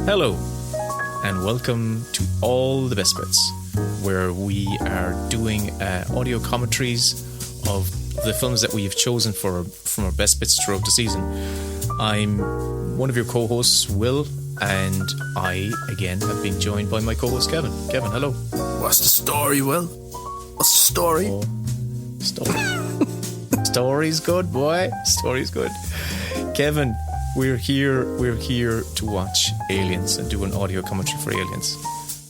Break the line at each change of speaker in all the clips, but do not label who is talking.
Hello, and welcome to All the Best Bits, where we are doing audio commentaries of the films that we have chosen from our best bits throughout the season. I'm one of your co-hosts, Will, and I, again, have been joined by my co-host, Kevin. Kevin, hello.
What's the story, Will? What's the story?
Story's good, boy. Story's good. Kevin, we're here to watch Aliens and do an audio commentary for Aliens.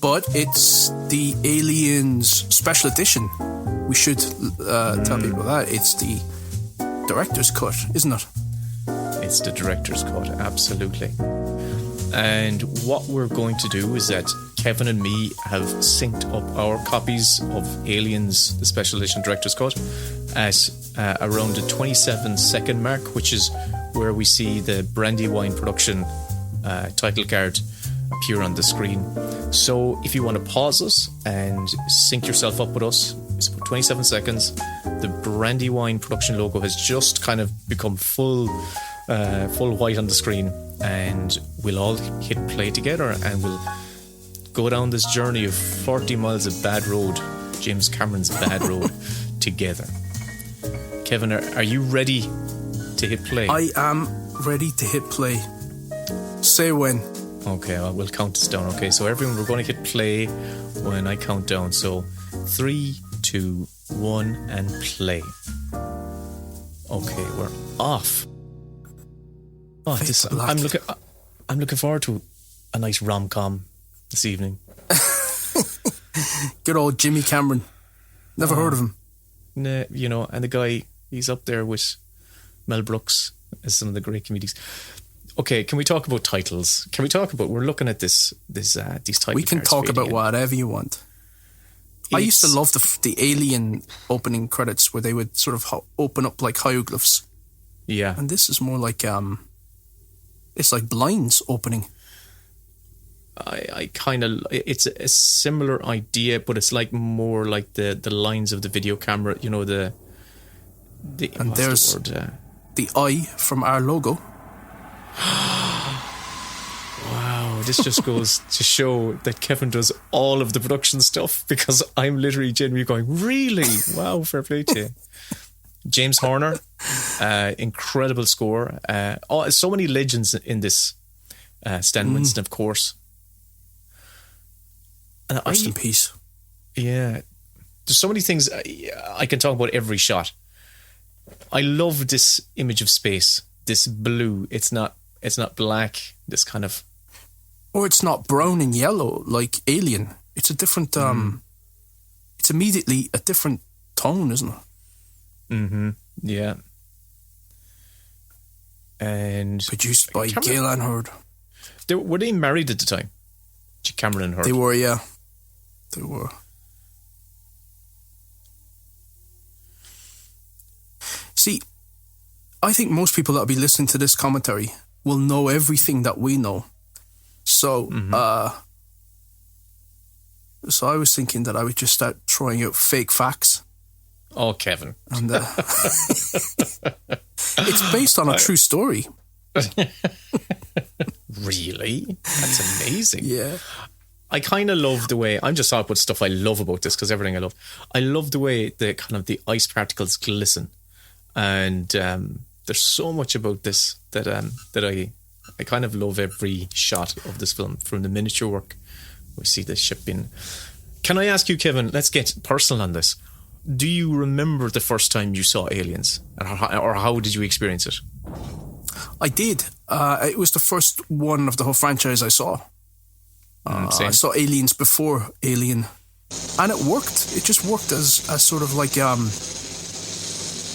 But it's the Aliens special edition. We should tell people that. It's the director's cut, isn't it?
It's the director's cut, absolutely. And what we're going to do is that Kevin and me have synced up our copies of Aliens, the special edition director's cut, at around the 27-second mark, which is where we see the Brandywine production title card appear on the screen. So if you want to pause us and sync yourself up with us, it's about 27 seconds. The Brandywine production logo has just kind of become full white on the screen, and we'll all hit play together and we'll go down this journey of 40 miles of bad road, James Cameron's bad road, together. Kevin, are you ready to hit play?
I am ready to hit play. Say when.
Okay, well, we'll count this down. Okay, so everyone, we're going to hit play when I count down. So 3, 2, 1, and play. Okay, we're off. Oh, I'm looking forward to a nice rom-com this evening.
Good old Jimmy Cameron. Never heard of him.
Nah, you know, and the guy, he's up there with Mel Brooks as some of the great comedies. Okay, can we talk about titles? We're looking at these titles.
We can talk about whatever you want. I used to love the Alien opening credits where they would sort of open up like hieroglyphs.
Yeah.
And this is more like, it's like blinds opening.
I kind of, it's a similar idea, but it's like more like the lines of the video camera, you know, and there's
the eye from our logo.
Wow, this just goes to show that Kevin does all of the production stuff, because I'm literally genuinely going, really? Wow, fair play to you. James Horner, incredible score. So many legends in this. Stan Winston, of course. And
Rest in peace.
Yeah. There's so many things I can talk about every shot. I love this image of space. This blue. It's not black. This kind of...
Or it's not brown and yellow like Alien. It's a different... It's immediately a different tone, isn't it?
Mm-hmm. Yeah. And...
Produced by Gail Ann Hurd.
Were they married at the time? Cameron and Hurd?
They were, yeah. They were. See, I think most people that will be listening to this commentary will know everything that we know. So, so I was thinking that I would just start throwing out fake facts.
Oh, Kevin.
And it's based on a true story.
Really? That's amazing.
Yeah.
I kind of love the way, I'm just talking about stuff I love about this, because everything I love the way the ice particles glisten, and there's so much about this that I kind of love every shot of this film, from the miniature work. We see the ship in. Can I ask you, Kevin, let's get personal on this. Do you remember the first time you saw Aliens, or how did you experience it?
I did. It was the first one of the whole franchise I saw. I saw Aliens before Alien, and it worked. It just worked as sort of like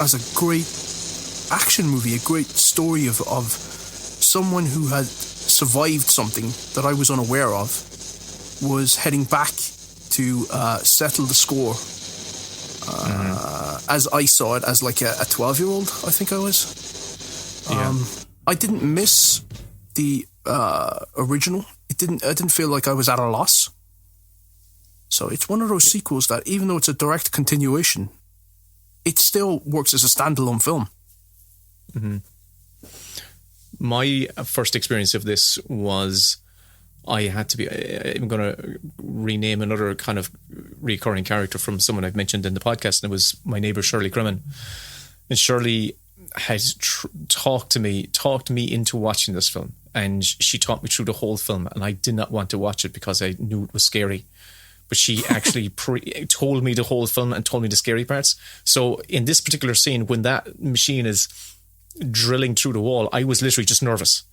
as a great action movie, a great story of someone who had survived something that I was unaware of, was heading back to settle the score. As I saw it, as like a 12-year-old, I think I was. I didn't miss the original. I didn't feel like I was at a loss. So it's one of those sequels that, even though it's a direct continuation, it still works as a standalone film.
Mm-hmm. My first experience of this was I'm going to rename another kind of recurring character from someone I've mentioned in the podcast, and it was my neighbour Shirley Crimmin. And Shirley had talked me into watching this film, and she talked me through the whole film, and I did not want to watch it because I knew it was scary. But she actually told me the whole film and told me the scary parts. So in this particular scene, when that machine is drilling through the wall, I was literally just nervous.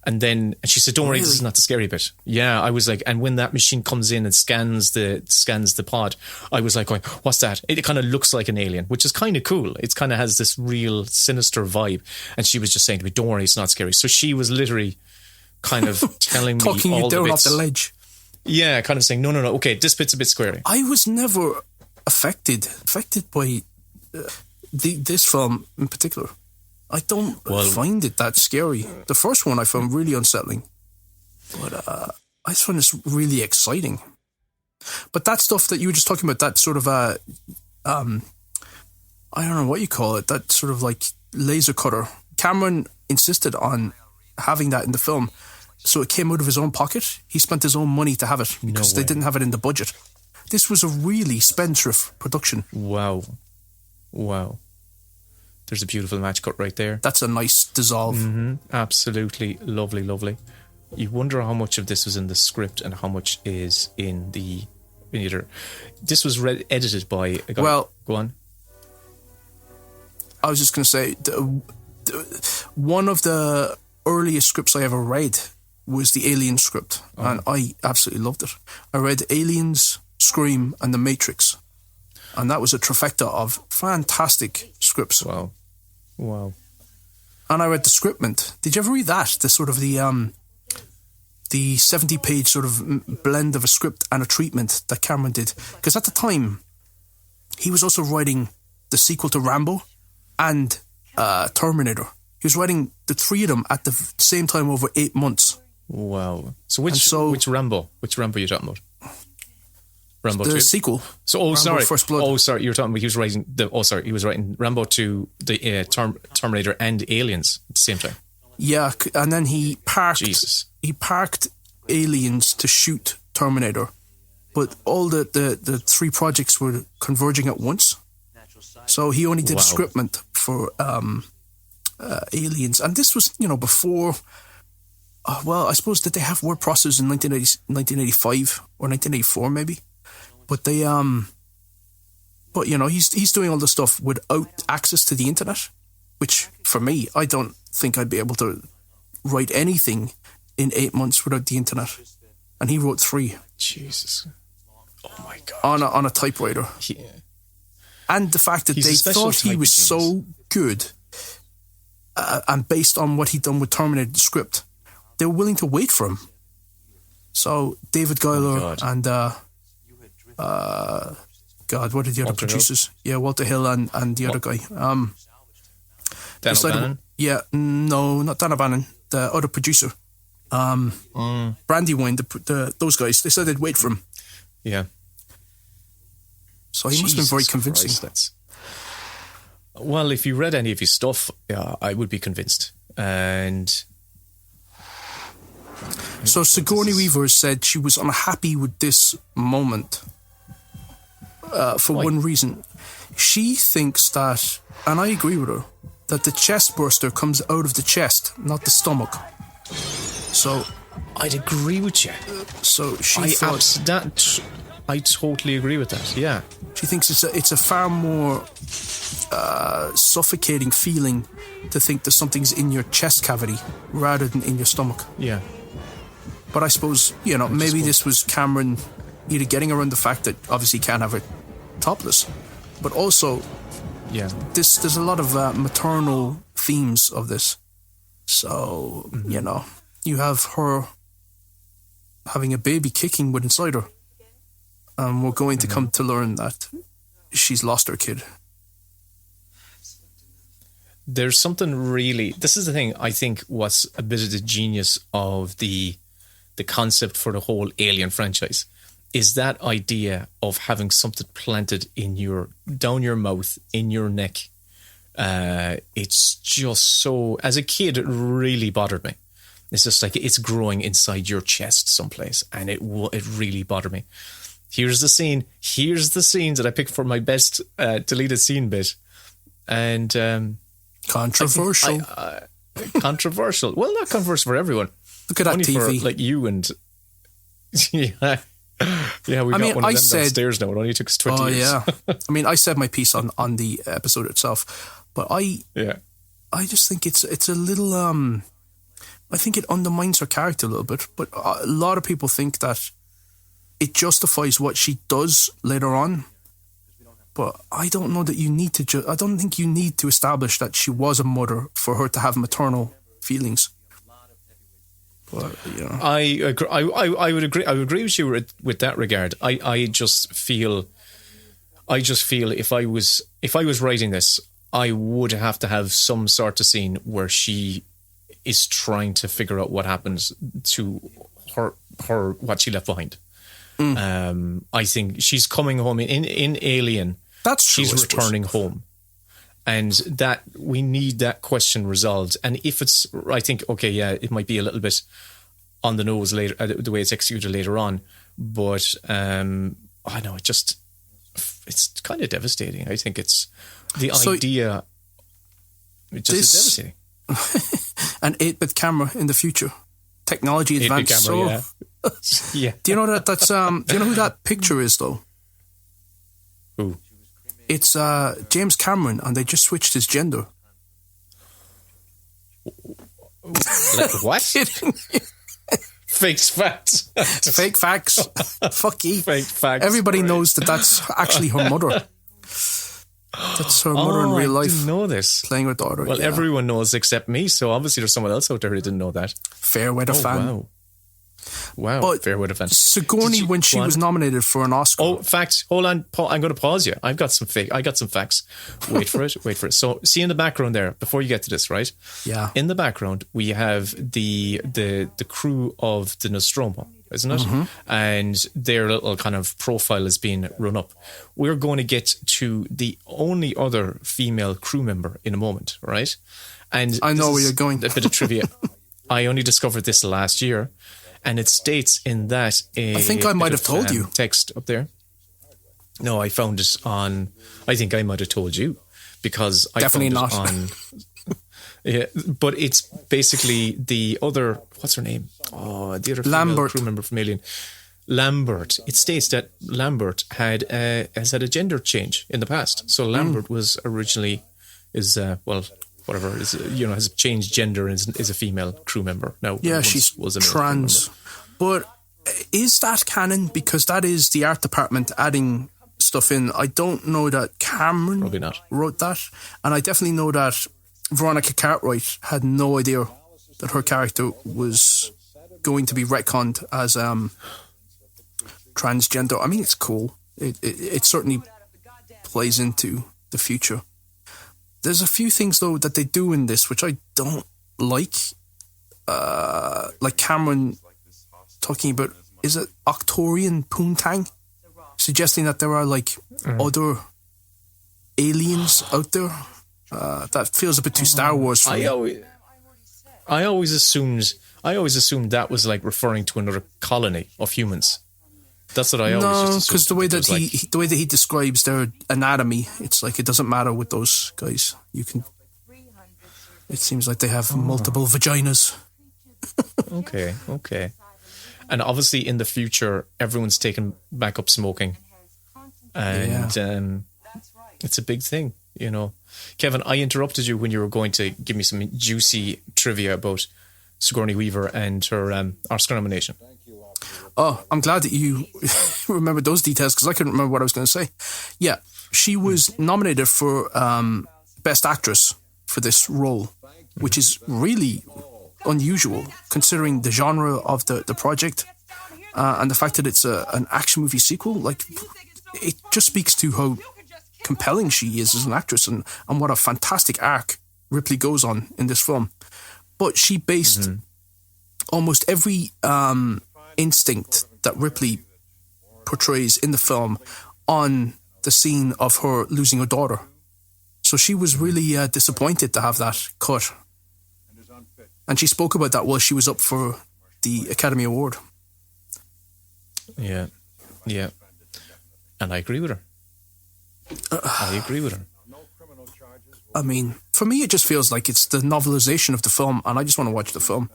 And she said, "Don't worry, this is not the scary bit." Yeah, I was like, and when that machine comes in and scans the pod, I was like going, "What's that?" It kind of looks like an alien, which is kind of cool. It kind of has this real sinister vibe. And she was just saying to me, "Don't worry, it's not scary." So she was literally kind of telling me
talking
all
you down
the
off
bits.
the ledge.
Yeah, kind of saying, no, okay, this bit's a bit scary.
I was never affected by this film in particular. I don't find it that scary. The first one I found really unsettling, but I just find this really exciting. But that stuff that you were just talking about, that sort of I don't know what you call it, that sort of like laser cutter. Cameron insisted on having that in the film, so it came out of his own pocket. He spent his own money to have it because they didn't have it in the budget. This was a really spendthrift production.
Wow. There's a beautiful match cut right there.
That's a nice dissolve.
Mm-hmm. Absolutely lovely. You wonder how much of this was in the script and how much is in the editor. This was edited by a guy. Well, go on.
I was just going to say, one of the earliest scripts I ever read was the Alien script, and I absolutely loved it. I read Aliens, Scream, and The Matrix, and that was a trifecta of fantastic scripts.
Wow.
And I read The Scriptment. Did you ever read that? The sort of the 70-page sort of blend of a script and a treatment that Cameron did. Because at the time, he was also writing the sequel to Rambo and Terminator. He was writing the three of them at the same time over 8 months.
Wow. So which Rambo? Which Rambo are you talking about? Rambo 2?
The sequel.
So,
Rambo
sorry.
First Blood.
Oh, sorry. You were talking about he was writing Rambo 2, the Terminator and Aliens at the same time.
Yeah, and then he parked Aliens to shoot Terminator. But all the three projects were converging at once. So he only did a scriptment for Aliens. And this was, before... I suppose, did they have word processors in 1985 or 1984 maybe? But they, he's doing all this stuff without access to the internet, which for me, I don't think I'd be able to write anything in 8 months without the internet. And he wrote 3.
Jesus. Oh my God.
On a typewriter. Yeah. And the fact that they thought he was so good, and based on what he'd done with Terminator the script, they were willing to wait for him. So David Giler and what are the other producers? Hill? Yeah, Walter Hill and the other guy.
Dan O'Bannon?
Yeah, no, not Dan O'Bannon. The other producer. Brandywine, those guys. They said they'd wait for him.
Yeah.
So he must have been very convincing.
Well, if you read any of his stuff, I would be convinced. And...
So Sigourney Weaver said she was unhappy with this moment for one reason. She thinks that, and I agree with her, that the chest burster comes out of the chest, not the stomach. So
I'd agree with you.
So she
I totally agree with that. Yeah,
she thinks it's a far more suffocating feeling to think that something's in your chest cavity rather than in your stomach.
Yeah.
But I suppose, maybe this was Cameron either getting around the fact that obviously he can't have it topless, but also, there's a lot of maternal themes of this. So, you have her having a baby kicking with inside her, and we're going to come to learn that she's lost her kid.
There's something really... This is the thing, I think, what's a bit of the genius of the concept for the whole Alien franchise is that idea of having something planted in down your mouth, in your neck, It's just so, as a kid, it really bothered me. It's just like it's growing inside your chest someplace, and it really bothered me. Here's the scene that I picked for my best deleted scene bit, and
controversial.
Controversial. Well, not controversial for everyone.
Look at that
Only
TV.
for like you and yeah, we got one of them downstairs now. It only took us 20 years.
Yeah. I mean, I said my piece on the episode itself, but I just think it's a little. I think it undermines her character a little bit, but a lot of people think that it justifies what she does later on. But I don't know that you need to. I don't think you need to establish that she was a mother for her to have maternal feelings. But, yeah.
I agree. I would agree. I would agree with you with that regard. I just feel if I was writing this, I would have to have some sort of scene where she is trying to figure out what happens to her what she left behind. I think she's coming home in Alien.
That's true.
She's returning home, and that we need that question resolved. And if it's, I think, okay, yeah, it might be a little bit on the nose later, the way it's executed later on, but I know it's kind of devastating. I think it's the idea. It just is devastating.
An 8-bit camera in the future, technology advanced.
Camera, yeah.
Do you know that's? Do you know who that picture is though?
Who?
It's James Cameron, and they just switched his gender.
Like what? Fake facts.
Fake facts. Fuck you.
Fake facts.
Everybody knows that's actually her mother. That's her mother in real life.
I didn't know this.
Playing her daughter.
Well, everyone knows except me, so obviously there's someone else out there who didn't know that.
Fair weather fan.
Wow,
but
fair weather fan.
Sigourney, when she was nominated for an Oscar.
Oh, facts. Hold on, Paul. I'm going to pause you. I got some facts. Wait for it. So, see in the background there, before you get to this, right?
Yeah.
In the background, we have the crew of the Nostromo, isn't it? Mm-hmm. And their little kind of profile is being run up. We're going to get to the only other female crew member in a moment, right? And
I know where you're going.
A bit of trivia. I only discovered this last year. And it states in that
I think I might have told you.
Text up there. No, I found it on. I think I might have told you because I
definitely
found
not.
It on. Yeah, but it's basically the other. What's her name? Oh, the other
Lambert,
crew member from Alien. Lambert. It states that Lambert has had a gender change in the past. So Lambert was originally has changed gender and is a female crew member now.
Yeah, was a trans. But is that canon? Because that is the art department adding stuff in. I don't know that Cameron wrote that, and I definitely know that Veronica Cartwright had no idea that her character was going to be retconned as transgender. I mean, it's cool. It certainly plays into the future. There's a few things, though, that they do in this which I don't like. Like Cameron talking about, is it Octorian Poontang? Suggesting that there are, like, other aliens out there. That feels a bit too Star Wars for me.
I always assumed that was, like, referring to another colony of humans. That's what I always used to assume.
Because the way that he describes their anatomy, it's like it doesn't matter with those guys. It seems like they have multiple vaginas.
Okay. And obviously, in the future, everyone's taken back up smoking, and it's a big thing, you know. Kevin, I interrupted you when you were going to give me some juicy trivia about Sigourney Weaver and her Oscar nomination.
Oh, I'm glad that you remembered those details because I couldn't remember what I was going to say. Yeah, she was nominated for Best Actress for this role, which is really unusual considering the genre of the project and the fact that it's an action movie sequel. Like, it just speaks to how compelling she is as an actress and what a fantastic arc Ripley goes on in this film. But she based almost every instinct that Ripley portrays in the film on the scene of her losing her daughter. So So she was really disappointed to have that cut. And she spoke about that while she was up for the Academy Award.
Yeah. Yeah. And I agree with her. I agree with her.
I mean, for me, it just feels like it's the novelization of the film, and I just want to watch the film.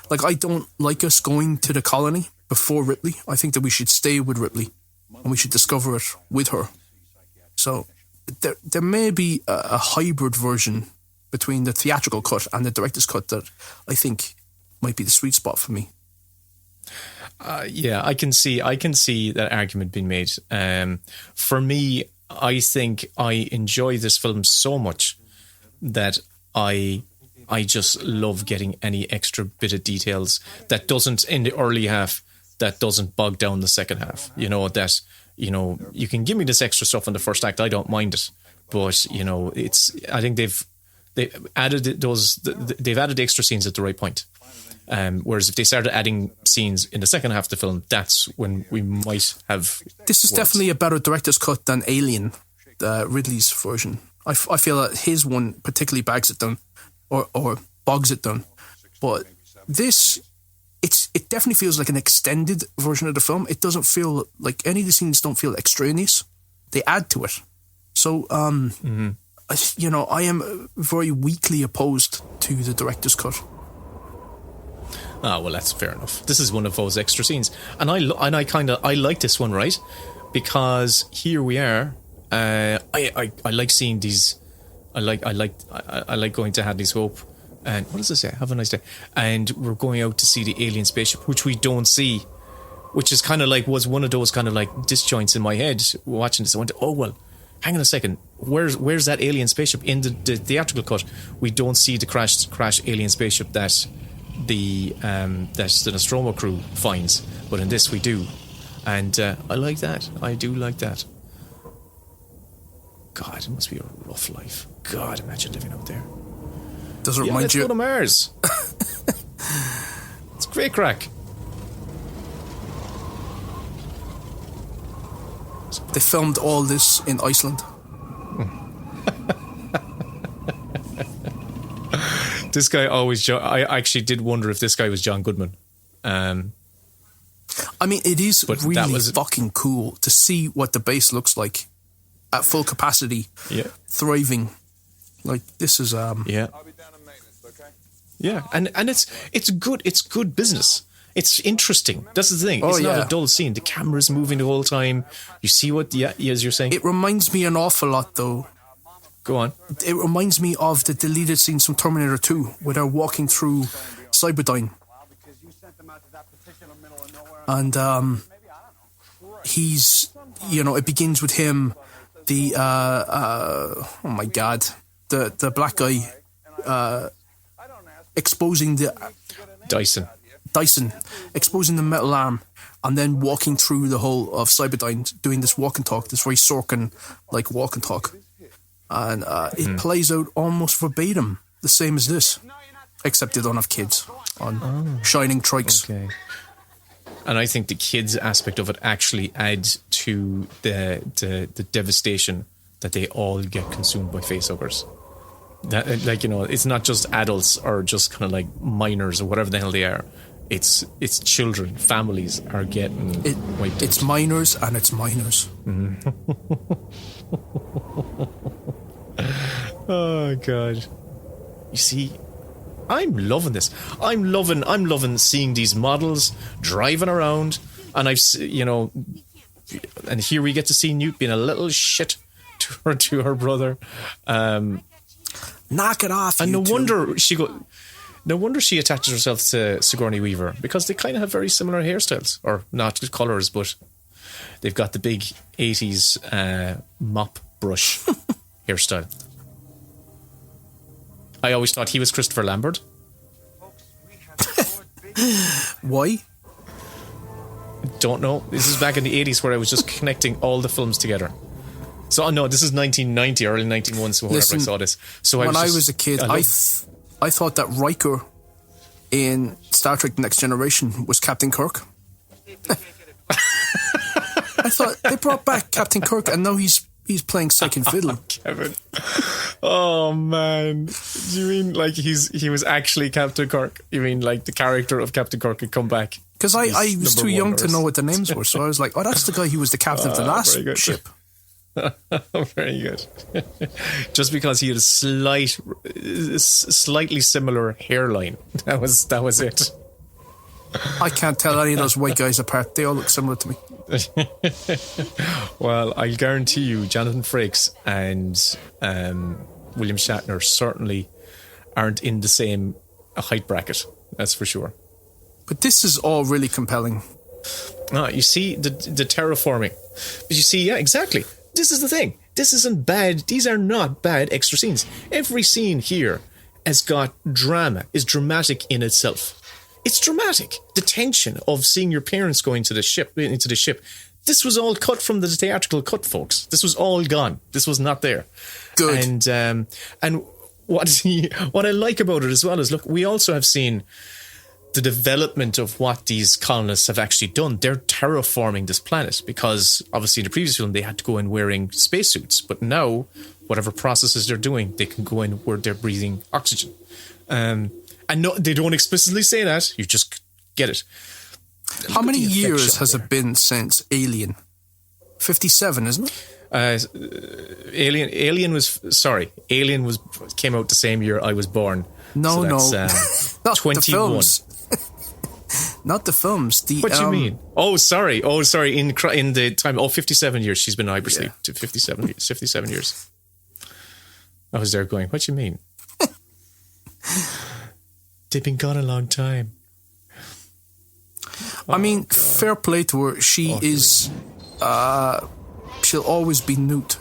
Like, I don't like us going to the colony before Ripley. I think that we should stay with Ripley, and we should discover it with her. So, there may be a hybrid version between the theatrical cut and the director's cut that I think might be the sweet spot for me.
Yeah, I can see that argument being made. For me, I think I enjoy this film so much that I just love getting any extra bit of details that doesn't, in the early half, that doesn't bog down the second half. You know, that, you know, you can give me this extra stuff in the first act, I don't mind it. But, you know, I think they've added they've added extra scenes at the right point. Whereas if they started adding scenes in the second half of the film, that's when we might have...
This is definitely a better director's cut than Alien, Ridley's version. I feel that his one particularly bags it down, or bogs it down. But this, it definitely feels like an extended version of the film. It doesn't feel like any of the scenes don't feel extraneous. They add to it. So, you know, I am very weakly opposed to the director's cut.
Ah, well, that's fair enough. This is one of those extra scenes, and I like this one, right? Because here we are. I like seeing these. I like going to Hadley's Hope, and what does it say? Have a nice day. And we're going out to see the alien spaceship, which we don't see, which is kind of like was one of those kind of like disjoints in my head watching this. I went, oh well, hang on a second. Where's that alien spaceship in the theatrical cut? We don't see the crash alien spaceship that the Nostromo crew finds, but in this we do, and I like that. I do like that. God, it must be a rough life. God, imagine living out there.
Does it remind you?
Let's go to Mars. It's great crack.
They filmed all this in Iceland.
This guy always... I actually did wonder if this guy was John Goodman.
I mean, it is really fucking cool to see what the base looks like at full capacity, thriving. Like, this is...
Yeah. Yeah, and it's good. It's good business. It's interesting. That's the thing. It's not a dull scene. The camera's moving the whole time. You see what... as you're saying.
It reminds me an awful lot, though.
Go on.
It reminds me of the deleted scenes from Terminator 2, where they're walking through Cyberdyne. And he's, you know, it begins with him, oh my God, the black guy exposing the...
Dyson,
exposing the metal arm, and then walking through the whole of Cyberdyne, doing this walk and talk, this very Sorkin-like walk and talk. And it plays out almost verbatim, the same as this, except they don't have kids on shining trikes. Okay.
And I think the kids aspect of it actually adds to the devastation that they all get consumed by facehuggers. That, like, you know, it's not just adults or just kind of like minors or whatever the hell they are. It's children, families are getting wiped out.
It's minors and it's minors.
Oh God! You see, I'm loving this. I'm loving seeing these models driving around, and and here we get to see Newt being a little shit to her brother.
Knock it off!
And no wonder she attaches herself to Sigourney Weaver, because they kind of have very similar hairstyles, or not colours, but they've got the big 80s mop brush hairstyle. I always thought he was Christopher Lambert.
Why?
Don't know. This is back in the 80s where I was just connecting all the films together. So, no, this is 1990, early 1991, so whenever I saw this. So
when I was a kid, I thought that Riker in Star Trek The Next Generation was Captain Kirk. I thought they brought back Captain Kirk, and now he's He's playing second fiddle.
Kevin. Oh, man. Do you mean like he was actually Captain Kirk? You mean like the character of Captain Kirk had come back?
Because I was too young to know what the names were, so I was like, oh, that's the guy who was the captain of the last ship.
Very good. Just because he had a slightly similar hairline. That was it.
I can't tell any of those white guys apart. They all look similar to me.
Well, I'll guarantee you Jonathan Frakes and William Shatner certainly aren't in the same height bracket. That's for sure.
But this is all really compelling.
You see the terraforming. But you see, yeah, exactly. This is the thing. This isn't bad. These are not bad extra scenes. Every scene here has got drama, is dramatic in itself. It's dramatic. The tension of seeing your parents go into the ship. This was all cut from the theatrical cut, folks. This was all gone. This was not there.
Good.
And what I like about it as well is, look, we also have seen the development of what these colonists have actually done. They're terraforming this planet because obviously in the previous film they had to go in wearing spacesuits, but now whatever processes they're doing, they can go in where they're breathing oxygen. And no, they don't explicitly say that. You just get it.
How many years has it been since Alien? 57, isn't it?
Alien came out the same year I was born.
No,
so
not
21.
the films. Not the films.
What do you mean? Oh, sorry. In the time. 57 years. She's been hypersleep to 57 years. I was there going, what do you mean? They've been gone a long time.
I mean, fair play to her. She is... she'll always be Newt.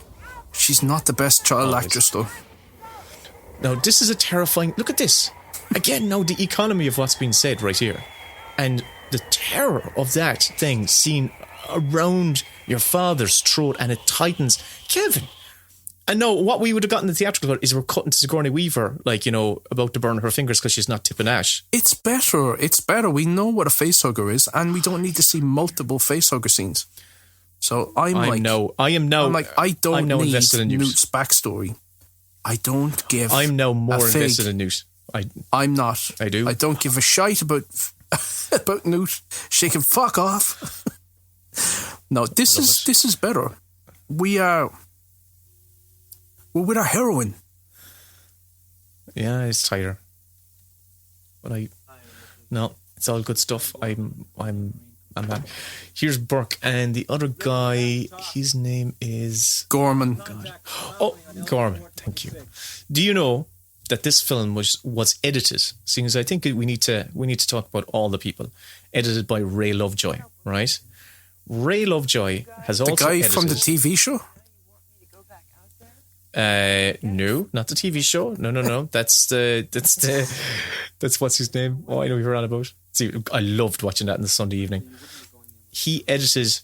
She's not the best child actress, though.
Now, this is a terrifying... Look at this. Again, now the economy of what's being said right here. And the terror of that thing seen around your father's throat, and it tightens. Kevin! And no, what we would have gotten in the theatrical cut is we're cutting to Sigourney Weaver, like, about to burn her fingers because she's not tipping ash.
It's better. We know what a facehugger is, and we don't need to see multiple facehugger scenes. So I don't need Newt's backstory. I don't give
I'm now more invested in Newt.
I'm not.
I do.
I don't give a shite about Newt. She can fuck off. No, this is better. We're with our heroine.
Yeah, it's tighter. But no, it's all good stuff. I'm not. Here's Burke, and the other guy, his name is
Gorman.
Oh, Gorman. Thank you. Do you know that this film was edited? Seeing as I think we need to talk about all the people. Edited by Ray Lovejoy, right? Ray Lovejoy has also
the guy
edited,
from the TV show.
No, not the TV show. No. That's what's his name? Oh, I know you're on about. See, I loved watching that in the Sunday evening. He edited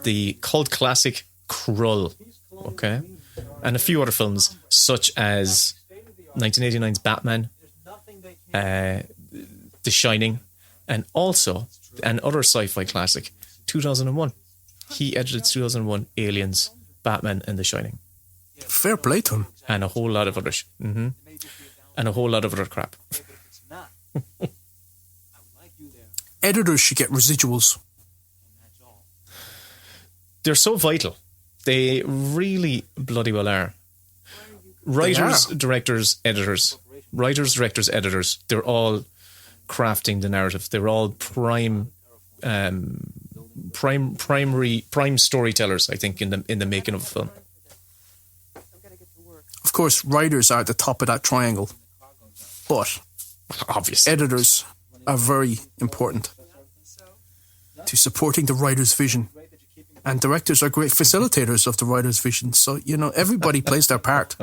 the cult classic Krull, okay, and a few other films such as 1989's Batman, The Shining, and also another sci-fi classic, 2001. He edited 2001 Aliens, Batman, and The Shining.
Fair play to him.
And a whole lot of other and a whole lot of other crap.
Editors should get residuals.
They're so vital. They really bloody well are. Writers, directors, editors. Writers, directors, editors. They're all crafting the narrative. They're all prime storytellers, I think, in the making of a film.
Of course, writers are at the top of that triangle, but
obviously
editors are very important to supporting the writer's vision, and directors are great facilitators of the writer's vision. So, everybody plays their part.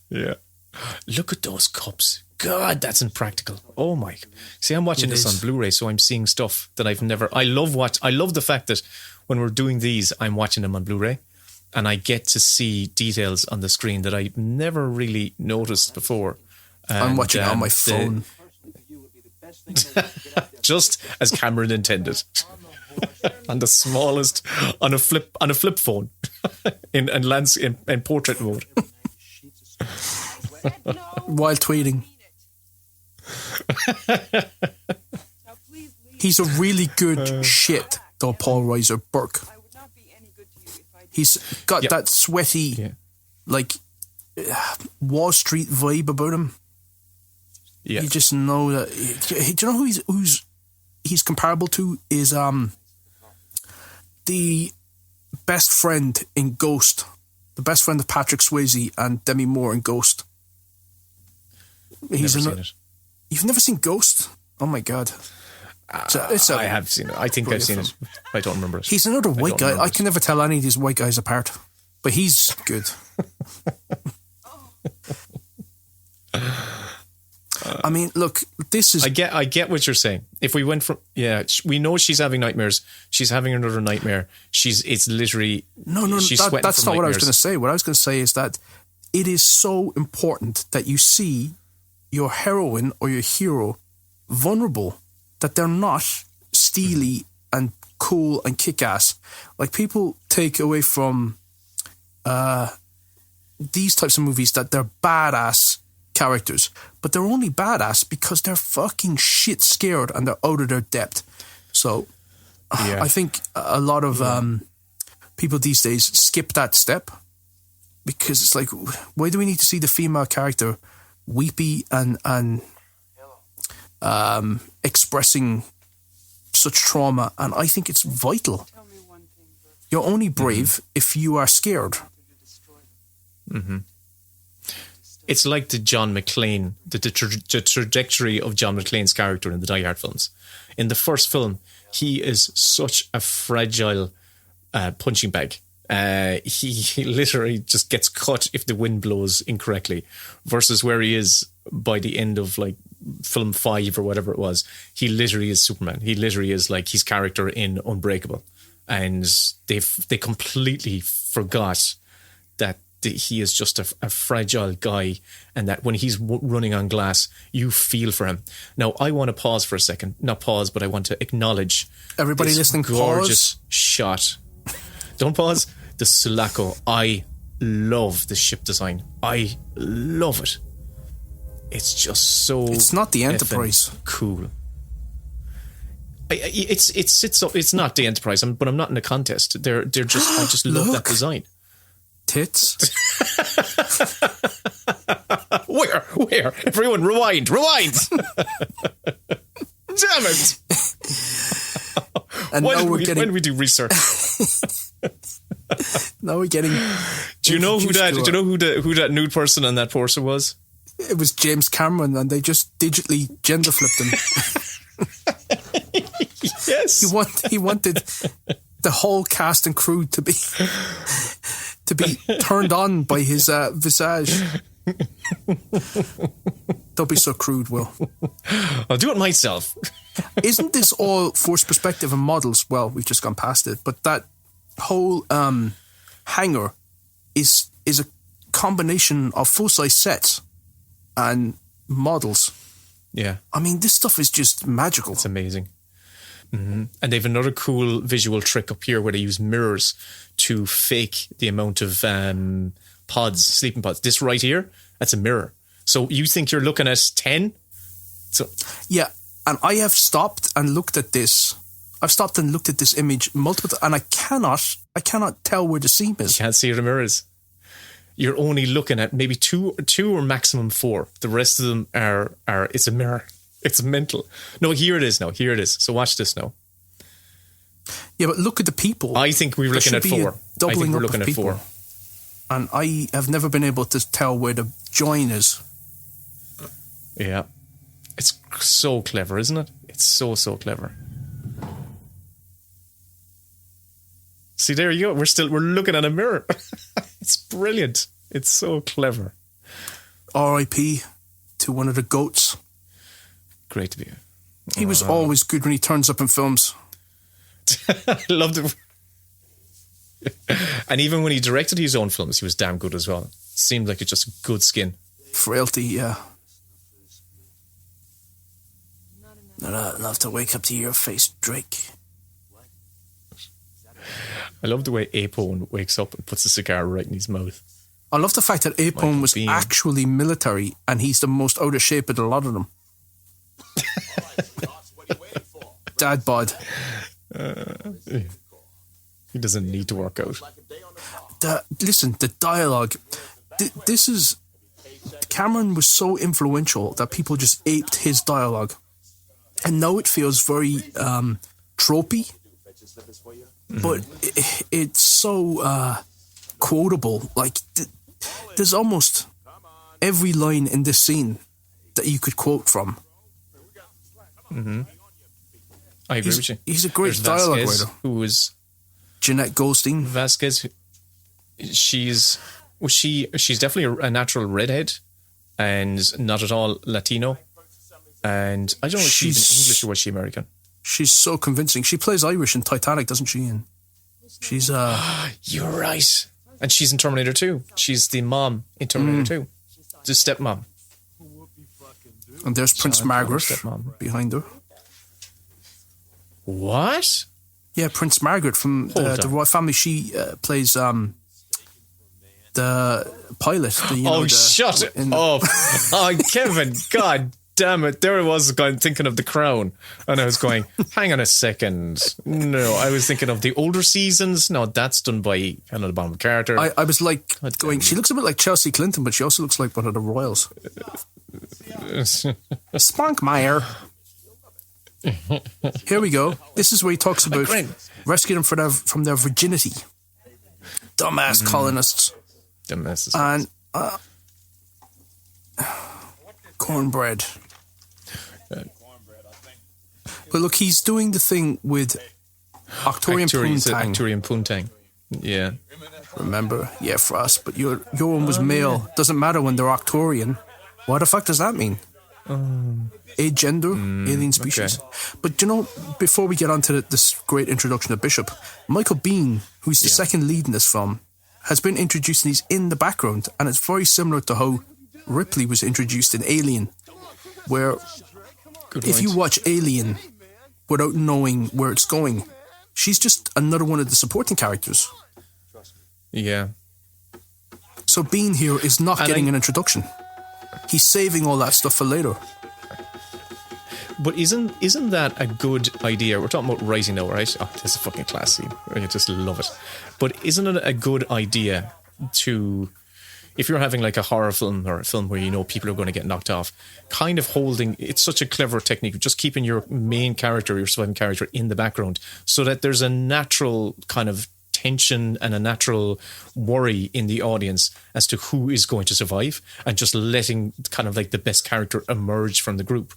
Yeah. Look at those cups. God, that's impractical. Oh my. See, I'm watching this on Blu-ray, so I'm seeing stuff that I've never... I love the fact that when we're doing these, I'm watching them on Blu-ray. And I get to see details on the screen that I never really noticed before.
I'm watching it on my phone.
Just as Cameron intended. On the smallest, on a flip phone. in portrait mode.
While tweeting. He's a really good shit, though, Paul Reiser Burke. He's got that sweaty, like, Wall Street vibe about him. Yeah. You just know that. Do you know who he's comparable to? Is the best friend in Ghost, the best friend of Patrick Swayze and Demi Moore in Ghost.
Never seen it.
You've never seen Ghost? Oh my god!
I have seen it. I think I've seen it. I don't remember it.
He's another white guy. I can never tell any of these white guys apart, but he's good. I mean, look, this is...
I get what you're saying. If we went from... Yeah, we know she's having nightmares. She's having another nightmare. It's literally...
No, that's not what I was going to say. What I was going to say is that it is so important that you see your heroine or your hero vulnerable, that they're not steely and cool and kick-ass. Like, people take away from these types of movies that they're badass characters, but they're only badass because they're fucking shit scared and they're out of their depth. So I think a lot of people these days skip that step because it's like, why do we need to see the female character weepy and expressing such trauma? And I think it's vital. You're only brave if you are scared.
Mm-hmm. It's like the John McClane, the trajectory of John McClane's character in the Die Hard films. In the first film, he is such a fragile punching bag. He literally just gets cut if the wind blows incorrectly, versus where he is by the end of like film 5 or whatever it was. He literally is Superman. He literally is like his character in Unbreakable. And they completely forgot that he is just a fragile guy, and that when he's running on glass, you feel for him. Now, I want to pause for a second. Not pause, but I want to acknowledge
everybody
this
listening.
Gorgeous shot. Don't pause. The Sulaco. I love the ship design. I love it. It's just so.
It's not the Enterprise.
Cool. It's not the Enterprise, but I'm not in a contest. They're just. I just love that design.
Tits.
Where? Everyone, rewind! Damn it!
And
when do we do research?
Now we're getting.
Do you know who that nude person on that poster was?
It was James Cameron, and they just digitally gender flipped him.
Yes,
he wanted the whole cast and crew to be turned on by his visage. Don't be so crude, Will.
I'll do it myself.
Isn't this all forced perspective and models? Well, we've just gone past it, but that whole hangar is a combination of full-size sets and models.
Yeah.
I mean, this stuff is just magical.
It's amazing. Mm-hmm. And they have another cool visual trick up here where they use mirrors to fake the amount of sleeping pods. This right here, that's a mirror. So you think you're looking at 10? So
yeah, and I have stopped and looked at this. I've stopped and looked at this image multiple times, and I cannot tell where the seam is.
You can't see where the mirror is. You're only looking at maybe two or maximum 4. The rest of them are it's a mirror. It's mental. No, here it is now. Here it is. So watch this now.
Yeah, but look at the people.
I think we're looking at 4. I think we're looking at 4.
And I have never been able to tell where the join is.
Yeah. It's so clever, isn't it? It's so clever. See, there you go. We're looking at a mirror. It's brilliant. It's so clever.
R.I.P. to one of the goats.
Great to be here.
He was always good when he turns up in films.
I loved it. And even when he directed his own films, he was damn good as well. Seemed like it's just good skin.
Frailty, yeah. Not enough to wake up to your face, Drake.
I love the way Apone wakes up and puts a cigar right in his mouth.
I love the fact that Apone was actually military and he's the most out of shape of a lot of them. Dad bod.
He doesn't need to work out.
Listen, the dialogue. Cameron was so influential that people just aped his dialogue. And now it feels very tropey. But it's so quotable. Like, there's almost every line in this scene that you could quote from.
Mm-hmm. I agree with you.
He's a great dialogue writer.
Who was
Jeanette Goldstein.
Vasquez. She's definitely a natural redhead and not at all Latino. And I don't know if she's English or was she American.
She's so convincing. She plays Irish in Titanic, doesn't she? And she's
You're right. And she's in Terminator 2. She's the mom in Terminator 2. The stepmom.
And there's Prince Margaret behind her.
What?
Yeah, Prince Margaret from the royal family. She plays the pilot.
Shut up! Oh, Kevin, God damn it. There I was thinking of The Crown. And I was going, hang on a second. No, I was thinking of the older seasons. No, that's done by Helena Bonham Carter.
I was like going, she looks a bit like Chelsea Clinton, but she also looks like one of the royals. Spunkmeyer. Here we go. This is where he talks about rescuing them from their virginity. Dumbass colonists.
Dumbasses.
And cornbread. But look, he's doing the thing with Octorian
Poontang. Yeah.
Remember? Yeah, Frost. But your one was male. Doesn't matter when they're Octorian. What the fuck does that mean? Agender, alien species. Okay. But before we get on to this great introduction of Bishop, Michael Biehn, who's the second lead in this film, has been introduced and he's in the background, and it's very similar to how Ripley was introduced in Alien, where if you watch Alien without knowing where it's going, she's just another one of the supporting characters.
Yeah.
So Biehn here is not getting an introduction. He's saving all that stuff for later.
But isn't that a good idea? We're talking about writing now, right? Oh, this is a fucking class scene. I just love it. But isn't it a good idea to, if you're having like a horror film or a film where you know people are going to get knocked off, kind of holding, it's such a clever technique, just keeping your main character, your surviving character in the background so that there's a natural kind of tension and a natural worry in the audience as to who is going to survive, and just letting kind of like the best character emerge from the group,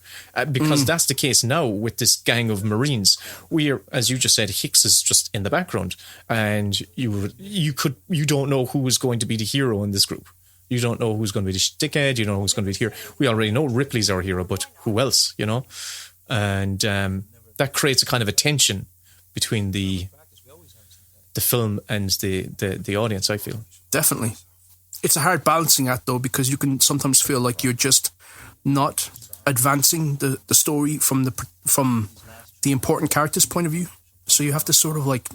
because that's the case now with this gang of Marines. We're, as you just said, Hicks is just in the background, and you don't know who is going to be the hero in this group. You don't know who's going to be the dickhead. You don't know who's going to be the hero. We already know Ripley's our hero, but who else? And that creates a kind of a tension between the film and the audience, I feel. Definitely.
It's a hard balancing act, though, because you can sometimes feel like you're just not advancing the story from the important character's point of view. So you have to sort of like...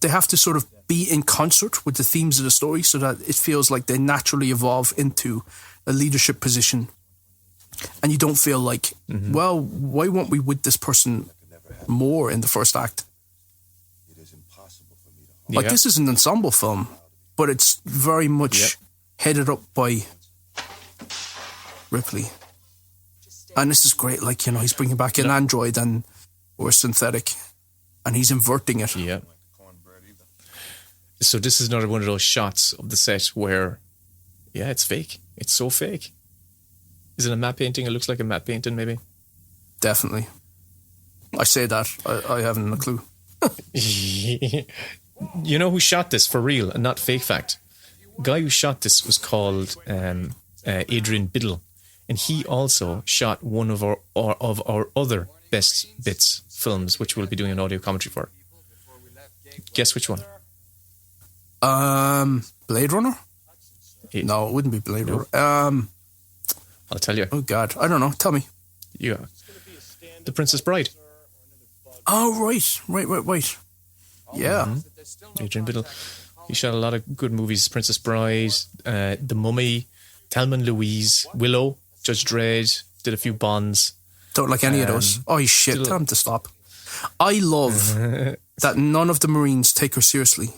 they have to sort of be in concert with the themes of the story so that it feels like they naturally evolve into a leadership position. And you don't feel like, well, why weren't we with this person more in the first act? Like, this is an ensemble film, but it's very much headed up by Ripley. And this is great. Like, he's bringing back an android or synthetic, and he's inverting it.
Yeah. So this is another one of those shots of the set where, it's fake. It's so fake. Is it a matte painting? It looks like a matte painting, maybe.
Definitely. I say that. I haven't a clue.
You know who shot this for real and not fake fact? The guy who shot this was called Adrian Biddle, and he also shot one of our other best bits films, which we'll be doing an audio commentary for. Guess which one?
Blade Runner? No, it wouldn't be Blade Runner.
I'll tell you.
Oh God, I don't know. Tell me.
Yeah, The Princess Bride.
Oh right. Yeah.
Adrian Biddle. He shot a lot of good movies. Princess Bride, The Mummy, Thelma and Louise, Willow, Judge Dredd, did a few Bonds.
Don't like any of those. Oh, shit, tell him to stop. I love that none of the Marines take her seriously.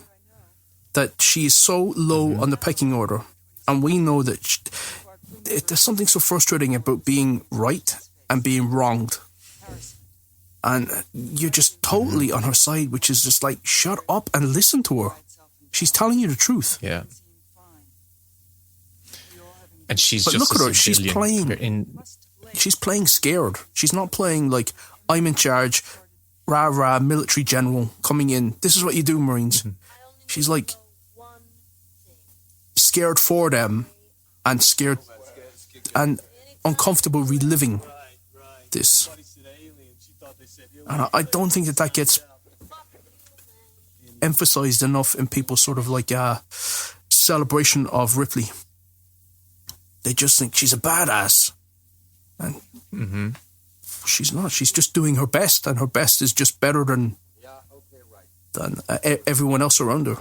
That she is so low on the pecking order. And we know that there's something so frustrating about being right and being wronged. And you're just totally on her side, which is just like, shut up and listen to her. She's telling you the truth.
Yeah. And she's
but
just
look at her. She's playing scared. She's not playing like, I'm in charge, rah, military general coming in. This is what you do, Marines. She's like scared for them and scared and uncomfortable reliving this. And I don't think that gets emphasized enough in people's sort of like celebration of Ripley. They just think she's a badass. And she's not. She's just doing her best, and her best is just better than everyone else around her.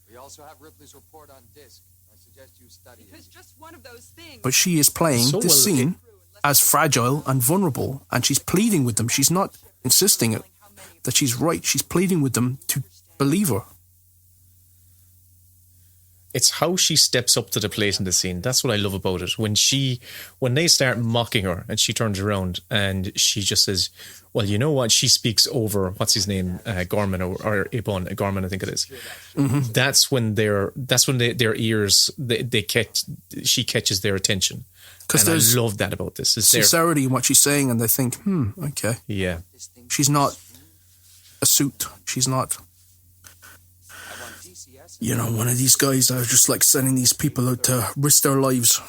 We also have Ripley's report on disc. I suggest you study it. It's just
one of those things. But she is playing this scene as fragile and vulnerable, and she's pleading with them. She's not insisting that she's right. She's pleading with them to believe her.
It's how she steps up to the plate in the scene. That's what I love about it. When they start mocking her and she turns around and she just says, well, you know what? She speaks over, what's his name? Gorman or Ibon, Gorman, I think it is. Mm-hmm. That's when their ears, she catches their attention. And I love that about this.
Sincerity in what she's saying, and they think, okay.
Yeah.
She's not a suit. She's not, one of these guys that are just like sending these people out to risk their lives.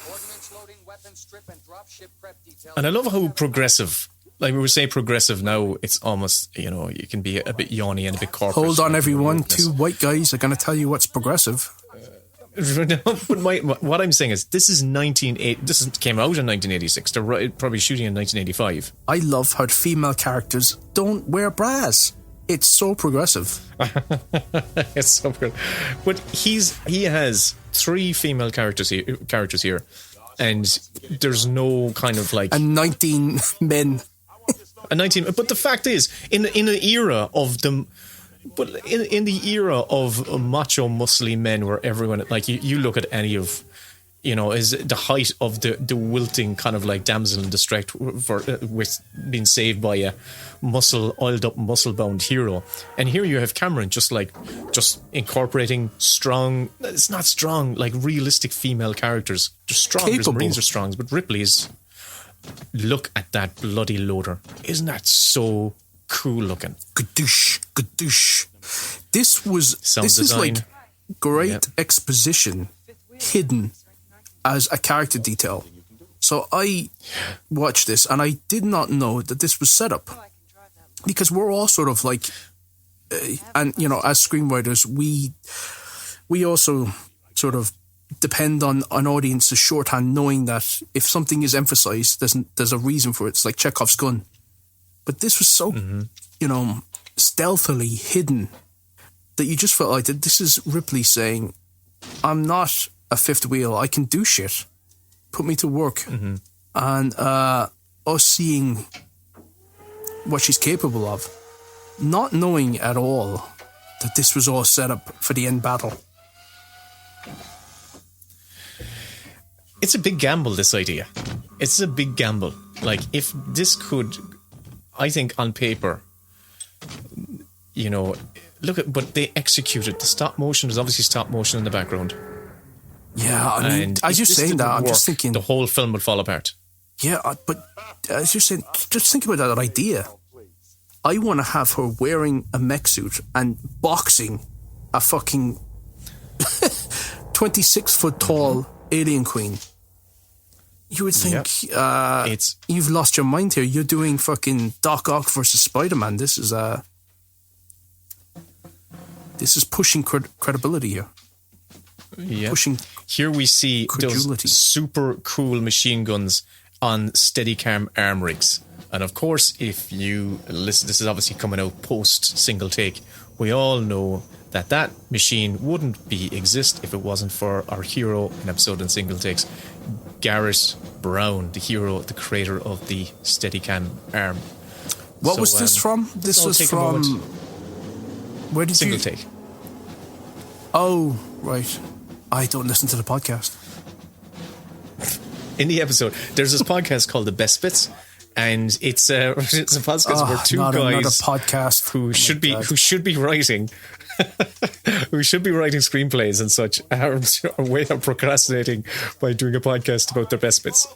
And I love how progressive, like we were saying progressive now, it's almost, you can be a bit yawny and a bit corporate.
Hold on, everyone. Two white guys are going to tell you what's progressive.
No, but what I'm saying is, this came out in 1986. They're probably shooting in 1985.
I love how the female characters don't wear bras. It's so progressive.
It's so good. But he has 3 female characters here, and there's no kind of like...
And 19 men.
And 19... But the fact is, in the era of them... But in the era of macho, muscly men where everyone... Like, you look at any of... is the height of the wilting kind of like damsel in distress with being saved by a oiled up, muscle-bound hero. And here you have Cameron just incorporating strong... It's not strong, like realistic female characters. They're strong, because Marines are strong, but Ripley's... Look at that bloody loader. Isn't that so cool looking?
Gadoosh. This is like great exposition hidden as a character detail. So I watched this and I did not know that this was set up, because we're all sort of like, and as screenwriters, we also sort of depend on an audience's shorthand, knowing that if something is emphasized, there's a reason for it. It's like Chekhov's gun. But this was so, stealthily hidden that you just felt like that this is Ripley saying, I'm not a fifth wheel. I can do shit. Put me to work. Mm-hmm. And us seeing what she's capable of, not knowing at all that this was all set up for the end battle.
It's a big gamble, this idea. It's a big gamble. Like, if this could, I think on paper, but they executed. The stop motion is obviously stop motion in the background.
Yeah, I mean, as you're saying that, I'm just thinking...
The whole film would fall apart.
Yeah, but as you're saying, just think about that idea. I want to have her wearing a mech suit and boxing a fucking 26-foot-tall alien queen. You would think you've lost your mind here. You're doing fucking Doc Ock versus Spider-Man. This is pushing credibility here.
Yeah.
Pushing
here we see
credulity.
Those super cool machine guns on Steadicam arm rigs. And of course, if you listen, this is obviously coming out post Single Take. We all know that machine wouldn't exist if it wasn't for our hero in episode in Single Takes, Garrett Brown, the hero, the creator of the Steadicam arm.
What was this from? This was from... Where did
Single Take.
Oh, right. I don't listen to the podcast.
In the episode, there's this podcast called The Best Bits, and it's a podcast where two guys
podcast.
who should be writing screenplays and such are way up procrastinating by doing a podcast about their best bits.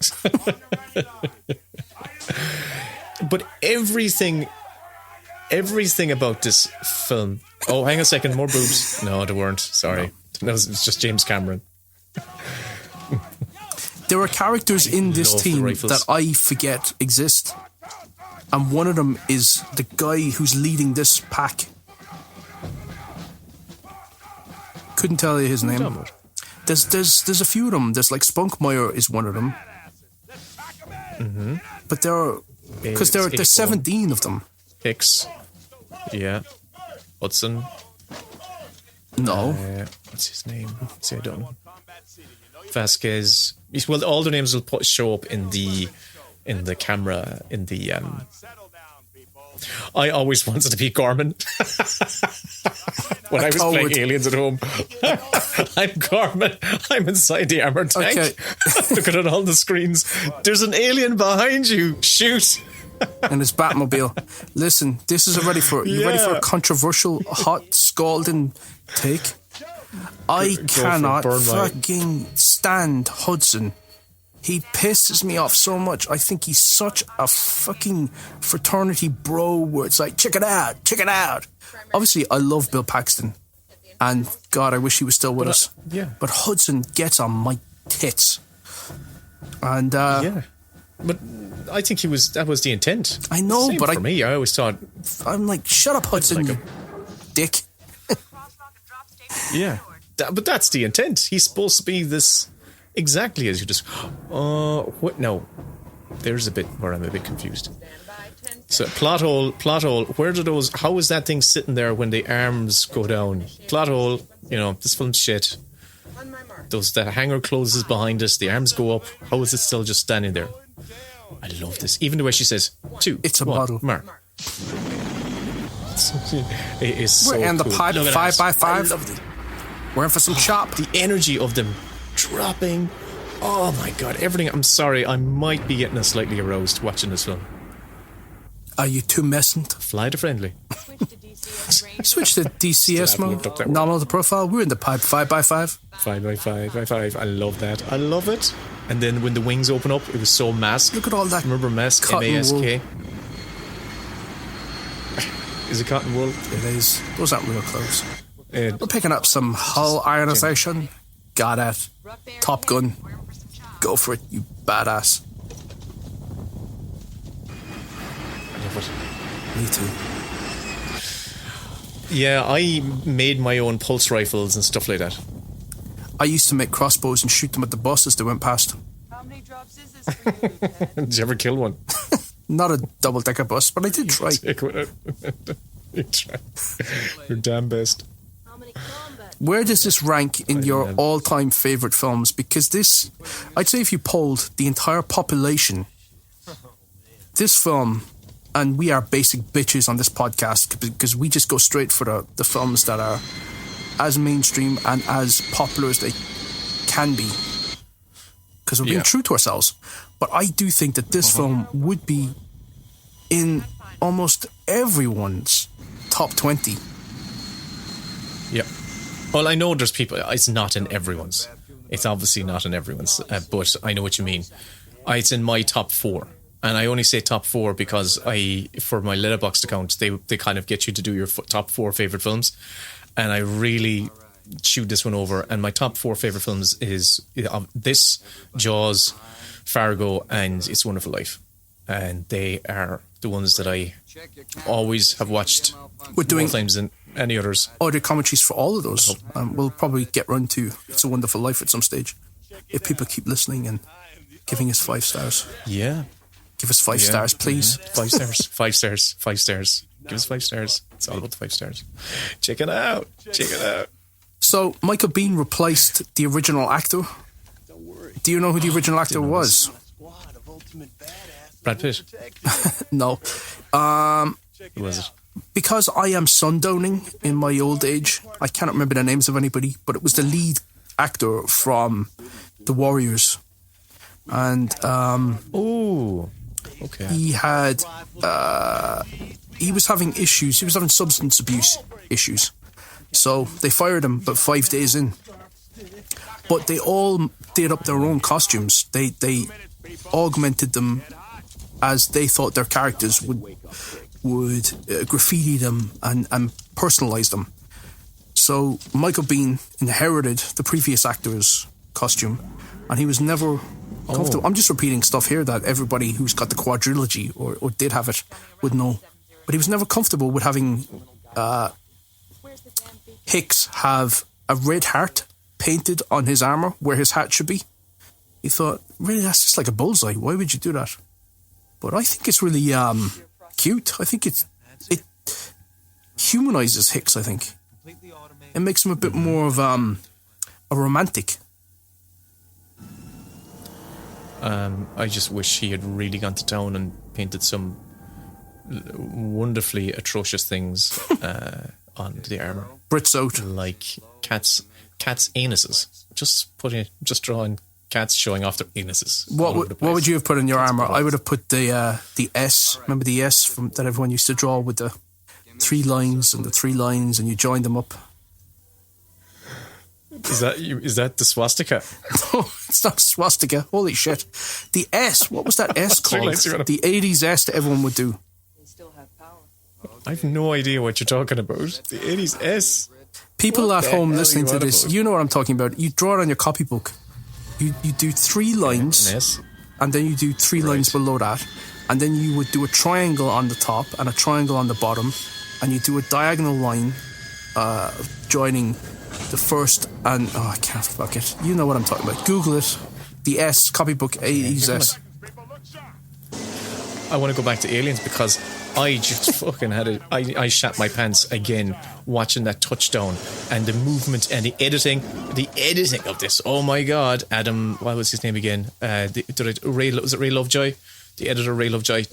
But everything about this film. Oh, hang on a second, more boobs. No, there weren't. Sorry, no, it's just James Cameron.
There are characters in this team that I forget exist, and one of them is the guy who's leading this pack. Couldn't tell you his name. There's a few of them. There's like Spunkmeyer is one of them.
Mm-hmm.
But there's 17 of them.
Hicks, yeah. Hudson.
No.
What's his name? See, I don't know. Vasquez. Well, all the names will show up in the camera in the. I always wanted to be Gorman when I was playing Aliens at home. I'm Gorman. I'm inside the armored tank.
Okay.
Looking at all the screens. There's an alien behind you. Shoot.
And his Batmobile. Listen, this is ready for a controversial, hot, scalding take. I cannot fucking stand Hudson. He pisses me off so much. I think he's such a fucking fraternity bro where it's like, check it out. Obviously, I love Bill Paxton. And God, I wish he was still with us.
Yeah.
But Hudson gets on my tits. And
yeah. But I think that was the intent.
I know,
Same
but
for me, I always thought,
I'm like, shut up, Hudson, you dick.
Yeah. But that's the intent. He's supposed to be this exactly as you just. What? No, there's a bit where I'm a bit confused. So plot hole. Where do those? How is that thing sitting there when the arms go down? Plot hole. You know, this film's shit. The hanger closes behind us. The arms go up. How is it still just standing there? I love this. Even the way she says, 2.
It's a model.
Mark. It is so
We're in the
cool.
pipe 5x5. We're in for some chop.
The energy of them dropping. Oh my God, everything. I'm sorry, I might be getting slightly aroused watching this film.
Are you too messant?
Fly to friendly.
Switch to DCS mode. Nominal the profile. We're in the pipe 5x5.
5x5. I love that. I love it. And then when the wings open up, it was so Mask.
Look at all that.
Remember Mask? M-A-S-K. Is it cotton wool?
It is. Those aren't real clothes. We're picking up some hull ionization. Got it. Top Gun. Go for it, you badass.
I love it.
Me too.
Yeah, I made my own pulse rifles and stuff like that.
I used to make crossbows and shoot them at the buses that went past.
How many drops is this for you, Dad?
Did you ever kill one?
Not a double-decker bus, but I did try.
You tried. You're damn best.
Where does this rank in your all-time favourite films? Because this, I'd say if you polled the entire population, this film, and we are basic bitches on this podcast because we just go straight for the films that are as mainstream and as popular as they can be. Because we're being true to ourselves. But I do think that this film would be in almost everyone's top 20.
Yeah. Well, I know there's people. It's not in everyone's. It's obviously not in everyone's. But I know what you mean. It's in my top 4, and I only say top 4 because for my Letterboxd account, they kind of get you to do your top 4 favorite films, and I really chewed this one over. And my top 4 favorite films is this, Jaws, Fargo, and It's a Wonderful Life, and they are the ones that I always have watched.
We're doing
more times than any others.
Audio commentaries for all of those. We'll probably get round to It's a Wonderful Life at some stage if people keep listening and giving us 5 stars.
Yeah.
Give us 5 stars, please.
5 stars. 5 stars. 5 stars. Give us 5 stars. It's all about the 5 stars. Check it out. Check it out.
So, Michael Biehn replaced the original actor. Do you know who the original actor was?
Brad Pitt.
No.
Who was it?
Because I am sundowning in my old age, I cannot remember the names of anybody, but it was the lead actor from The Warriors. And
okay.
he had he was having issues. He was having substance abuse issues. So they fired him about 5 days in. But they all did up their own costumes. They augmented them as they thought their characters would graffiti them and personalise them. So Michael Biehn inherited the previous actor's costume, and he was never comfortable. I'm just repeating stuff here that everybody who's got the quadrilogy or did have it would know. But he was never comfortable with having Hicks have a red heart painted on his armour where his hat should be. He thought, really, that's just like a bullseye. Why would you do that? But I think it's really cute. I think it humanises Hicks, I think. It makes him a bit more of a romantic.
I just wish he had really gone to town and painted some wonderfully atrocious things on the armour.
Brits out.
Like cats' anuses. Just drawing cats showing off their anuses.
What would you have put in your armour? I would have put the S. Remember the S that everyone used to draw with the 3 lines and the 3 lines, and you joined them up.
Is that the swastika?
No, it's not swastika. Holy shit. The S, what was that S called? The 80s S that everyone would do.
I've no idea what you're talking about. The 80s S.
People at home listening to this, you know what I'm talking about. You draw it on your copybook. You do 3 lines, and then you do 3 lines below that, and then you would do a triangle on the top and a triangle on the bottom, and you do a diagonal line joining the first and I can't fuck it. You know what I'm talking about. Google it. The S, copybook 80s S.
I want to go back to Aliens because I just fucking had it. I shat my pants again watching that touchdown and the movement and the editing of this. Oh my god, Adam, what was his name again? Was it Ray Lovejoy? The editor, Ray Lovejoy.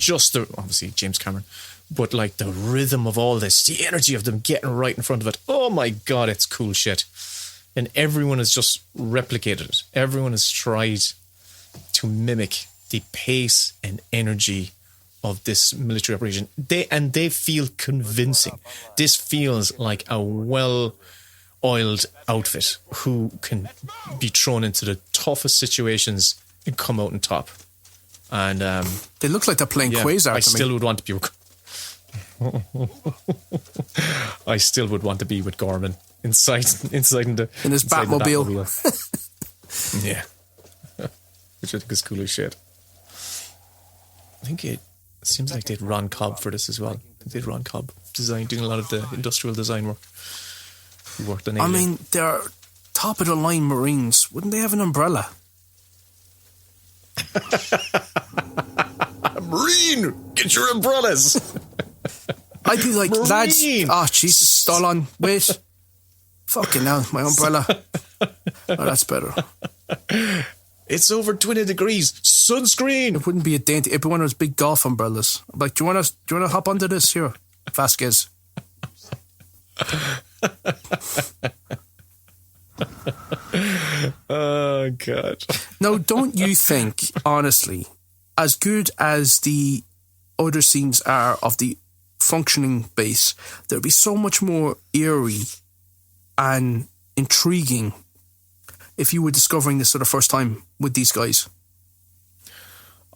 Obviously James Cameron, but like the rhythm of all this, the energy of them getting right in front of it. Oh my god, it's cool shit. And everyone has just replicated it. Everyone has tried to mimic the pace and energy of this military operation. They feel convincing. This feels like a well-oiled outfit who can be thrown into the toughest situations and come out on top. And
they look like they're playing Quasar.
I still would want to be. I still would want to be with Gorman inside in his
Batmobile.
Yeah, which I think is cool as shit. I think it seems like they had Ron Cobb for this as well. They had Ron Cobb doing a lot of the industrial design work. He worked on Alien.
I mean, they're top of the line Marines. Wouldn't they have an umbrella?
Marine, get your umbrellas.
I'd be like,
Marine.
Lads. Oh, Jesus, stall on. Wait. Fucking hell, my umbrella. Oh, that's better.
It's over 20 degrees. Sunscreen.
It wouldn't be a dainty. It'd be one of those big golf umbrellas. I'm like, do you want to hop onto this here, Vasquez?
Oh God.
Now, don't you think, honestly, as good as the other scenes are of the functioning base, there'd be so much more eerie and intriguing if you were discovering this for the first time with these guys?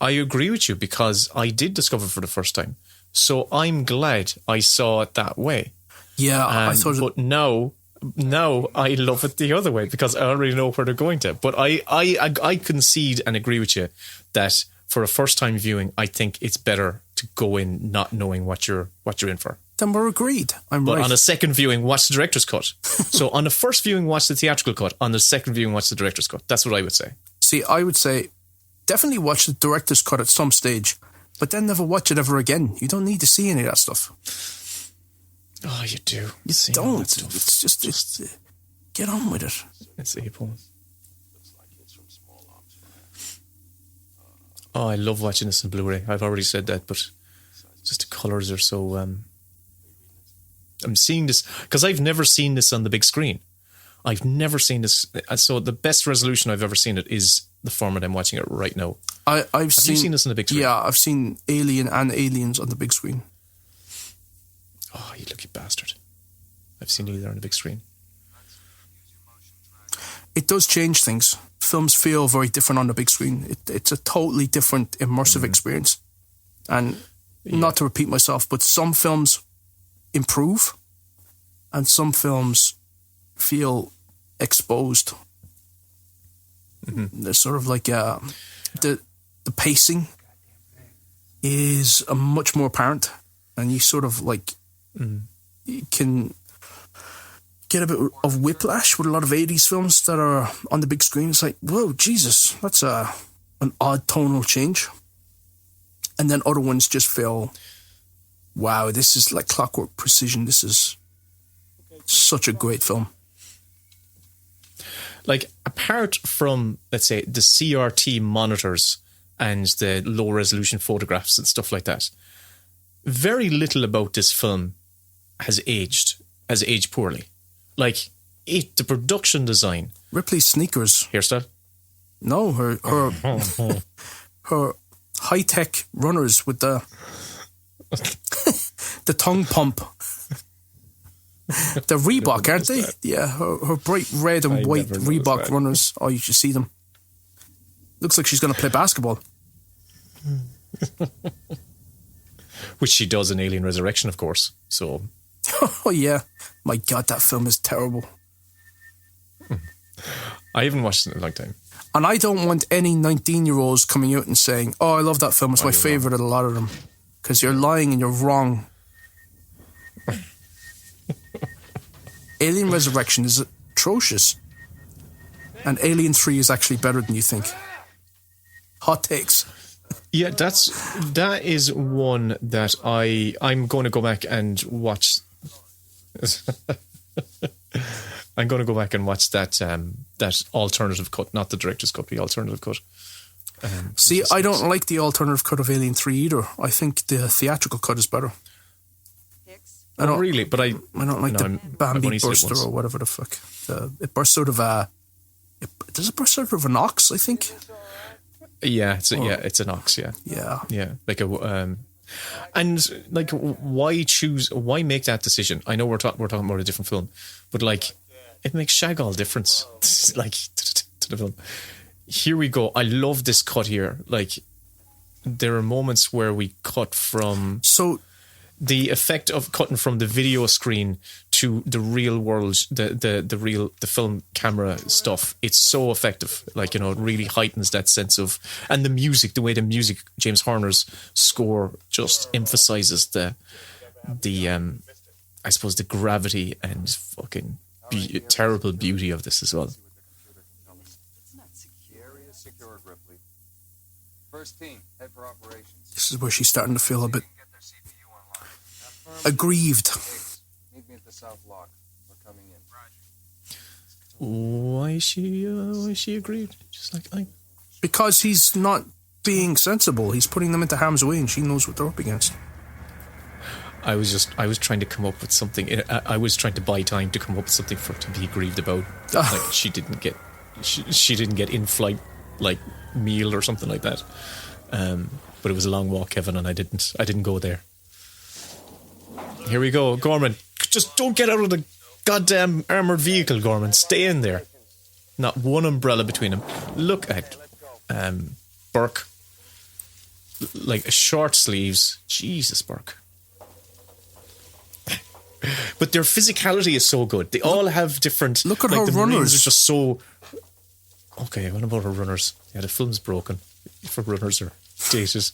I agree with you because I did discover for the first time. So I'm glad I saw it that way.
Yeah, I thought.
But now I love it the other way because I already know where they're going to. But I concede and agree with you that for a first time viewing, I think it's better to go in not knowing what you're in for.
Then we're agreed.
But on a second viewing, watch the director's cut. So on the first viewing, watch the theatrical cut. On the second viewing, watch the director's cut. That's what I would say.
See, I would say definitely watch the director's cut at some stage but then never watch it ever again. You don't need to see any of that stuff.
Oh, you do.
You don't. It's just get on with it.
It's April. Oh, I love watching this on Blu-ray. I've already said that, but just the colours are so... I'm seeing this... Because I've never seen this on the big screen. I've never seen this. So the best resolution I've ever seen it is the format I'm watching it right now.
Have you
seen this on the big screen?
Yeah, I've seen Alien and Aliens on the big screen.
Oh, you lucky bastard. I've seen either on the big screen.
It does change things. Films feel very different on the big screen. It's a totally different immersive experience. And not to repeat myself, but some films improve and some films feel exposed. They're sort of like the pacing is much more apparent, and you sort of like you can get a bit of whiplash with a lot of 80s films that are on the big screen. It's like, whoa, Jesus, that's an odd tonal change. And then other ones just feel, wow, this is like clockwork precision. This is such a great film.
Like, apart from, let's say, the CRT monitors and the low-resolution photographs and stuff like that, very little about this film has aged poorly. Like, the production design...
Ripley's sneakers.
Hairstyle?
No, her high-tech runners with the the tongue pump. The Reebok, aren't they? That. Yeah, her bright red and white Reebok runners. Oh, you should see them. Looks like she's going to play basketball.
Which she does in Alien Resurrection, of course. So.
Oh, yeah. My God, that film is terrible.
I haven't watched it in a long time.
And I don't want any 19-year-olds coming out and saying, oh, I love that film. It's my favourite of a lot of them. Because you're lying and you're wrong. Alien Resurrection is atrocious. And Alien 3 is actually better than you think. Hot takes.
Yeah, that is one that I'm going to go back and watch. I'm going to go back and watch that alternative cut, not the director's cut, the alternative cut.
See, I don't like the alternative cut of Alien 3 either. I think the theatrical cut is better.
I don't really, but I
don't like the Bambi burster or whatever the fuck. It bursts out of does it burst out of an ox, I think?
Yeah, it's an ox, yeah. Yeah, like and like why make that decision? I know we're talking about a different film, but like it makes shag all difference like to the film. Here we go. I love this cut here. Like there are moments where we cut from the effect of cutting from the video screen to the real world, the film camera stuff. It's so effective. Like, you know, it really heightens that sense of, and the music, the way the music, James Horner's score just emphasizes the I suppose the gravity and fucking terrible beauty of this as well.
First team, head for operations.
This is where she's starting to feel a bit aggrieved.
Meet me at the south lock. We're coming in.
Why is she aggrieved? Just like
because he's not being sensible. He's putting them into harm's way, and she knows what they're up against.
I was trying to come up with something. I was trying to buy time to come up with something for her to be aggrieved about. Like she didn't get in-flight like meal or something like that. But it was a long walk, Kevin, and I didn't go there. Here we go, Gorman. Just don't get out of the goddamn armoured vehicle, Gorman. Stay in there. Not one umbrella between them. Look at Burke. Like short sleeves. Jesus, Burke. But their physicality is so good. They all have different...
Look at her runners.
Are just so... Okay, what about her runners? Yeah, the film's broken. If her runners are dated.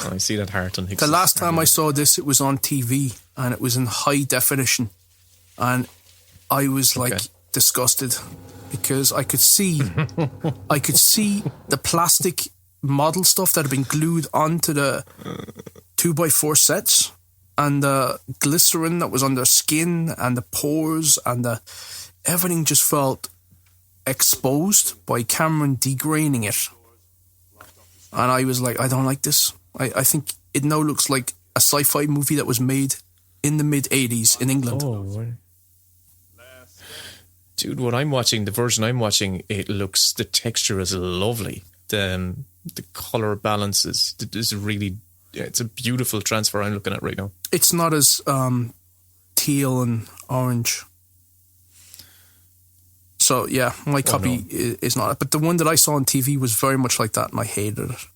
Oh, I see that heart on Hicks.
The last time I saw this, it was on TV, and it was in high definition. And I was disgusted, because I could see the plastic model stuff that had been glued onto the 2x4 sets, and the glycerin that was on their skin, and the pores, and everything just felt exposed by Cameron degraining it. And I was like, I don't like this. I think it now looks like a sci-fi movie that was made in the mid-80s in England.
Oh, dude, what I'm watching, the version I'm watching, the texture is lovely. The colour balance is really, it's a beautiful transfer I'm looking at right now.
It's not as teal and orange. So, yeah, my copy is not. But the one that I saw on TV was very much like that, and I hated it.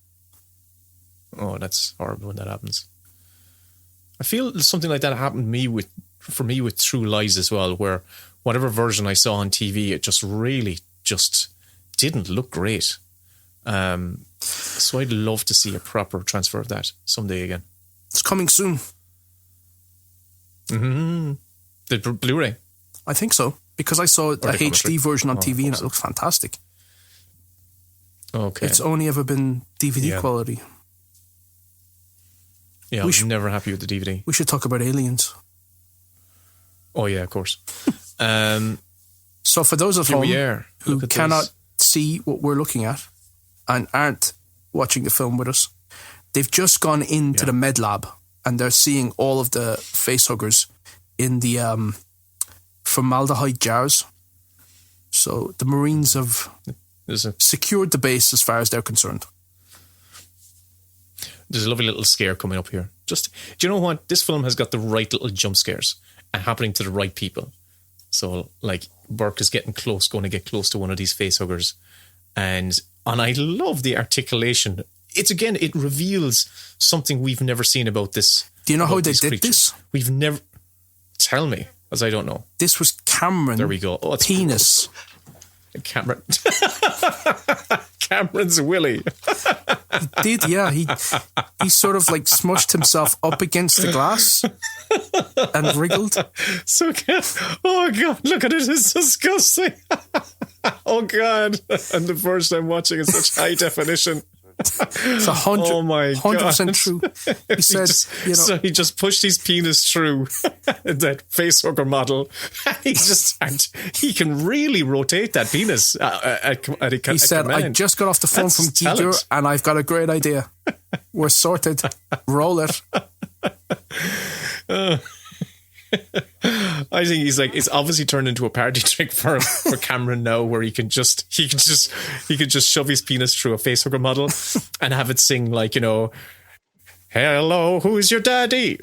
Oh, that's horrible when that happens. I feel something like that happened for me with True Lies as well, where whatever version I saw on TV, it just really just didn't look great. So I'd love to see a proper transfer of that someday again.
It's coming soon.
Mm-hmm. The Blu-ray?
I think so, because I saw the HD version on TV and it looks fantastic.
Okay.
It's only ever been DVD quality.
Yeah, I'm never happy with the DVD.
We should talk about Aliens.
Oh, yeah, of course.
So for those at home who cannot see what we're looking at and aren't watching the film with us, they've just gone into the med lab and they're seeing all of the facehuggers in the formaldehyde jars. So the Marines have secured the base as far as they're concerned.
There's a lovely little scare coming up here. Do you know what? This film has got the right little jump scares happening to the right people. So, like, Burke is going to get close to one of these facehuggers. And I love the articulation. It reveals something we've never seen about this.
Do you know how they did this?
We've never... Tell me, as I don't know.
This was Cameron.
There we go. Oh, it's
penis.
Cameron. Cameron's Willy.
He did, yeah. He sort of like smushed himself up against the glass and wriggled.
Oh God, look at it. It's disgusting. Oh God. And the first time watching in such high definition.
It's 100% true. He said,
so he just pushed his penis through that facehugger model. He can really rotate that penis.
He said, I just got off the phone from Giger and I've got a great idea. We're sorted. Roll it.
I think it's obviously turned into a party trick for Cameron now, where he can just shove his penis through a facehugger model and have it sing like, hello, who's your daddy?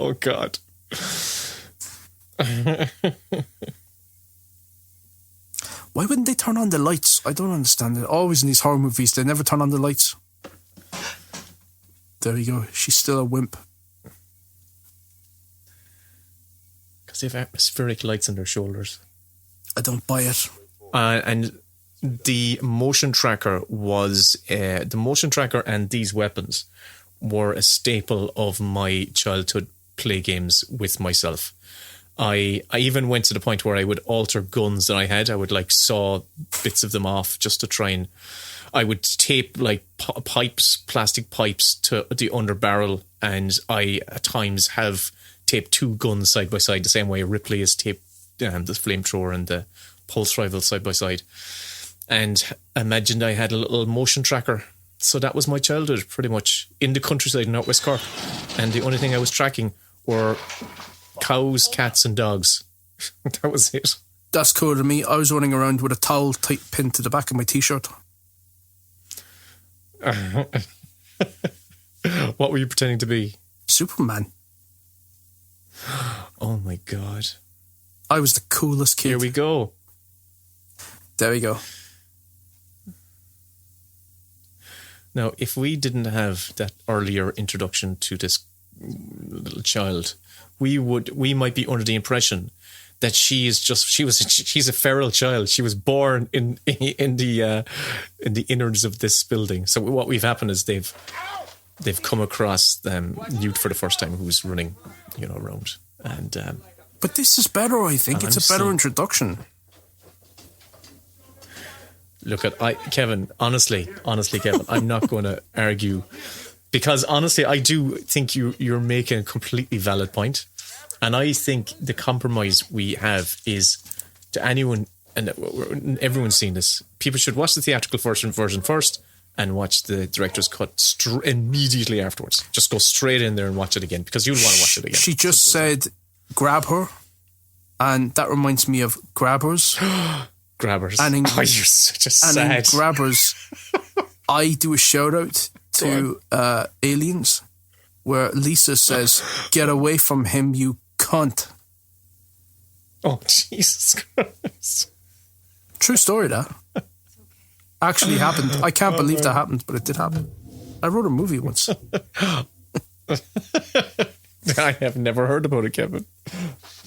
Oh God.
Why wouldn't they turn on the lights? I don't understand it. Always in these horror movies, they never turn on the lights. There we go. She's still a wimp.
Because they have atmospheric lights on their shoulders.
I don't buy it.
And the motion tracker and these weapons were a staple of my childhood play games with myself. I even went to the point where I would alter guns that I had. I would saw bits of them off just to try and... I would tape plastic pipes to the under barrel, and I at times have taped two guns side by side, the same way Ripley has taped the flamethrower and the pulse rifle side by side. And imagined I had a little motion tracker. So that was my childhood, pretty much, in the countryside in Northwest Cork. And the only thing I was tracking were cows, cats, and dogs. That was it.
That's cool to me. I was running around with a towel pinned to the back of my t-shirt.
What were you pretending to be?
Superman.
Oh my God.
I was the coolest kid.
Here we go.
There we go.
Now, if we didn't have that earlier introduction to this little child, we might be under the impression that she's a feral child. She was born in the innards of this building. So what we've happened is they've come across Newt for the first time, who's running, around. And
but this is better, I think. It's a better introduction.
Look at Kevin. Honestly, Kevin, I'm not going to argue, because honestly, I do think you're making a completely valid point, and I think the compromise we have is to anyone, and everyone's seen this. People should watch the theatrical version first, and watch the director's cut immediately afterwards. Just go straight in there and watch it again, because you'll want to watch it again.
She just said, "Grab her," and that reminds me of Grabbers.
Grabbers.
And in,
you're such a sad.
And in Grabbers, I do a shout out to Aliens, where Lisa says, "Get away from him, you cunt."
Oh, Jesus Christ.
True story, that. Actually happened. I can't believe that happened, but it did happen. I wrote a movie once.
I have never heard about it, Kevin.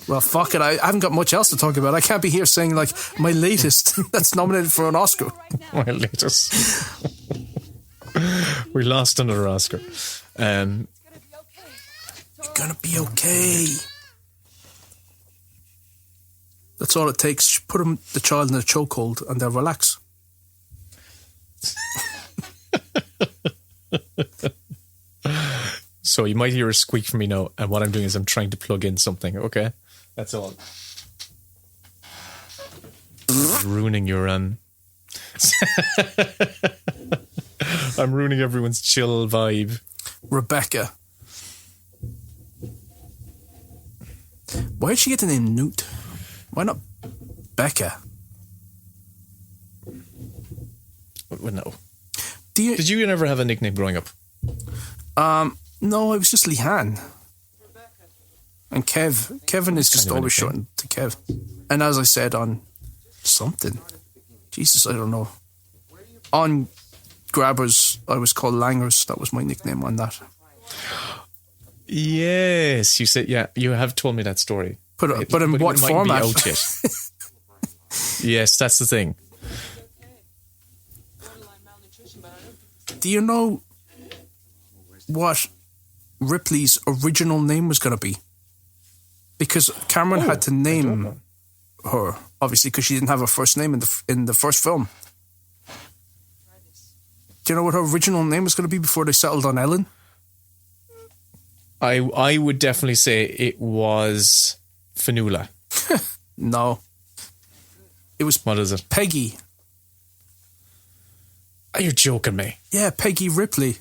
Well, fuck it. I haven't got much else to talk about. I can't be here saying, like, my latest that's nominated for an Oscar.
My latest. We lost another Oscar.
It's gonna be okay. That's all it takes. Put the child in a chokehold and they'll relax.
So you might hear a squeak from me now, and what I'm doing is I'm trying to plug in something, okay? That's all. Ruining your I'm ruining everyone's chill vibe.
Rebecca. Why did she get the name Newt? Why not Becca?
Well, no.
Did
you never have a nickname growing up?
No, it was just Leanne. And Kevin is just always shortened to Kev. And as I said on something, Jesus, I don't know. On Grabbers, I was called Langers. That was my nickname on that.
Yes, you said, yeah, you have told me that story.
But in what format?
Be out yet. Yes, that's the thing.
Do you know what Ripley's original name was going to be? Because Cameron had to name her, obviously, because she didn't have a first name in the first film. Do you know what her original name was going to be before they settled on Ellen?
I would definitely say it was Fanula.
No. It was...
What is it?
Peggy.
Are you joking me?
Yeah, Peggy Ripley.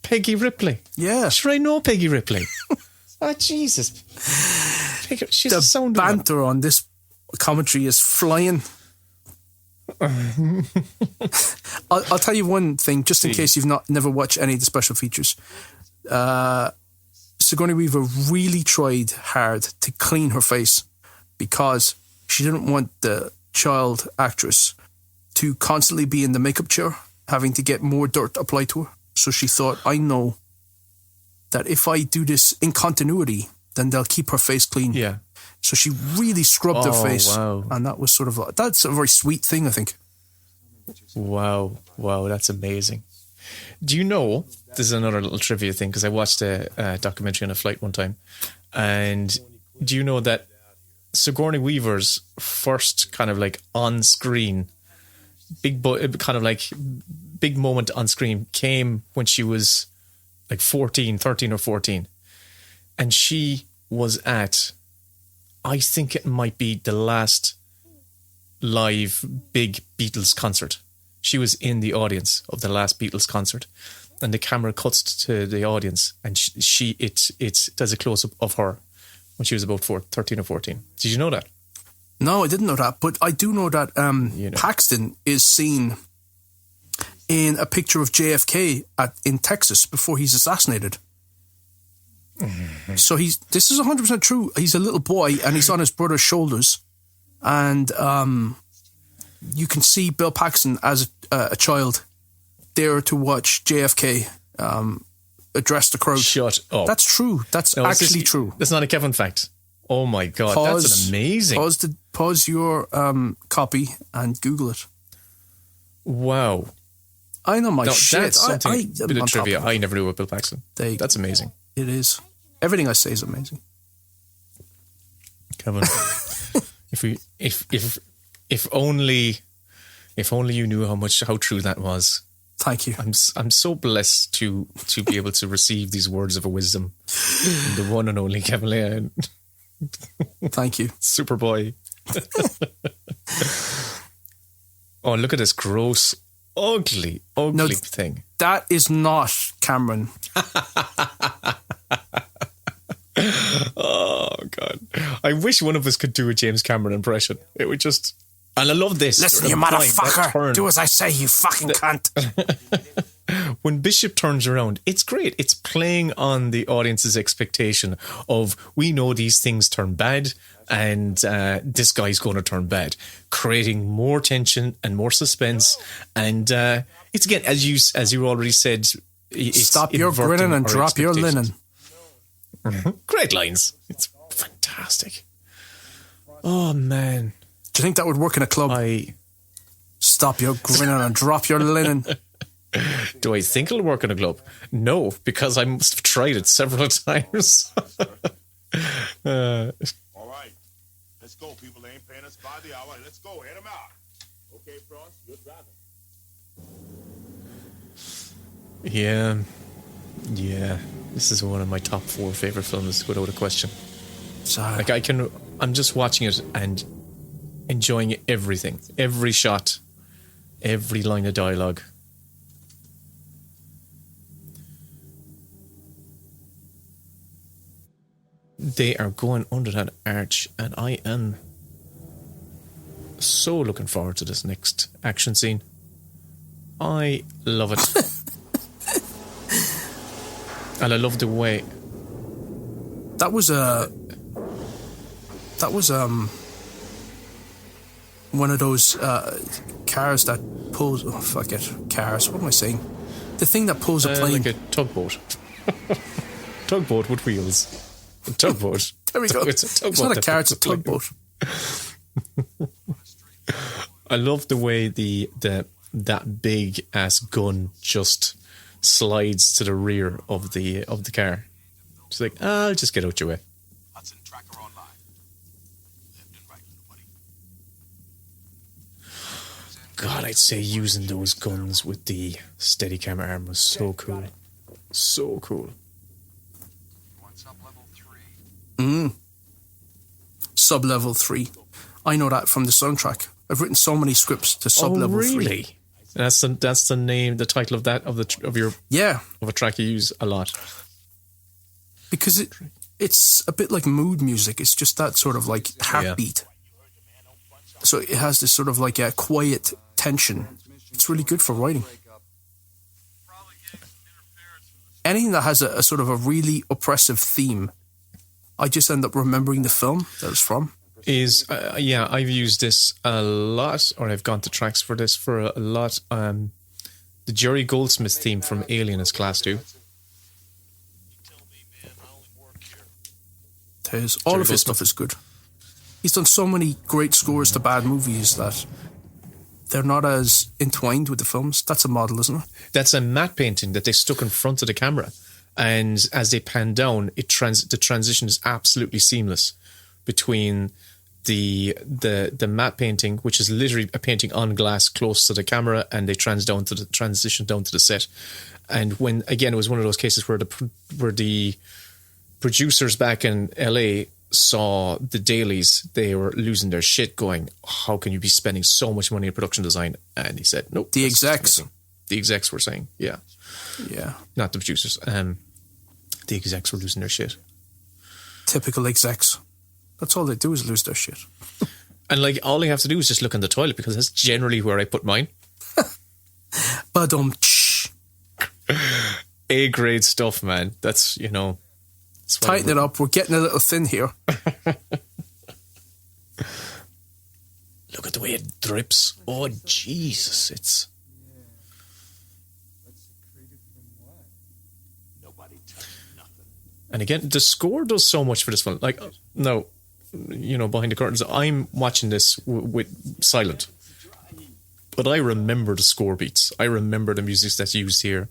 Peggy Ripley?
Yeah.
Sure, I know Peggy Ripley. Oh, Jesus. She's a sound
banter on this commentary is flying. I'll tell you one thing, just in case you've never watched any of the special features. Sigourney Weaver really tried hard to clean her face because she didn't want the child actress to constantly be in the makeup chair, having to get more dirt applied to her. So she thought, I know that if I do this in continuity, then they'll keep her face clean.
Yeah.
So she really scrubbed her face.
Wow.
And that was sort of that's a very sweet thing, I think.
Wow, that's amazing. Do you know, this is another little trivia thing, because I watched a documentary on a flight one time, and do you know that Sigourney Weaver's first kind of like on-screen, big moment on screen came when she was like 13 or 14. And she was at, I think it might be the last live big Beatles concert. She was in the audience of the last Beatles concert, and the camera cuts to the audience, and it does a close-up of her when she was about 13 or 14. Did you know that?
No, I didn't know that, but I do know that Paxton is seen in a picture of JFK in Texas before he's assassinated. Mm-hmm. So this is 100% true. He's a little boy and he's on his brother's shoulders, and you can see Bill Paxton as a child there to watch JFK address the crowd.
Shut up.
That's true. That's actually true.
That's not a Kevin fact. Oh my God, that's amazing.
Pause your copy and Google it.
Wow.
I know my shit.
That's something, bit of trivia I never knew about Bill Paxton. That's amazing.
It is. Everything I say is amazing.
Kevin, if only If only you knew how true that was.
Thank you.
I'm so blessed to be able to receive these words of wisdom from the one and only Kevin Leah.
Thank you.
Superboy. Oh, look at this gross, ugly thing.
That is not Cameron.
Oh, God. I wish one of us could do a James Cameron impression. It would just... And I love this.
Listen, you motherfucker. Do as I say, you fucking cunt.
When Bishop turns around, it's great. It's playing on the audience's expectation of, we know these things turn bad and this guy's going to turn bad, creating more tension and more suspense. And it's, again, as you already said, it's
stop your grinning and drop your linen.
Great lines. It's fantastic. Oh, man.
Do you think that would work in a club? Stop your grinning and drop your linen.
Do I think it'll work in a club? No, because I must have tried it several times.
All right. Let's go. People ain't paying us by the hour. Let's go. Head them out. Okay, Frost, you're driving.
Yeah. This is one of my top 4 favorite films, without a question.
Sorry.
Like I'm just watching it and enjoying everything, every shot, every line of dialogue. They are going under that arch, and I am so looking forward to this next action scene. I love it. And I love the way
that was one of those cars that pulls. Oh fuck it, cars. What am I saying? The thing that pulls a plane,
like a tugboat. Tugboat with wheels. A tugboat.
There we go. It's not a car; it's a tugboat.
I love the way that big ass gun just slides to the rear of the car. It's like, I'll just get out your way.
Hudson tracker online. Left and right, buddy.
God, I'd say using those guns with the Steadicam arm was so cool. So cool.
Sub-level 3. I know that from the soundtrack. I've written so many scripts to sub-level 3.
Really? That's the name, the title of that of a track you use a lot.
Because it's a bit like mood music. It's just that sort of like heartbeat. Yeah. So it has this sort of like a quiet tension. It's really good for writing. Anything that has a sort of a really oppressive theme, I just end up remembering the film that it's from.
I've used this a lot, or I've gone to tracks for this for a lot. The Jerry Goldsmith theme from Alien is class 2.
All of his stuff is good. He's done so many great scores to bad movies that they're not as entwined with the films. That's a model, isn't it?
That's a matte painting that they stuck in front of the camera. And as they pan down, the transition is absolutely seamless between the matte painting, which is literally a painting on glass close to the camera, and they transition down to the set. And when, again, it was one of those cases where the producers back in LA saw the dailies, they were losing their shit going, how can you be spending so much money in production design? And he said, nope.
The execs
were saying, yeah. Not the producers. The execs were losing their shit.
Typical execs. That's all they do is lose their shit.
And like, all they have to do is just look in the toilet, because that's generally where I put mine.
Badum-tsh.
A-grade stuff, man. That's,
tighten it up. We're getting a little thin here.
Look at the way it drips. Oh, Jesus. It's... And again, the score does so much for this one. Like, no, behind the curtains, I'm watching this with silent. But I remember the score beats. I remember the music that's used here.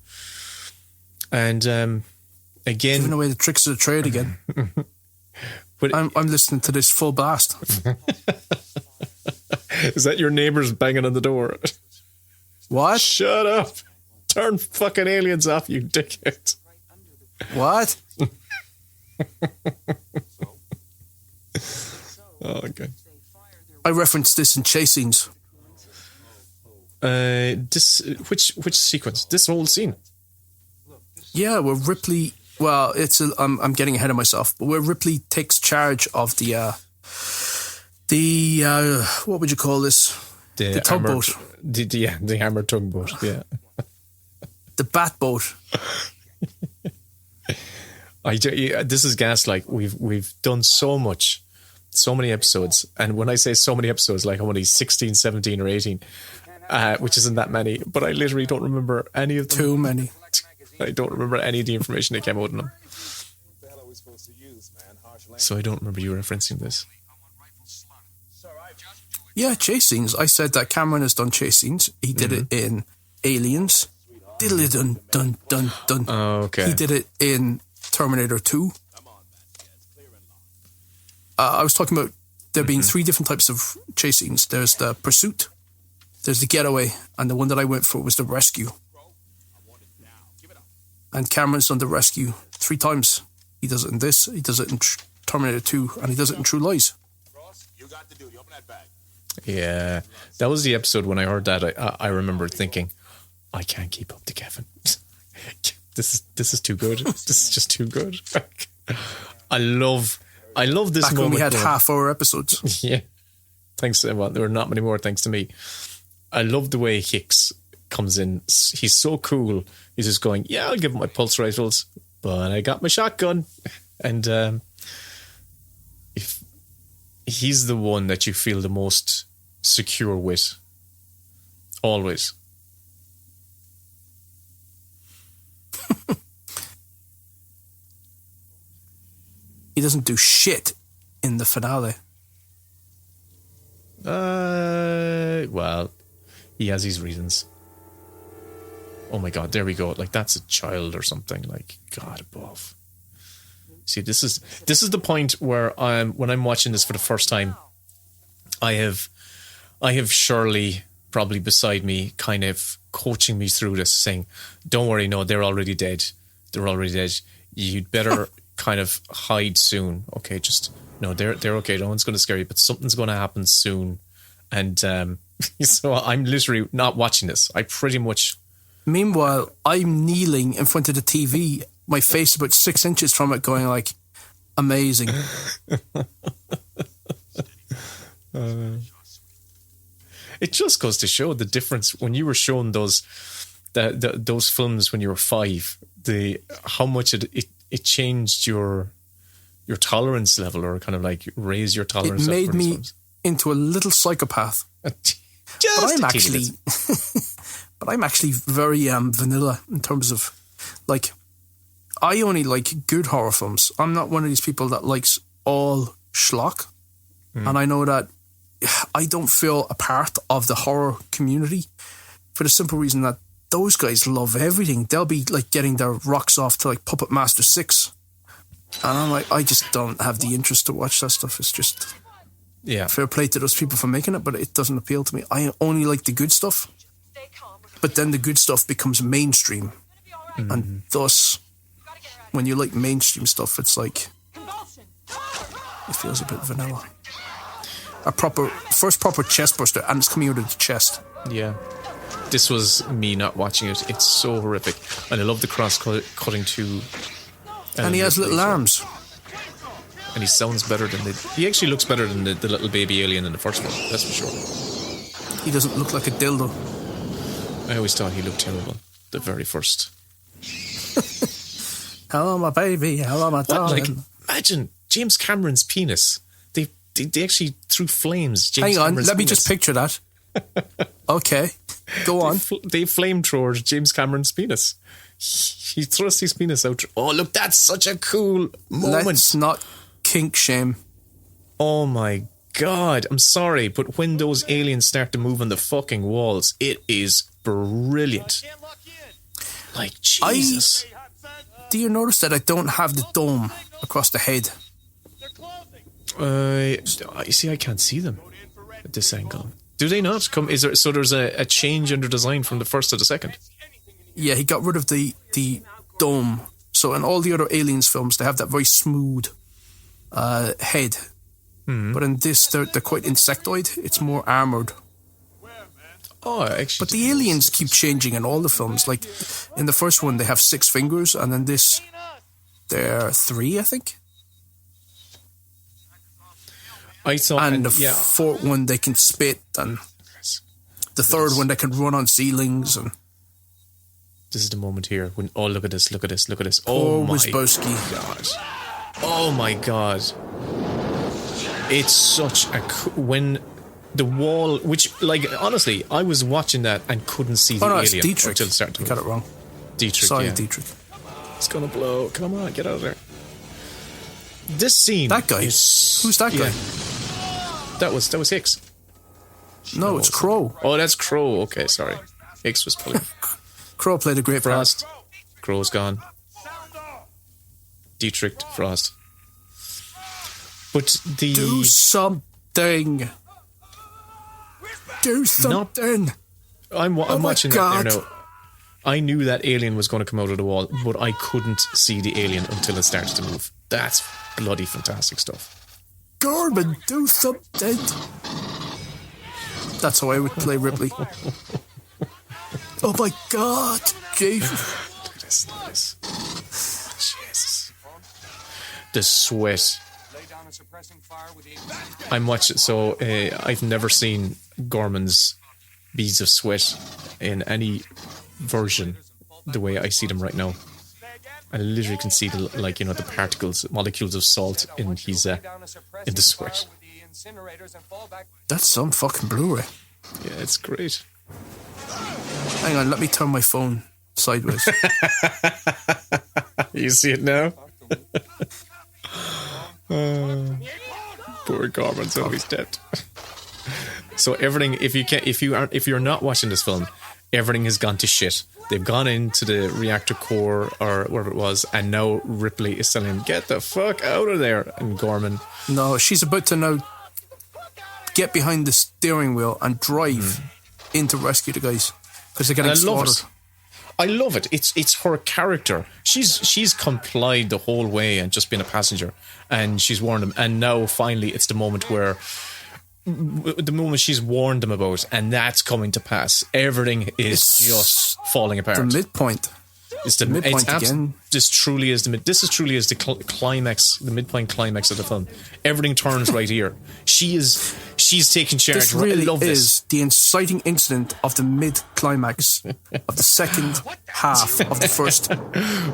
And again...
Giving away the tricks of the trade again. But I'm listening to this full blast.
Is that your neighbours banging on the door?
What?
Shut up. Turn fucking aliens off, you dickhead.
What?
Oh, okay.
I referenced this in Chase Scenes.
Which sequence? This whole scene?
Yeah, where Ripley... Well, I'm getting ahead of myself, but where Ripley takes charge of the what would you call this? The tugboat.
The armored tugboat, yeah.
The bat boat.
This is gas. Like we've done so much, so many episodes, and when I say so many episodes, like I'm only 16, 17 or 18, which isn't that many, but I literally don't remember any of them.
Too many.
I don't remember any of the information that came out in them. So I don't remember you referencing this.
Yeah, chase scenes. I said that Cameron has done chase scenes. He did it in Aliens. Diddly dun dun dun dun.
Oh, okay.
He did it in Terminator 2. I was talking about there being three different types of chase scenes. There's the pursuit, there's the getaway, and the one that I went for was the rescue. And Cameron's done the rescue 3 times. He does it in this, he does it in Terminator 2, and he does it in True Lies.
Yeah, that was the episode when I heard that. I remember thinking, I can't keep up to Kevin. This is too good. This is just too good. I love this
back
moment.
when we had half-hour episodes.
Yeah. Thanks. Well, there were not many more thanks to me. I love the way Hicks comes in. He's so cool. He's just going, yeah, I'll give him my pulse rifles, but I got my shotgun. And if he's the one that you feel the most secure with. Always.
He doesn't do shit in the finale.
Well, he has his reasons. Oh my God, there we go. Like, that's a child or something. Like, God above. See, this is the point where when I'm watching this for the first time, I have Shirley probably beside me, kind of coaching me through this, saying, "Don't worry, no, they're already dead. They're already dead. You'd better kind of hide soon. Okay, just no, they're okay. No one's going to scare you, but something's going to happen soon." And so I'm literally not watching this. I pretty much.
Meanwhile, I'm kneeling in front of the TV, my face about 6 inches from it, going like, amazing.
It just goes to show the difference when you were shown those films when you were 5. How much it changed your tolerance level, or kind of like raise your tolerance.
It
level
made me into a little psychopath. But I'm actually very vanilla in terms of, like, I only like good horror films. I'm not one of these people that likes all schlock. And I know that I don't feel a part of the horror community for the simple reason that those guys love everything. They'll be like getting their rocks off to like Puppet Master 6. And I'm like, I just don't have the interest to watch that stuff. It's just fair play to those people for making it, but it doesn't appeal to me. I only like the good stuff. But then the good stuff becomes mainstream. And thus, when you like mainstream stuff, it's like, it feels a bit vanilla. First proper chest burster, and it's coming out of the chest.
Yeah. This was me not watching it. It's so horrific. And I love the cross-cutting too.
And he has little arms.
And he sounds better than he actually looks better than the little baby alien in the first one, that's for sure.
He doesn't look like a dildo.
I always thought he looked terrible, the very first.
Hello, my baby. Hello, my darling.
Like, imagine James Cameron's penis. They actually threw flames.
Hang on, let me just picture that. Okay, go on.
They flamethrowered James Cameron's penis. He thrust his penis out. Oh, look, that's such a cool moment.
Let's not kink shame.
Oh my God, I'm sorry, but when those aliens start to move on the fucking walls, it is brilliant. Like, Jesus.
Do you notice that I don't have the dome across the head?
You see, I can't see them at this angle. Do they not come? Is there? So there's a change in their design from the first to the second.
Yeah, he got rid of the dome. So in all the other Aliens films, they have that very smooth head. But in this, they're quite insectoid. It's more armoured.
Oh, actually.
But the aliens keep changing in all the films. Like, in the first one, they have 6 fingers, and in this, they're 3, I think. And the fourth one, they can spit, and the third one, they can run on ceilings. And
this is the moment here when, oh, look at this.
oh my
God. Oh my God. It's such a... when the wall, which, like, honestly, I was watching that and couldn't see the alien
it's Dietrich.
until it started to move.
You got it wrong.
Dietrich,
Sorry,
yeah.
Dietrich.
It's gonna blow. Come on, get out of there. This scene...
That guy? Who's that guy?
That was Hicks.
No, it's Crow.
Oh, that's Crow. Okay, sorry. Hicks was pulling.
Crow played a great
Frost. Crow's gone. Dietrich, Frost. But the...
Do something. Do something.
I'm watching that there now. I knew that alien was going to come out of the wall, but I couldn't see the alien until it started to move. That's bloody fantastic stuff.
Gorman, do something. That's how I would play Ripley. Oh my God, Jesus.
Look at this. Jesus. The sweat. I'm watching, so I've never seen Gorman's beads of sweat in any version the way I see them right now. I literally can see the particles, molecules of salt in his in the sweat.
That's some fucking Blu-ray.
Yeah, it's great.
Hang on, let me turn my phone sideways.
You see it now? Poor Gorman, so he's dead. So everything, if you're not watching this film, everything has gone to shit. They've gone into the reactor core or whatever it was, and now Ripley is telling him, "Get the fuck out of there!" And Gorman,
no, she's about to now get behind the steering wheel and drive in to rescue the guys because they're getting slaughtered.
I love it. It's her character. She's complied the whole way and just been a passenger, and she's warned them. And now finally, it's the moment where she's warned them about, and that's coming to pass. Everything is just falling apart.
The midpoint.
It's the midpoint again. This truly is the climax, the midpoint climax of the film. Everything turns right here. She's taking charge.
This really
I love
is the inciting incident of the mid-climax of the second half of the first.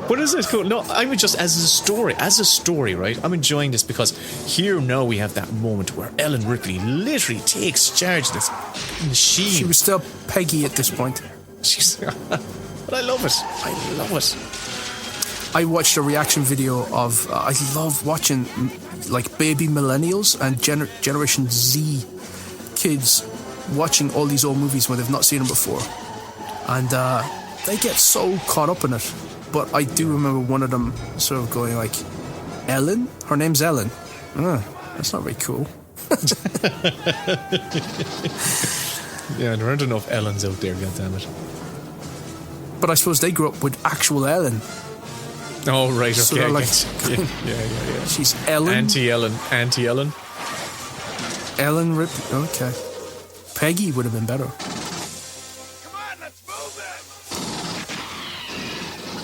What is it called? No, I'm just as a story, right? I'm enjoying this because here now we have that moment where Ellen Ripley literally takes charge of this machine.
She was still Peggy at this point.
But I love it.
I watched a reaction video of I love watching like baby millennials and Generation Z kids watching all these old movies when they've not seen them before, and they get so caught up in it. But I do remember one of them sort of going like, "Ellen? Her name's Ellen? That's not very cool."
Yeah, there aren't enough Ellens out there, goddammit.
But I suppose they grew up with actual Ellen.
Oh, right, okay.
So they're like,
yeah.
She's Ellen.
Auntie Ellen.
Ellen Ripley. Okay. Peggy would have been better.
Come on, let's move it.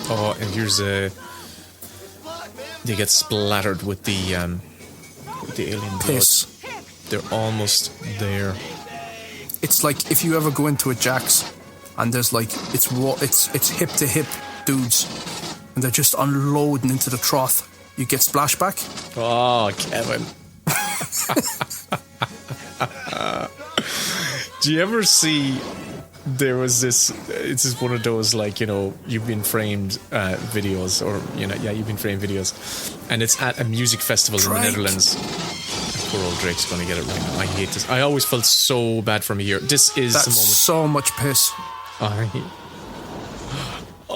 Oh, and here's they get splattered with the alien
piss.
Blood. They're almost there.
It's like if you ever go into a Jack's and there's like it's hip to hip dudes and they're just unloading into the trough. You get splashback.
Oh, Kevin. Do you ever see there was this, it's just one of those like, you've been framed videos, or you've been framed videos, and it's at a music festival in the Netherlands. Poor old Drake's going to get it right now. I hate this. I always felt so bad from here. This is
That's
the moment.
So much piss.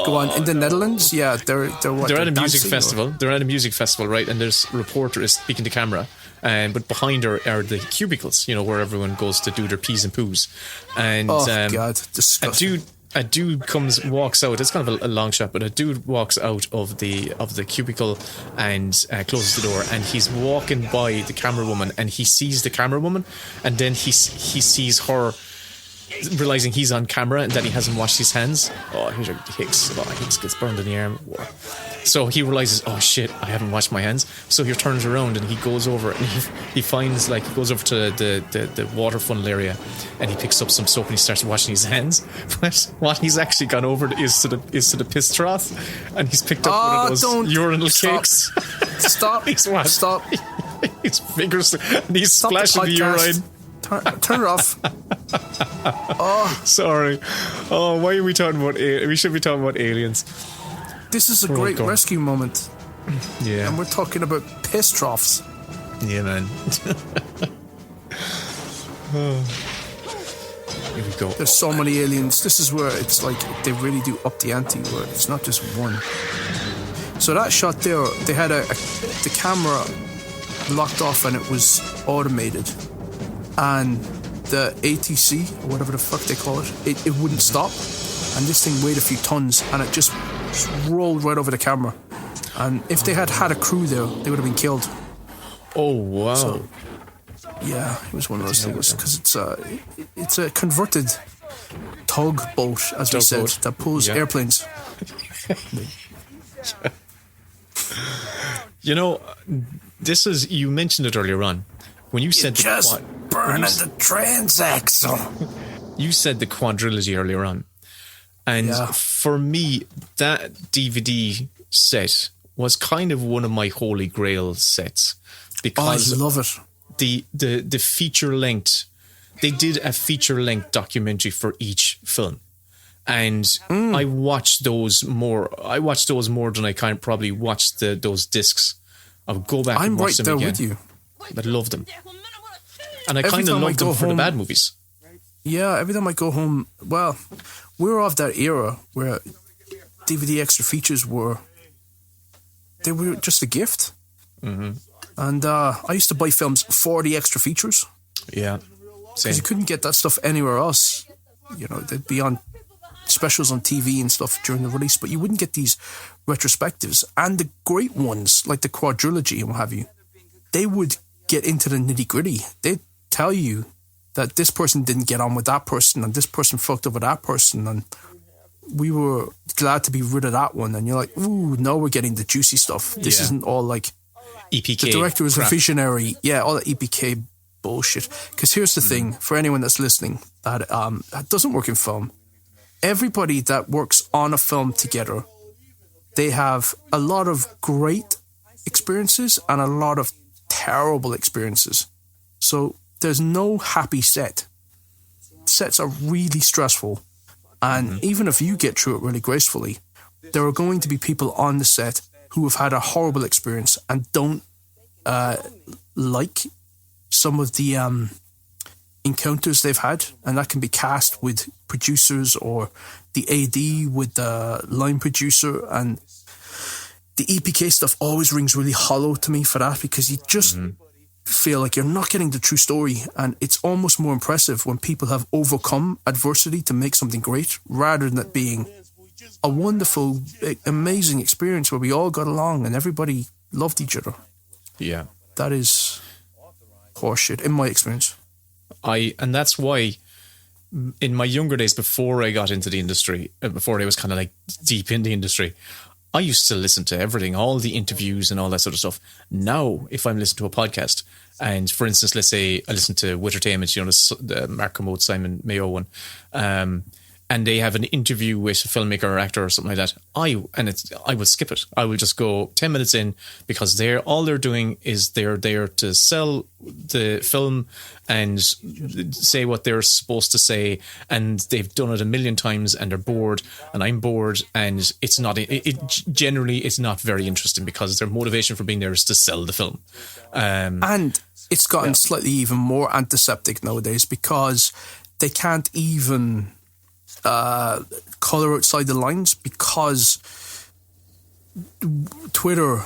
Go on. In the Netherlands, yeah, they're
at a music festival. They're at a music festival, right? And there's a reporter is speaking to camera, but behind her are the cubicles, where everyone goes to do their pees and poos. And
God, disgusting.
A dude walks out. It's kind of a long shot, but a dude walks out of the cubicle and closes the door. And he's walking by the camera woman, and he sees the camera woman, and then he sees her, realizing he's on camera and that he hasn't washed his hands. Oh, here's Hicks. Hicks gets burned in the arm. So he realizes, oh shit, I haven't washed my hands. So he turns around and he goes over and he finds, he goes over to the water funnel area, and he picks up some soap and he starts washing his hands. But what he's actually gone over is to the piss trough, and he's picked up one of those urinal cakes.
Stop. Stop.
His fingers, and he's splashing the urine.
Turn it off.
Sorry. Oh, why are we talking about we should be talking about aliens.
This is a great rescue moment.
Yeah.
And we're talking about piss troughs.
Yeah, man. Here we go.
There's so many aliens. This is where it's like they really do up the ante, where it's not just one. So that shot there, they had the camera locked off and it was automated. And the ATC, or whatever the fuck they call it, it wouldn't stop. And this thing weighed a few tons, and it just rolled right over the camera. And if they had a crew there, they would have been killed.
Oh, wow. So,
yeah, it was one of those things, because it's a converted tugboat, as we said, that pulls airplanes.
You mentioned it earlier on. When you said
burning the transaxle.
You said the quadrilogy earlier on. And for me, that DVD set was kind of one of my holy grail sets. Because
I love it.
The feature length, they did a feature length documentary for each film. And I watched those more than I probably watched those discs. I would go back and watch them again. I'm right there with you. I love them. And I kind of love them for the bad movies.
Yeah, every time I go home, well, we're of that era where DVD extra features were just a gift. Mm-hmm. And I used to buy films for the extra features.
Yeah.
Because you couldn't get that stuff anywhere else. They'd be on specials on TV and stuff during the release, but you wouldn't get these retrospectives. And the great ones, like the quadrilogy and what have you, they would get into the nitty-gritty. They'd tell you that this person didn't get on with that person and this person fucked up with that person, and we were glad to be rid of that one. And you're like, ooh, now we're getting the juicy stuff. This isn't all like
EPK.
The director was a visionary. Yeah, all that EPK bullshit. Because here's the thing, for anyone that's listening that doesn't work in film, everybody that works on a film together, they have a lot of great experiences and a lot of terrible experiences. So there's no happy set. Sets are really stressful. And even if you get through it really gracefully, there are going to be people on the set who have had a horrible experience and don't like some of the encounters they've had. And that can be cast with producers or the AD with the line producer. And the EPK stuff always rings really hollow to me for that, because you just feel like you're not getting the true story. And it's almost more impressive when people have overcome adversity to make something great, rather than it being a wonderful, amazing experience where we all got along and everybody loved each other.
Yeah.
That is horseshit, in my experience.
And that's why in my younger days, before I got into the industry, before I was kind of like deep in the industry, I used to listen to everything, all the interviews and all that sort of stuff. Now, if I'm listening to a podcast, and for instance, let's say I listen to Wittertainment, the Mark Kermode, Simon Mayo one, and they have an interview with a filmmaker or actor or something like that, I will skip it. I will just go 10 minutes in, because all they're doing is they're there to sell the film and say what they're supposed to say, and they've done it a million times and they're bored, and I'm bored, and it's not. It generally it's not very interesting, because their motivation for being there is to sell the film.
And it's gotten slightly even more antiseptic nowadays, because they can't even color outside the lines, because Twitter,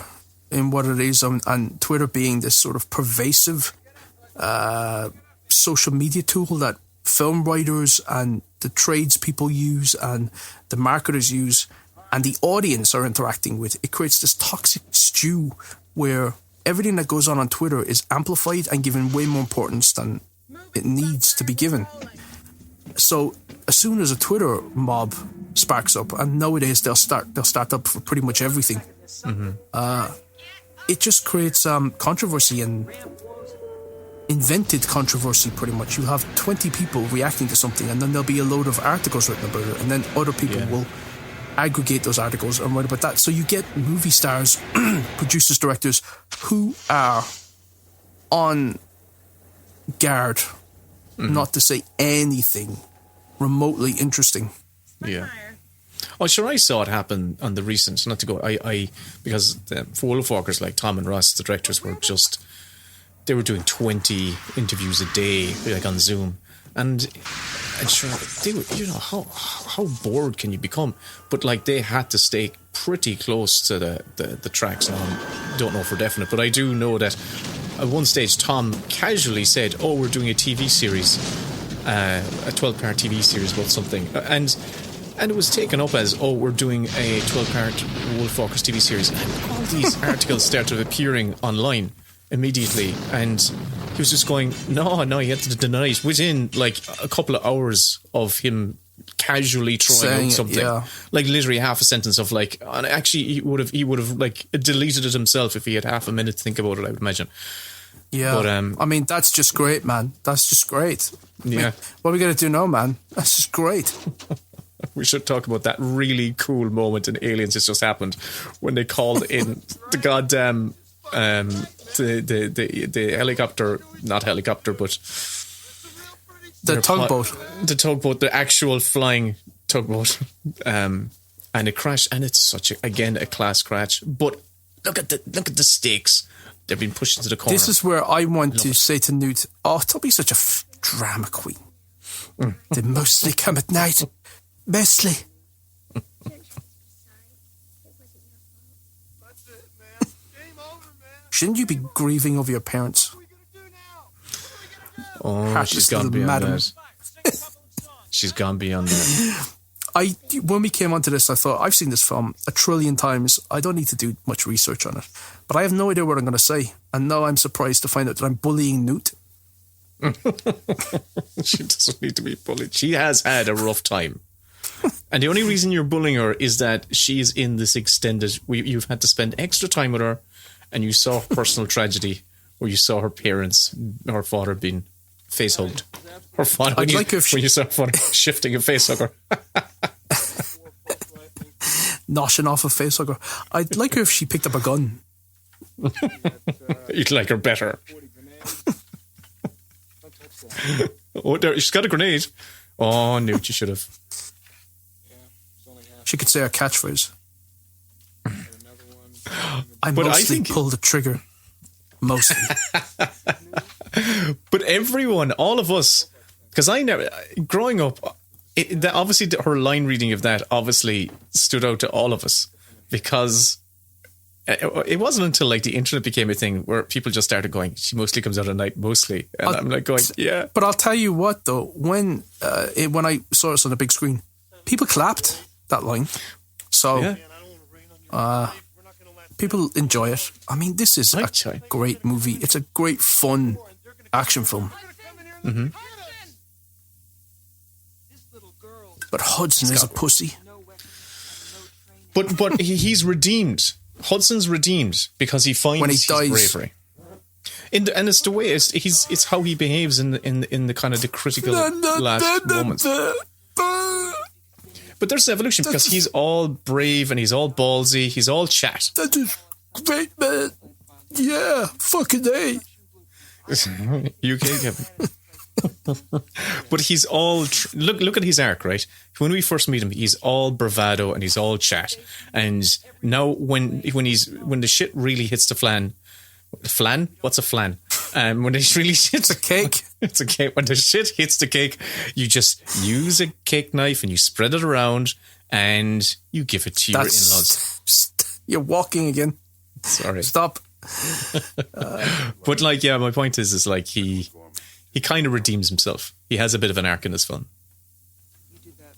in what it is, and Twitter being this sort of pervasive social media tool that film writers and the tradespeople use and the marketers use and the audience are interacting with, it creates this toxic stew where everything that goes on Twitter is amplified and given way more importance than it needs to be given. So as soon as a Twitter mob sparks up, and nowadays they'll start up for pretty much everything, it just creates controversy, and invented controversy pretty much. You'll have 20 people reacting to something, and then there'll be a load of articles written about it, and then other people will aggregate those articles and write about that. So you get movie stars, producers, directors who are on guard not to say anything remotely interesting.
Yeah. Oh, sure, I saw it happen on the recent, not to go, because for Wolf Walkers, like Tom and Ross, the directors, were just, they were doing 20 interviews a day, like on Zoom. And sure, they were, you know, how bored can you become? But like, they had to stay pretty close to the tracks. Now, I don't know for definite, but I do know that at one stage Tom casually said, "Oh, we're doing a TV series, a 12-part TV series about something," and it was taken up as, "Oh, we're doing a 12-part Wolfwalkers TV series," and all these articles started appearing online immediately, and he was just going, no, he had to deny it within like a couple of hours of him casually throwing out something, like literally half a sentence of like, and actually he would have like deleted it himself if he had half a minute to think about it, I would imagine.
Yeah, but I mean, that's just great, man. That's just great.
Yeah, I mean,
what are we gonna do now, man? That's just great.
We should talk about that really cool moment in Aliens that's just happened when they called in the goddamn the helicopter, not helicopter, but
the tugboat.
The tugboat, the actual flying tugboat. And it crashed, and it's such a class crash. But look at the stakes. They've been pushed into the corner.
This is where I want to say to Newt, oh, don't be such a drama queen. They mostly come at night. Mostly. Shouldn't you be grieving over your parents?
Oh, she's gone beyond that. She's gone beyond that.
When we came onto this, I thought, I've seen this film 1 trillion times. I don't need to do much research on it. But I have no idea what I'm going to say. And now I'm surprised to find out that I'm bullying Newt.
She doesn't need to be bullied. She has had a rough time. And the only reason you're bullying her is that she's in this extended... You've had to spend extra time with her, and you saw personal tragedy where you saw her parents, her father being face-hugged. Her father, when you saw her father shifting a face-hugger.
Noshing off a facehugger. I'd like her if she picked up a gun.
You'd like her better. Oh, there, she's got a grenade. Oh, Newt, you should have.
She could say her catchphrase. I think pull the trigger. Mostly.
But everyone, all of us, because I never, growing up, obviously her line reading of that obviously stood out to all of us, because it wasn't until like the internet became a thing where people just started going, she mostly comes out at night, mostly. And I'm like going, yeah.
But I'll tell you what though, when I saw this on the big screen, people clapped that line. So, people enjoy it. I mean, this is a great movie. It's a great, fun action film.
Mm-hmm.
But Hudson is a pussy.
But he's redeemed. Hudson's redeemed because he finds
when he
his
dies.
bravery. And it's the way it's how he behaves in the kind of the critical last moments. But there's evolution because he's all brave and he's all ballsy. He's all chat.
That is great, man. Yeah, fucking A.
You okay, Kevin? But he's all look at his arc, right? When we first meet him, he's all bravado and he's all chat. And now when the shit really hits the flan, what's a flan? When it really shits
a cake.
It's a cake. When the shit hits the cake, you just use a cake knife and you spread it around and you give it to your in-laws.
You're walking again.
Sorry.
Stop.
But like, yeah, my point is like he kind of redeems himself. He has a bit of an arc in this film.
You do that.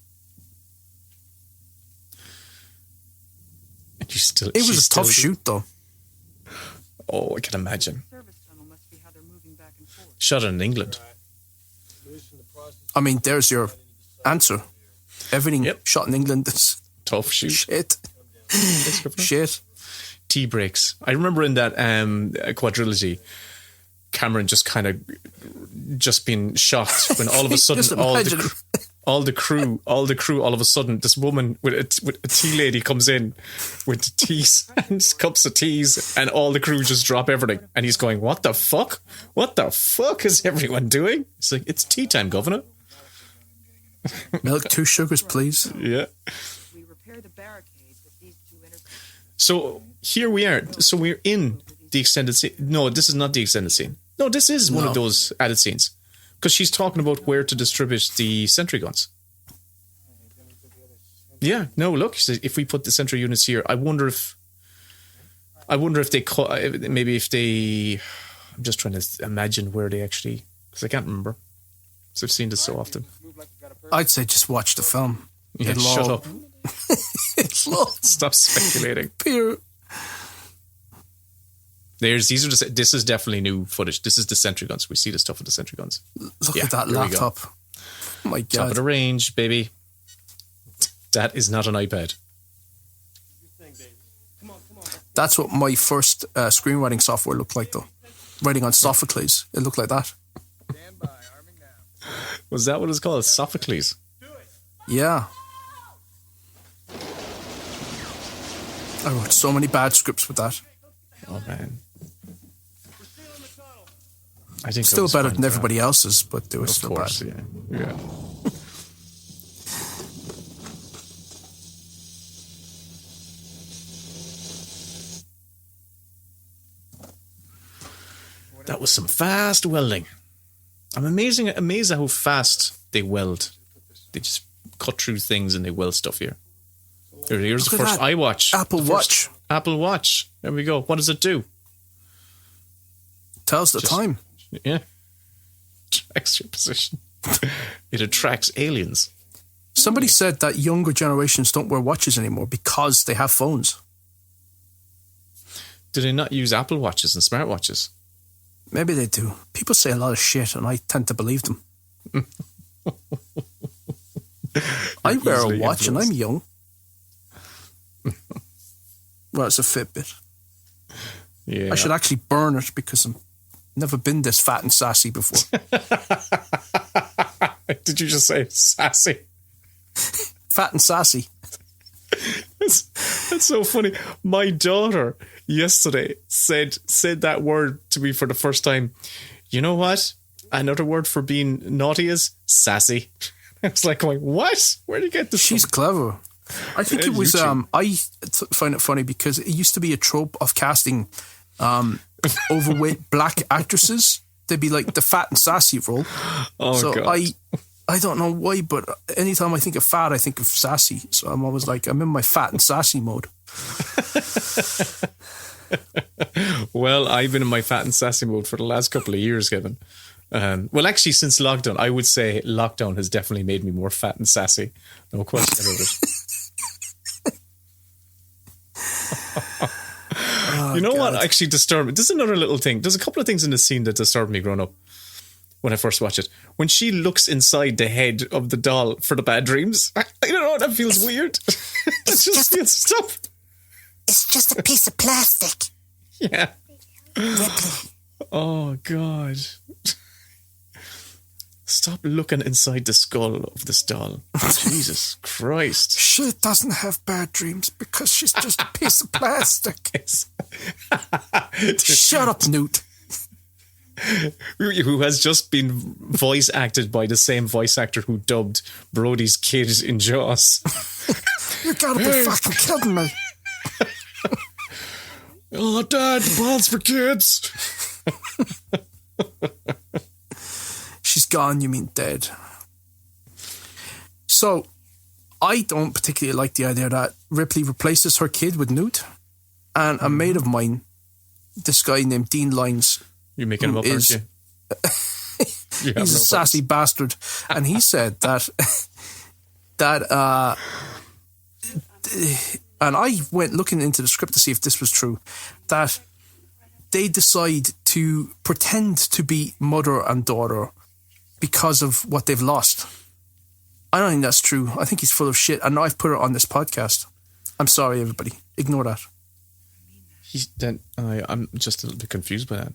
And
it was a tough shoot, though.
Oh, I can imagine.
Service tunnel must be how they're moving back and forth.
Shot in England.
I mean, there's your answer. Everything shot in England is
tough shoot.
Shit. Shit.
Tea breaks. I remember in that quadrilogy, Cameron just kind of just being shocked when all of a sudden all the crew, all of a sudden, this woman with a tea lady comes in with the teas and cups of teas, and all the crew just drop everything. And he's going, "What the fuck? What the fuck is everyone doing?" It's like, "It's tea time, Governor."
Milk, 2 sugars, please.
Yeah.
We repair the barricade that these two intersect.
So here we are. So we're in the extended scene. No, this is not the extended scene. No, this is one of those added scenes. Because she's talking about where to distribute the sentry guns. Yeah, no, look, if we put the sentry units here, I wonder if they, maybe if they, I'm just trying to imagine where they actually, because I can't remember. Because I've seen this so often.
I'd say just watch the film.
Yeah, shut up. Stop speculating.
Peer.
This is definitely new footage. This is the sentry guns. We see the stuff with the sentry guns.
Look at that laptop. Oh my God.
Top of the range, baby. That is not an iPad.
That's what my first screenwriting software looked like, though. Writing on Sophocles. It looked like that.
Was that what it's called? Sophocles?
Yeah. I wrote so many bad scripts with that.
Oh, man. I think
still better than everybody else's, but they were still bad.
Yeah. That was some fast welding. I'm amazed at how fast they weld. They just cut through things and they weld stuff here. Here's the first iWatch.
Apple Watch.
Apple Watch. There we go. What does it do?
Tells the time.
Yeah. Tracks your position. It attracts aliens.
Somebody said that younger generations don't wear watches anymore because they have phones.
Do they not use Apple Watches and smartwatches?
Maybe they do. People say a lot of shit and I tend to believe them. I wear a watch and I'm young. Well, it's a Fitbit.
Yeah.
I should actually burn it because I've never been this fat and sassy before.
Did you just say sassy?
Fat and sassy.
That's so funny. My daughter yesterday said that word to me for the first time. You know what? Another word for being naughty is sassy. I was like going, what? Where did you get this
She's
from?
clever. I think it was, I find it funny because it used to be a trope of casting overweight black actresses. They'd be like the fat and sassy role.
Oh,
so
God.
I don't know why, but anytime I think of fat, I think of sassy. So I'm always like, I'm in my fat and sassy mode.
Well, I've been in my fat and sassy mode for the last couple of years, Kevin. Well, actually, since lockdown, I would say lockdown has definitely made me more fat and sassy. No question about it. You know what actually disturbed me? This is another little thing. There's a couple of things in the scene that disturbed me growing up when I first watched it. When she looks inside the head of the doll for the bad dreams, I don't know, that feels weird. It just feels stuff.
It's just a piece of plastic.
Yeah.
Ripley.
Oh, God. Stop looking inside the skull of this doll. Jesus Christ.
She doesn't have bad dreams because she's just a piece of plastic. Shut up, Newt.
Who has just been voice acted by the same voice actor who dubbed Brody's kid in Jaws.
You gotta be fucking kidding me.
Oh, Dad, the ball's for kids.
gone, you mean dead. So, I don't particularly like the idea that Ripley replaces her kid with Newt. And a mate of mine, this guy named Dean Lyons...
You're making him up, aren't you?
He's a sassy bastard. And he said that... and I went looking into the script to see if this was true, that they decide to pretend to be mother and daughter because of what they've lost. I don't think that's true. I think he's full of shit. And I've put it on this podcast. I'm sorry, everybody. Ignore that.
I'm just a little bit confused by that.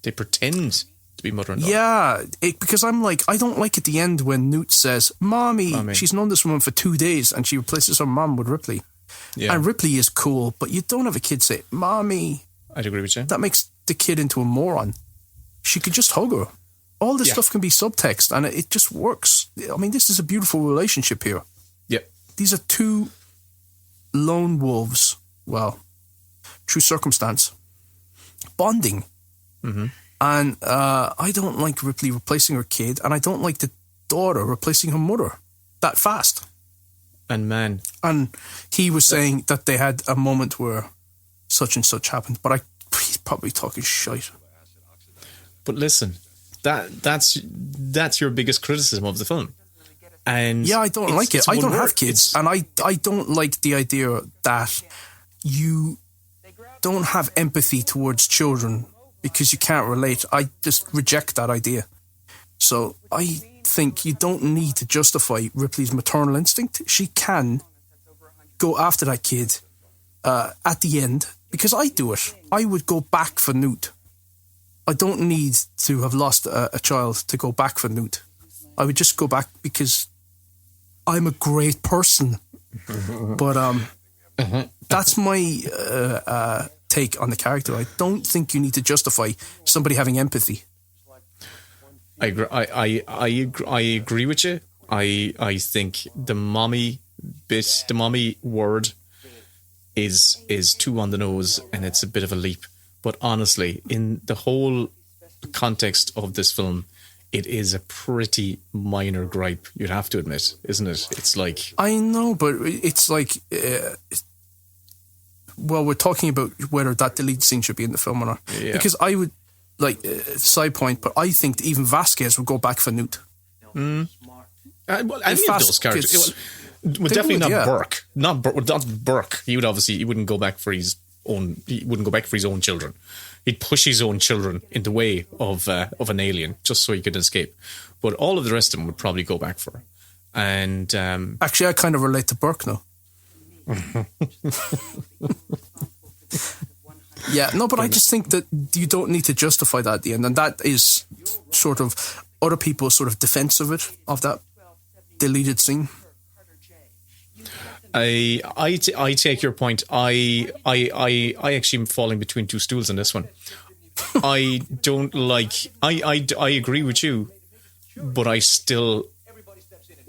They pretend to be mother and daughter.
Yeah, because I'm like, I don't like at the end when Newt says, Mommy. She's known this woman for 2 days and she replaces her mom with Ripley. Yeah. And Ripley is cool, but you don't have a kid say, Mommy.
I'd agree with you.
That makes the kid into a moron. She could just hug her. All this stuff can be subtext and it just works. I mean, this is a beautiful relationship here.
Yeah.
These are two lone wolves. Well, true circumstance. Bonding. Mm-hmm. And I don't like Ripley replacing her kid, and I don't like the daughter replacing her mother that fast.
And
he was saying that they had a moment where such and such happened, but he's probably talking shite.
But listen, that's your biggest criticism of the film. And
yeah, I don't like it. I don't have kids, and I don't like the idea that you don't have empathy towards children because you can't relate. I just reject that idea. So I think you don't need to justify Ripley's maternal instinct. She can go after that kid at the end, because I do it. I would go back for Newt. I don't need to have lost a child to go back for Newt. I would just go back because I'm a great person. But that's my take on the character. I don't think you need to justify somebody having empathy.
I agree with you. I think the mommy bit, the mommy word is too on the nose, and it's a bit of a leap. But honestly, in the whole context of this film, it is a pretty minor gripe, you'd have to admit, isn't it? It's like... I
know, but it's like... well, we're talking about whether that deleted scene should be in the film or not. Yeah. Because I would... side point, but I think that even Vasquez would go back for Newt.
Well, any of those characters... definitely not Burke. Not Burke. He wouldn't go back for his own... He wouldn't go back for his own children. He'd push his own children in the way of an alien just so he could escape. But all of the rest of them would probably go back for her. And
actually, I kind of relate to Burke now. Yeah, no, but I just think that you don't need to justify that at the end, and that is sort of other people's sort of defense of it, of that deleted scene.
I take your point. I actually am falling between two stools on this one. I don't like. I agree with you, but I still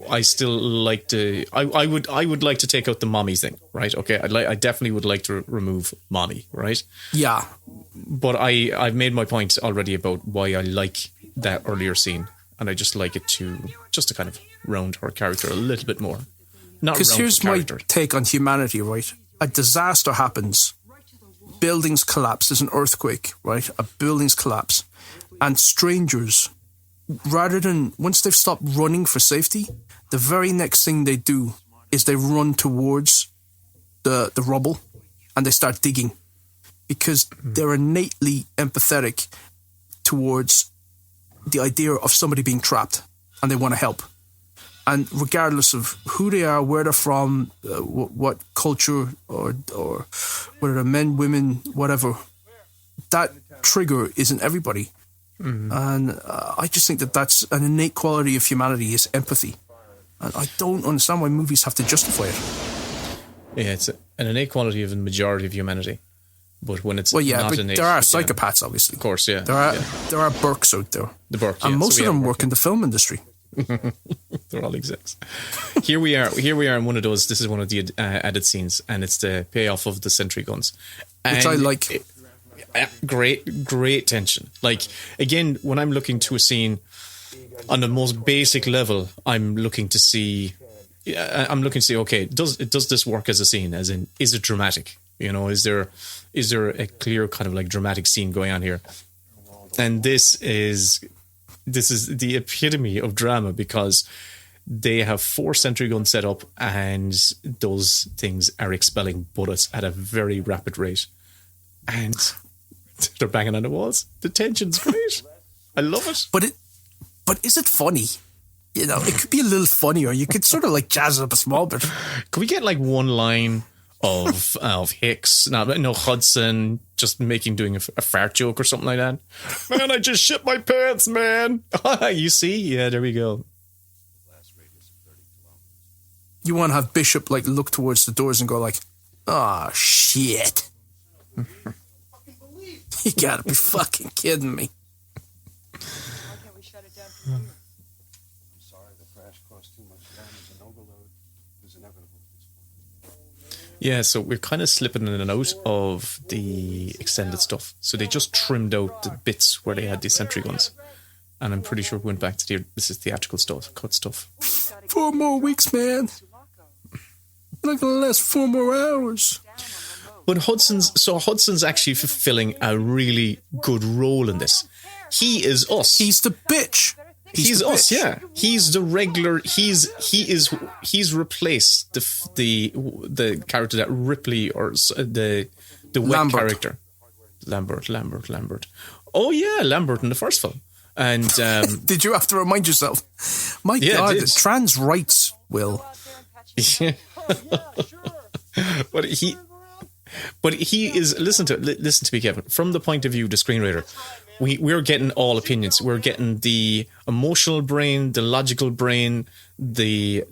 like to. I would like to take out the mommy thing, right? Okay, I definitely would like to remove mommy, right?
Yeah,
but I've made my point already about why I like that earlier scene, and I just like it to kind of round her character a little bit more.
Because here's my take on humanity, right? A disaster happens, buildings collapse, there's an earthquake, right? A buildings collapse, and strangers, rather than, once they've stopped running for safety, the very next thing they do is they run towards the rubble and they start digging, because they're innately empathetic towards the idea of somebody being trapped and they want to help. And regardless of who they are, where they're from, what culture, or whether they're men, women, whatever, that trigger is in everybody. Mm-hmm. And I just think that that's an innate quality of humanity, is empathy. And I don't understand why movies have to justify it.
Yeah, it's an innate quality of the majority of humanity. But when it's not innate...
there are psychopaths, obviously.
Of course, yeah.
There are Burks out there.
The Burke,
and most of them work in the film industry.
They're all execs. Here we are in one of those. This is one of the added scenes, and it's the payoff of the sentry guns,
which I like.
Great tension. Like, again, when I'm looking to a scene, on the most basic level, I'm looking to see. Okay, does this work as a scene? As in, is it dramatic? You know, is there a clear kind of like dramatic scene going on here? And this is the epitome of drama, because they have 4 sentry guns set up, and those things are expelling bullets at a very rapid rate, and they're banging on the walls. The tension's great. I love it.
But is it funny? You know, it could be a little funnier. You could sort of like jazz it up a small bit.
Can we get like one line of Hicks, no Hudson, just doing a fart joke or something like that? Man, I just shit my pants, man. You see? Yeah, there we go.
You want to have Bishop like look towards the doors and go like, "Oh shit." You gotta be fucking kidding me.
Why can't we shut it down from here?
I'm sorry, the crash caused too much damage, and overload is inevitable at this point.
Yeah, so we're kind of slipping in and out of the extended stuff. So they just trimmed out the bits where they had the sentry guns. And I'm pretty sure we went back to this is theatrical stuff, cut stuff.
4 more weeks, man. Not gonna last 4 more hours.
But Hudson's actually fulfilling a really good role in this. He is us.
He's the bitch.
He's us, yeah. He's the regular. He's replaced the character that Ripley or the wet character, Lambert. Oh yeah, Lambert in the first film. And
did you have to remind yourself? My God, trans rights, Will.
Yeah. But he is. Listen to me, Kevin. From the point of view of the screenwriter, we're getting all opinions. We're getting the emotional brain, the logical brain. They're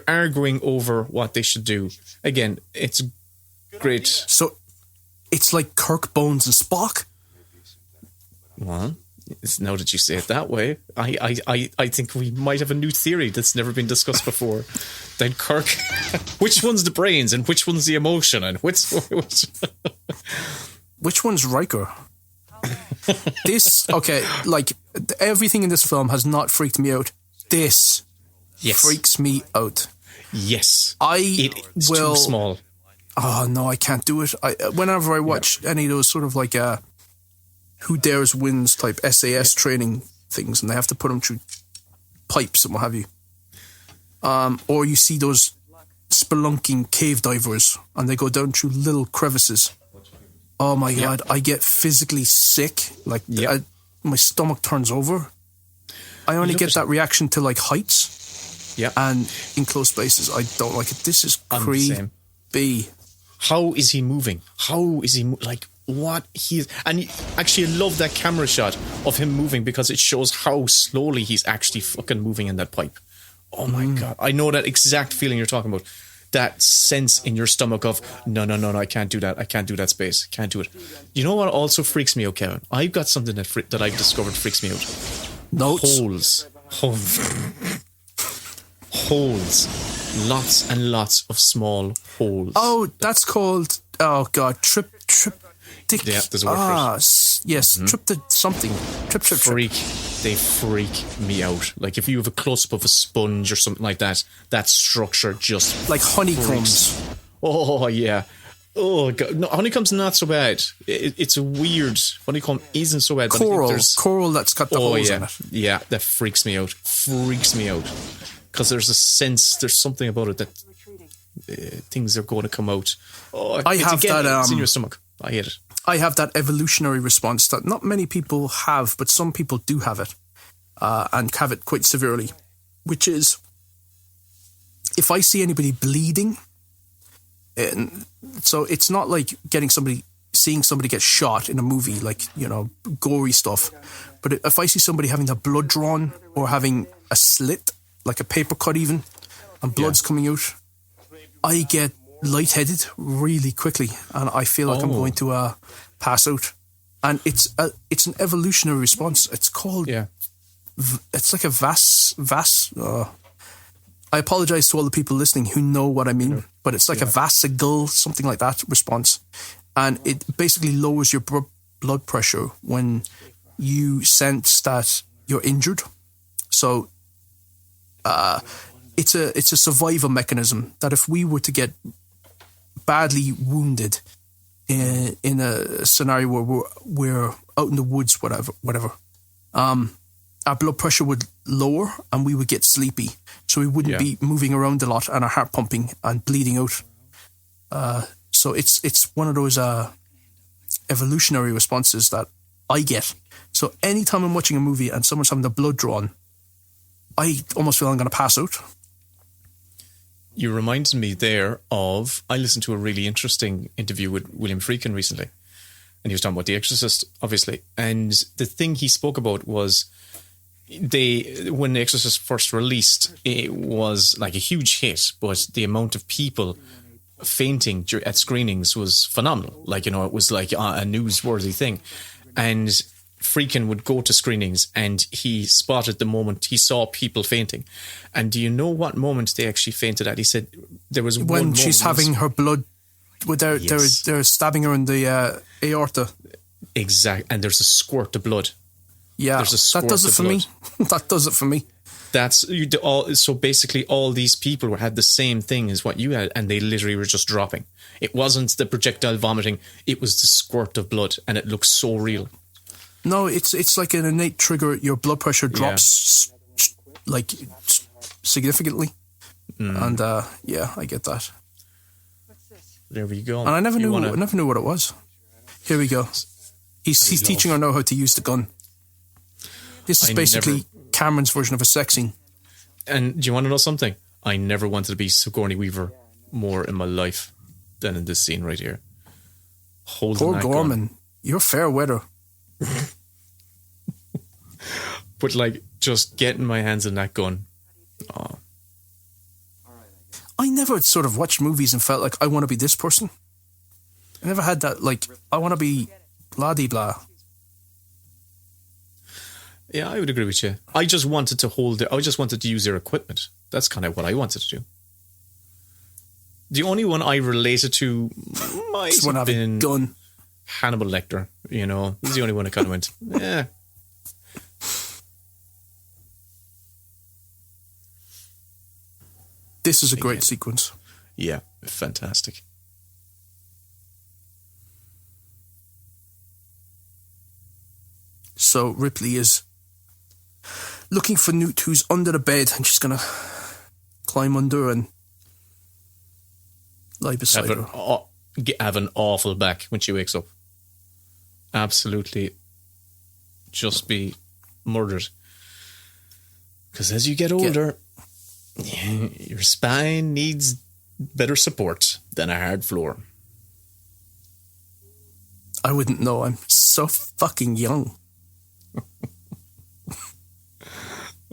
arguing over what they should do. Again, it's great.
So it's like Kirk, Bones, and Spock.
Well, now that you say it that way, I think we might have a new theory that's never been discussed before. Then Kirk, which one's the brains and which one's the emotion and which
one's Riker? Like everything in this film has not freaked me out. This freaks me out.
Yes, it's
too
small.
Oh no, I can't do it. Whenever I watch any of those sort of like Who Dares Wins type SAS training things, and they have to put them through pipes and what have you. Or you see those spelunking cave divers and they go down through little crevices. Oh my God, I get physically sick. Like my stomach turns over. I only get that reaction to like heights.
Yeah.
And in close spaces, I don't like it. This is creepy.
How is he moving? Like what he is? And actually, I love that camera shot of him moving because it shows how slowly he's actually fucking moving in that pipe. Oh my God. I know that exact feeling you're talking about. That sense in your stomach of, no, I can't do that. I can't do that space. Can't do it. You know what also freaks me out, Kevin? I've got something that I've discovered freaks me out.
Notes?
Holes. Lots and lots of small holes.
Oh, that's called, oh God, triptych.
Yeah, there's a word for it.
Yes, something. Trip.
They freak me out. Like if you have a close-up of a sponge or something like that, that structure just
like honeycombs.
Freaks. Oh yeah. Oh God. No, honeycomb's not so bad. It's a weird honeycomb isn't so bad.
Coral that's got the holes in it.
Yeah, that freaks me out. Because there's a sense, there's something about it that things are going to come out. Oh, it's in your stomach. I hate it.
I have that evolutionary response that not many people have, but some people do have it, and have it quite severely, which is if I see anybody bleeding, so it's not like seeing somebody get shot in a movie, like, you know, gory stuff, but if I see somebody having their blood drawn or having a slit, like a paper cut even, and blood's coming out, I get lightheaded really quickly, and I feel like I'm going to pass out. And it's an evolutionary response. It's called it's like a vas. I apologize to all the people listening who know what I mean, but it's like a vasigal, something like that response, and it basically lowers your blood pressure when you sense that you're injured. So it's a survival mechanism that if we were to get badly wounded in a scenario where we're out in the woods, whatever, our blood pressure would lower and we would get sleepy. So we wouldn't be moving around a lot and our heart pumping and bleeding out. So it's one of those evolutionary responses that I get. So anytime I'm watching a movie and someone's having the blood drawn, I almost feel I'm going to pass out.
You reminded me there of, I listened to a really interesting interview with William Friedkin recently, and he was talking about The Exorcist, obviously. And the thing he spoke about was when The Exorcist first released, it was like a huge hit, but the amount of people fainting at screenings was phenomenal. Like, you know, it was like a newsworthy thing. And Friedkin would go to screenings and he spotted the moment he saw people fainting. And do you know what moment they actually fainted at? He said there was
when she's having her blood, they're stabbing her in the aorta.
Exactly. And there's a squirt of blood.
Yeah, that does it for me. That does it for me. So basically all these people had the same thing as what you had, and they literally were just dropping. It wasn't the projectile vomiting, it was the squirt of blood, and it looks so real. No, it's like an innate trigger. Your blood pressure drops like significantly. And I get that.
There we go.
And I never knew what it was. Here we go. He's teaching her now how to use the gun. This is basically Cameron's version of a sex scene.
And do you want to know something? I never wanted to be Sigourney Weaver more in my life than in this scene right here. Poor Gorman,
you're fair weather.
But like, just getting my hands on that gun. Oh.
I never sort of watched movies and felt like I want to be this person. I never had that, like, I want to be blah-de-blah.
Yeah, I would agree with you. I just wanted to use their equipment. That's kind of what I wanted to do. The only one I related to might have been
gun.
Hannibal Lecter, you know. He's the only one I kind of went, yeah.
This is a great sequence.
Yeah, fantastic.
So Ripley is looking for Newt, who's under the bed, and she's going to climb under and lie beside her.
Have an awful back when she wakes up. Absolutely just be murdered. Because as you get older, your spine needs better support than a hard floor.
I wouldn't know. I'm so fucking young.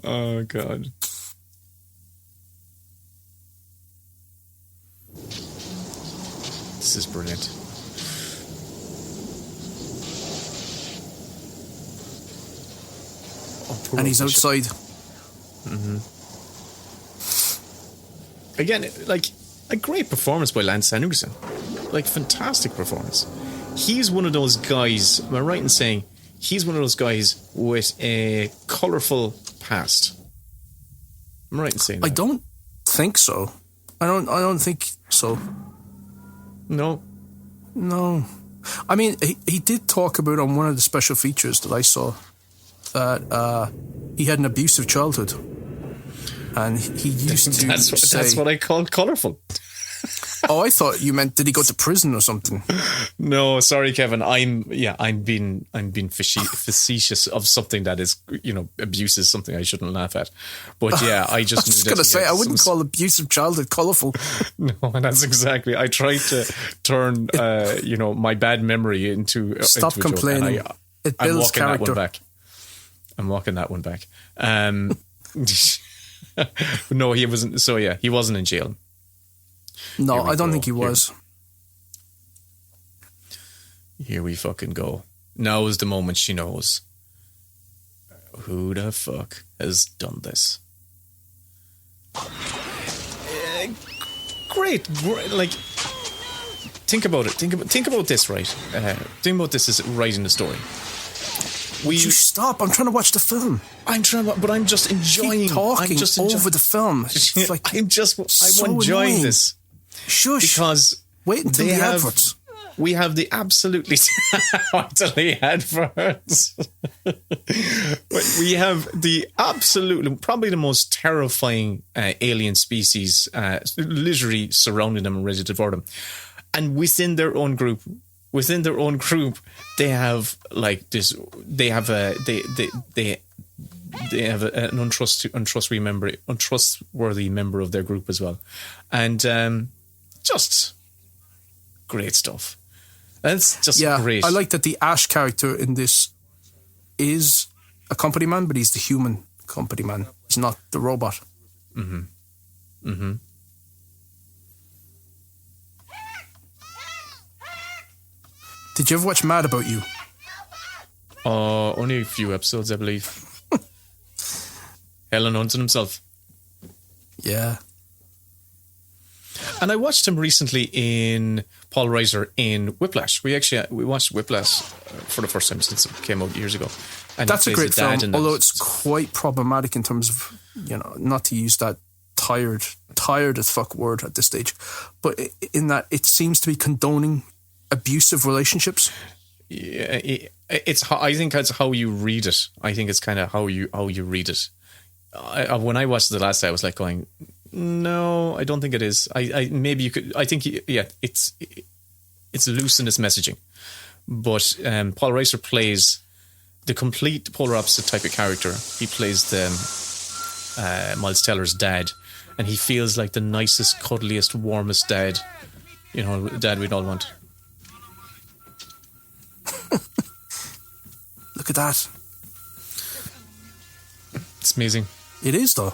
Oh, God. This is brilliant.
And he's outside.
Mm-hmm. Again, like, a great performance by Lance Henriksen. Like, fantastic performance. He's one of those guys, am I right in saying, he's one of those guys with a colourful past? I'm right in saying that.
I don't think so. I don't think so.
No.
I mean, he did talk about on one of the special features that I saw that he had an abusive childhood. And he used to
that's what I call colourful.
Oh, I thought you meant, did he go to prison or something?
No, sorry, Kevin. I'm being facetious of something that is, you know, abuse is something I shouldn't laugh at. But yeah, I just
I was going to say, I wouldn't call abusive childhood colourful.
No, and that's exactly. I tried to turn, my bad memory into.
Stop
into
complaining. It builds character.
I'm walking that one back. No, he wasn't. So yeah, he wasn't in jail.
No, I don't think he was.
Here we fucking go. Now is the moment she knows. Who the fuck has done this? Great. Like, think about it. Think about this, right? Think about this as right in the story.
Would you stop? I'm trying to watch the film.
I'm trying, but I'm just enjoying.
Keep talking over the film. It's like
I'm enjoying
annoying.
this.
Shush.
Because
wait until the adverts.
We have the absolutely utterly adverts. But we have the absolutely, probably the most terrifying alien species literally surrounding them and ready to devour them. And within their own group, they have like this. They have an untrustworthy member of their group as well, and just great stuff. And it's just great.
I like that the Ash character in this is a company man, but he's the human company man. He's not the robot. Mm-hmm. Mm-hmm. Did you ever watch Mad About You?
Only a few episodes, I believe. Helen Hunt himself.
Yeah.
And I watched him recently in Paul Reiser in Whiplash. We watched Whiplash for the first time since it came out years ago. And
that's a great film, although it's quite problematic in terms of, not to use that tired as fuck word at this stage, but in that it seems to be condoning abusive relationships.
Yeah, I think that's how you read it. I think it's kind of how you read it. When I watched it the last time, I was like going, no, I don't think it is. Maybe you could. I think it's loose in its messaging, but Paul Reiser plays the complete polar opposite type of character. He plays the Miles Teller's dad, and he feels like the nicest, cuddliest, warmest dad. Dad we'd all want.
Look at that.
It's amazing.
It is, though.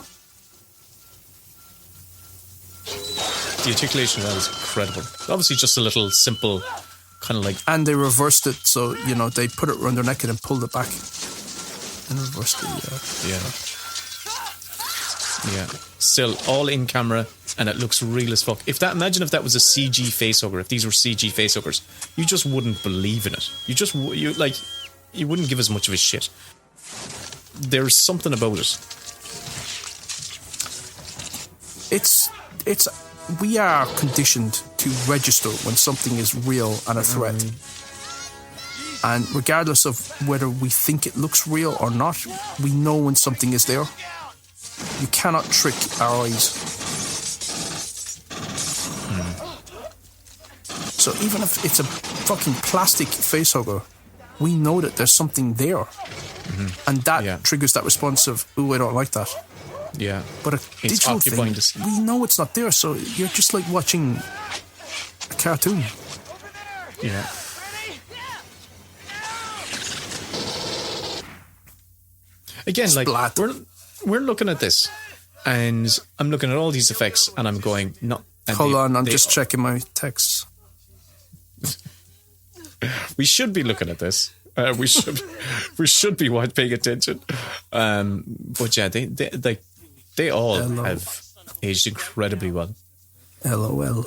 The articulation of that is incredible. Obviously just a little simple kind of like...
And they reversed it, so, they put it around their neck and then pulled it back. And reversed it,
Yeah. Still, all in camera, and it looks real as fuck. Imagine if that was a CG facehugger, if these were CG facehuggers, you just wouldn't believe in it. You wouldn't give as much of a shit. There's something about it. We are
conditioned to register when something is real and a threat. And regardless of whether we think it looks real or not, we know when something is there. You cannot trick our eyes. So even if it's a fucking plastic facehugger, we know that there's something there. Mm-hmm. And that triggers that response of, ooh, I don't like that.
Yeah.
But a digital thing, we know it's not there, so you're just like watching a cartoon.
Yeah. Again,
Splat.
like, we're looking at this, and I'm looking at all these effects, and I'm going, no.
Hold on, I'm just checking my texts.
We should be looking at this. We should be paying attention. But yeah, they all have aged incredibly well.
LOL.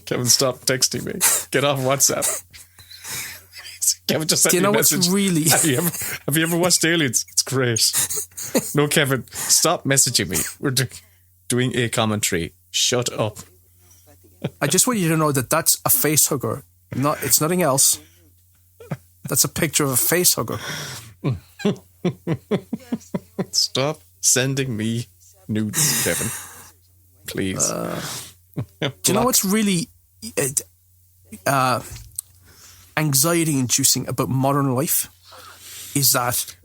Kevin, stop texting me. Get off WhatsApp. Kevin just sent me a message.
What's really...
Have you ever watched Aliens? It's great. No, Kevin, stop messaging me. We're doing a commentary. Shut up.
I just want you to know that that's a face hugger. It's nothing else. That's a picture of a face hugger.
Stop sending me nudes, Kevin. Please.
Do you know what's really anxiety-inducing about modern life? Is that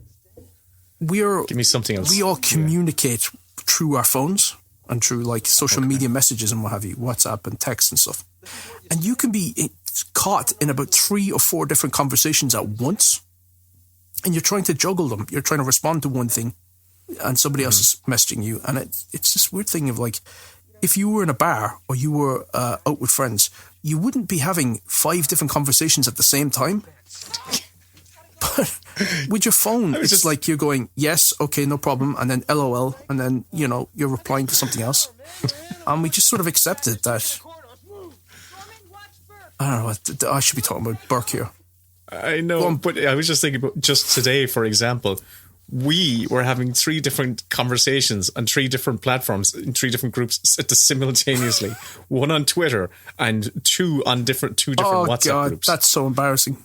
give me something else.
We all communicate through our phones and through like social media messages and what have you, WhatsApp and text and stuff. And you can be caught in about 3 or 4 different conversations at once. And you're trying to juggle them. You're trying to respond to one thing and somebody else is messaging you. And it's this weird thing of like, if you were in a bar or you were out with friends, you wouldn't be having 5 different conversations at the same time. But with your phone, it's just like you're going, yes, okay, no problem, and then LOL, and then, you're replying to something else. And we just sort of accepted that I don't know what I should be talking about Burke here.
I know, but I was just thinking about just today, for example, we were having 3 different conversations on 3 different platforms in 3 different groups simultaneously. 1 on Twitter and 2 on two different WhatsApp groups.
That's so embarrassing.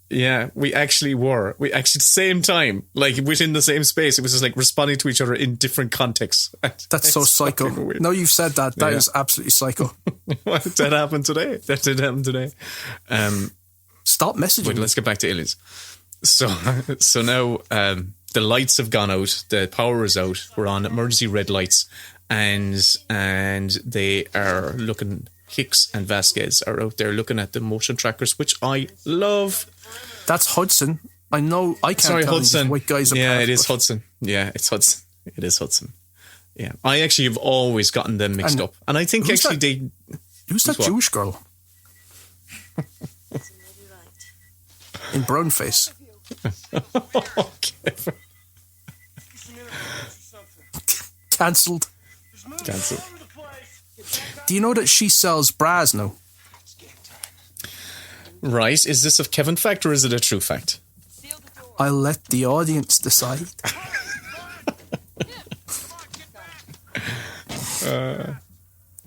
Yeah, we actually were. We actually, same time, like within the same space. It was just like responding to each other in different contexts.
That's so psycho. No, you've said that. That is absolutely psycho.
That happened today. That did happen today.
Stop messaging.
Wait, let's get back to aliens. So now the lights have gone out. The power is out. We're on emergency red lights, and they are looking. Hicks and Vasquez are out there looking at the motion trackers, which I love.
That's Hudson. I know. I can't tell
Hudson.
These white guys apart.
Yeah, it is Hudson. Yeah, it's Hudson. It is Hudson. Yeah, I actually have always gotten them mixed up, and I think actually
who's that Jewish girl in brown face? Cancelled. Do you know that she sells bras now?
Right. Is this a Kevin fact or is it a true fact?
I'll let the audience decide.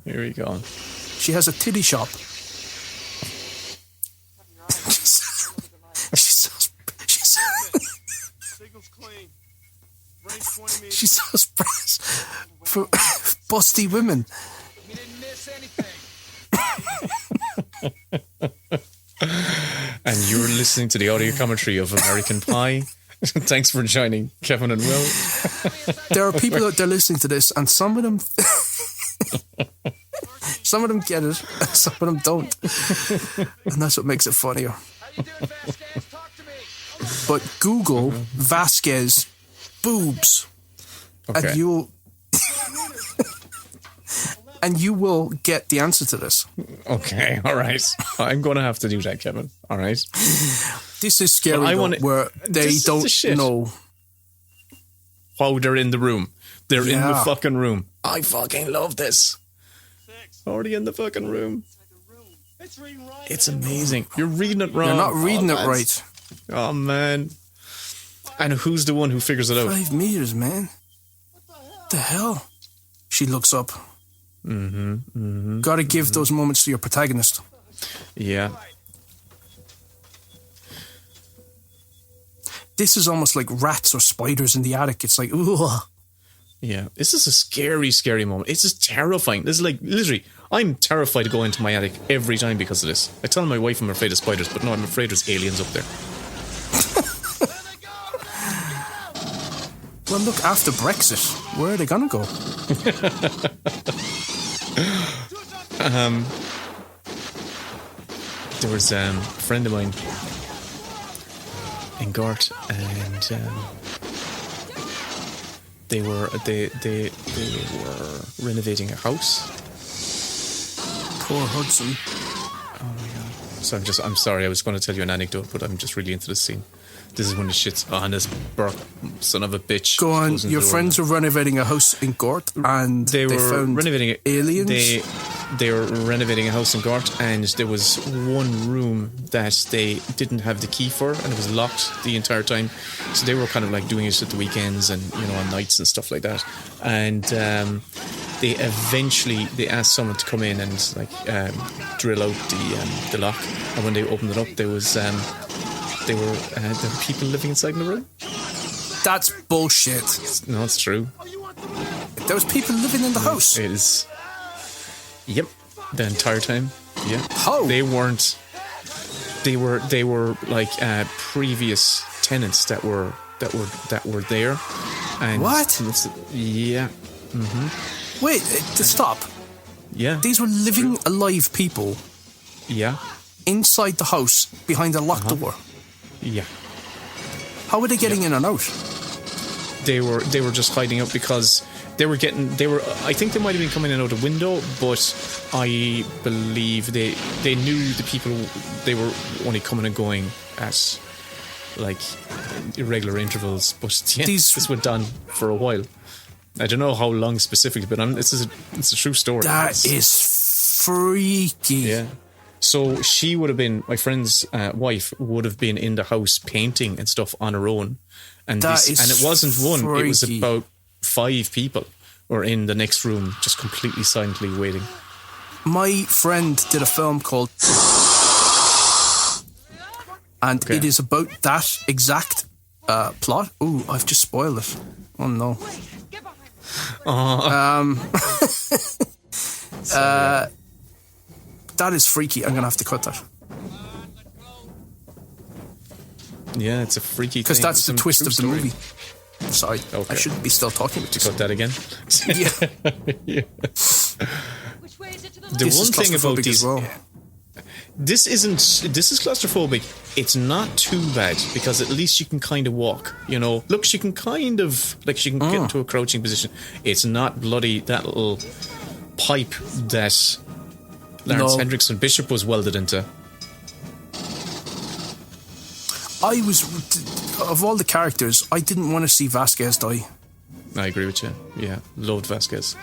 Here we go.
She has a titty shop. She sells bras for busty women.
You didn't miss anything.
And
you're listening to the audio commentary of American Pie. Thanks for joining, Kevin and Will.
There are people out there listening to this, and some of them get it, and some of them don't. And that's what makes it funnier.
How you doing, Vasquez? Talk to me.
But Google Vasquez boobs,
okay.
and you will get the answer to this.
Okay, all right. I'm going to have to do that, Kevin. All right.
This is scary where they don't know.
Oh, they're in the room. They're in the fucking room. I fucking love this. Already in the fucking room. It's amazing. You're reading it wrong.
You're not reading it right.
Oh, man. And who's the one who figures it out?
5 meters, man. What the hell? She looks up. Gotta give those moments to your protagonist.
Yeah.
This is almost like rats or spiders in the attic. It's like, ooh.
Yeah. This is a scary, scary moment. It's just terrifying. This is like, literally, I'm terrified to go into my attic every time because of this. I tell my wife I'm afraid of spiders, but no, I'm afraid there's aliens up there.
Well, look, after Brexit, where are they going to go?
There was a friend of mine in Gort, and they were renovating a house.
Poor Hudson.
Oh my god! So I'm sorry. I was going to tell you an anecdote, but I'm just really into this scene. This is when the shit's on this Burke son of a bitch.
Go on. Your friends were renovating a house in Gort, and they were found renovating aliens.
They were renovating a house in Gort, and there was one room that they didn't have the key for, and it was locked the entire time. So they were kind of like doing it at the weekends and on nights and stuff like that. And they asked someone to come in and drill out the lock. And when they opened it up, there were people living inside in the room.
That's bullshit.
No, it's true.
There was people living in the house.
It is. Yep, the entire time. Yeah.
How?
They weren't. They were like previous tenants that were there. And
what?
Yeah. Mm-hmm.
Wait, stop.
Yeah.
These were living alive people.
Yeah.
Inside the house behind a locked door.
Yeah.
How were they getting in and out?
They were just hiding out because I think they might have been coming in out a window, but I believe they knew the people. They were only coming and going at like irregular intervals, but yeah, this went on for a while. I don't know how long specifically, but it's a true story.
That is freaky.
Yeah. So she would have been, my friend's wife would have been in the house painting and stuff on her own. And it wasn't one, it was about 5 people were in the next room just completely silently waiting.
My friend did a film called... And it is about that exact plot. Ooh, I've just spoiled it. Oh no. That is freaky. I'm going to have to cut that.
Yeah, it's a freaky thing.
Because that's the twist of the movie. Sorry, I shouldn't be still talking about this.
Cut that again?
Yeah.
The one thing about these...
well.
This is claustrophobic. It's not too bad because at least you can kind of walk, you know. Look, she can kind of, like, she can get into a crouching position. It's not bloody that little pipe that Lawrence Hendrickson Bishop was welded into.
I was, of all the characters, I didn't want to see Vasquez die.
I agree with you. Yeah, loved Vasquez.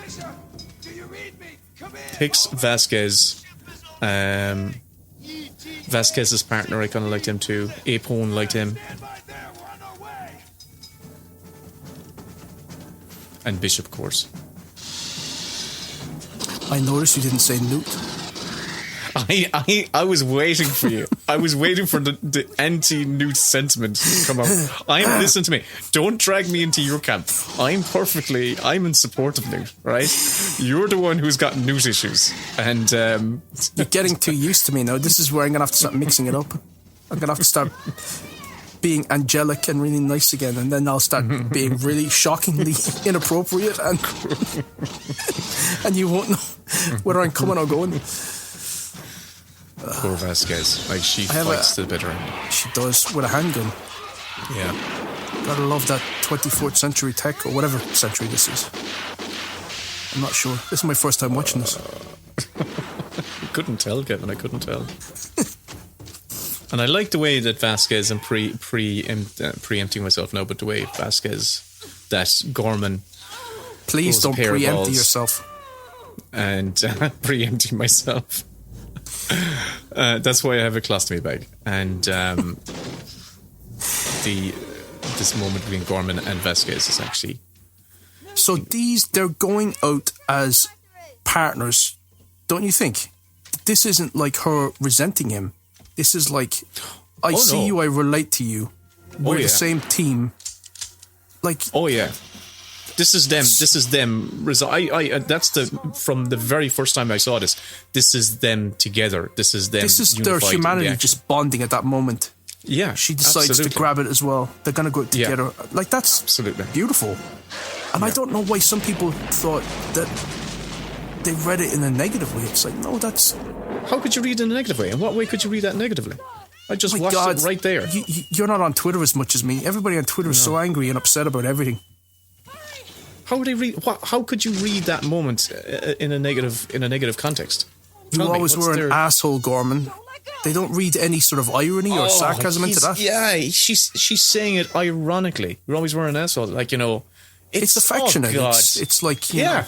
Hicks, Vasquez, Vasquez's partner, I kind of liked him too. Apone liked him. And Bishop, of course.
I noticed you didn't say Newt.
I was waiting for you. I was waiting for the anti-Newt sentiment to come out. Listen to me. Don't drag me into your camp. I'm in support of Newt, right? You're the one who's got Newt issues. And
you're getting too used to me now. This is where I'm going to have to start mixing it up. I'm going to have to start being angelic and really nice again, and then I'll start being really shockingly inappropriate, and you won't know whether I'm coming or going.
Poor Vasquez. Like, she fights to the bitter end.
She does, with a handgun.
Yeah.
Gotta love that 24th century tech, or whatever century this is. I'm not sure. This is my first time watching this.
I couldn't tell, Kevin. I couldn't tell. And I like the way that Vasquez, and preempting myself now, but the way Vasquez, that Gorman...
Please don't preempt yourself.
And preempting myself. That's why I have a colostomy bag. And this moment between Gorman and Vasquez is actually...
So they're going out as partners, don't you think? This isn't like her resenting him. This is like, I see you, I relate to you. We're the same team. Like...
Oh, yeah. This is them. That's from the very first time I saw this. This is them together. This is them.
This is their humanity just bonding at that moment.
Yeah,
she decides to grab it as well. They're gonna go together. Yeah. Like, that's
absolutely
beautiful. And I don't know why some people thought that they read it in a negative way. It's like, no, that's...
How could you read it in a negative way? In what way could you read that negatively? I just watched it right there.
You're not on Twitter as much as me. Everybody on Twitter is so angry and upset about everything.
How would they read? How could you read that moment in a negative context?
You always were an asshole, Gorman. They don't read any sort of irony or sarcasm into that.
Yeah, she's saying it ironically. You always were an asshole, like, you know.
It's affectionate.
Oh,
it's like, you know.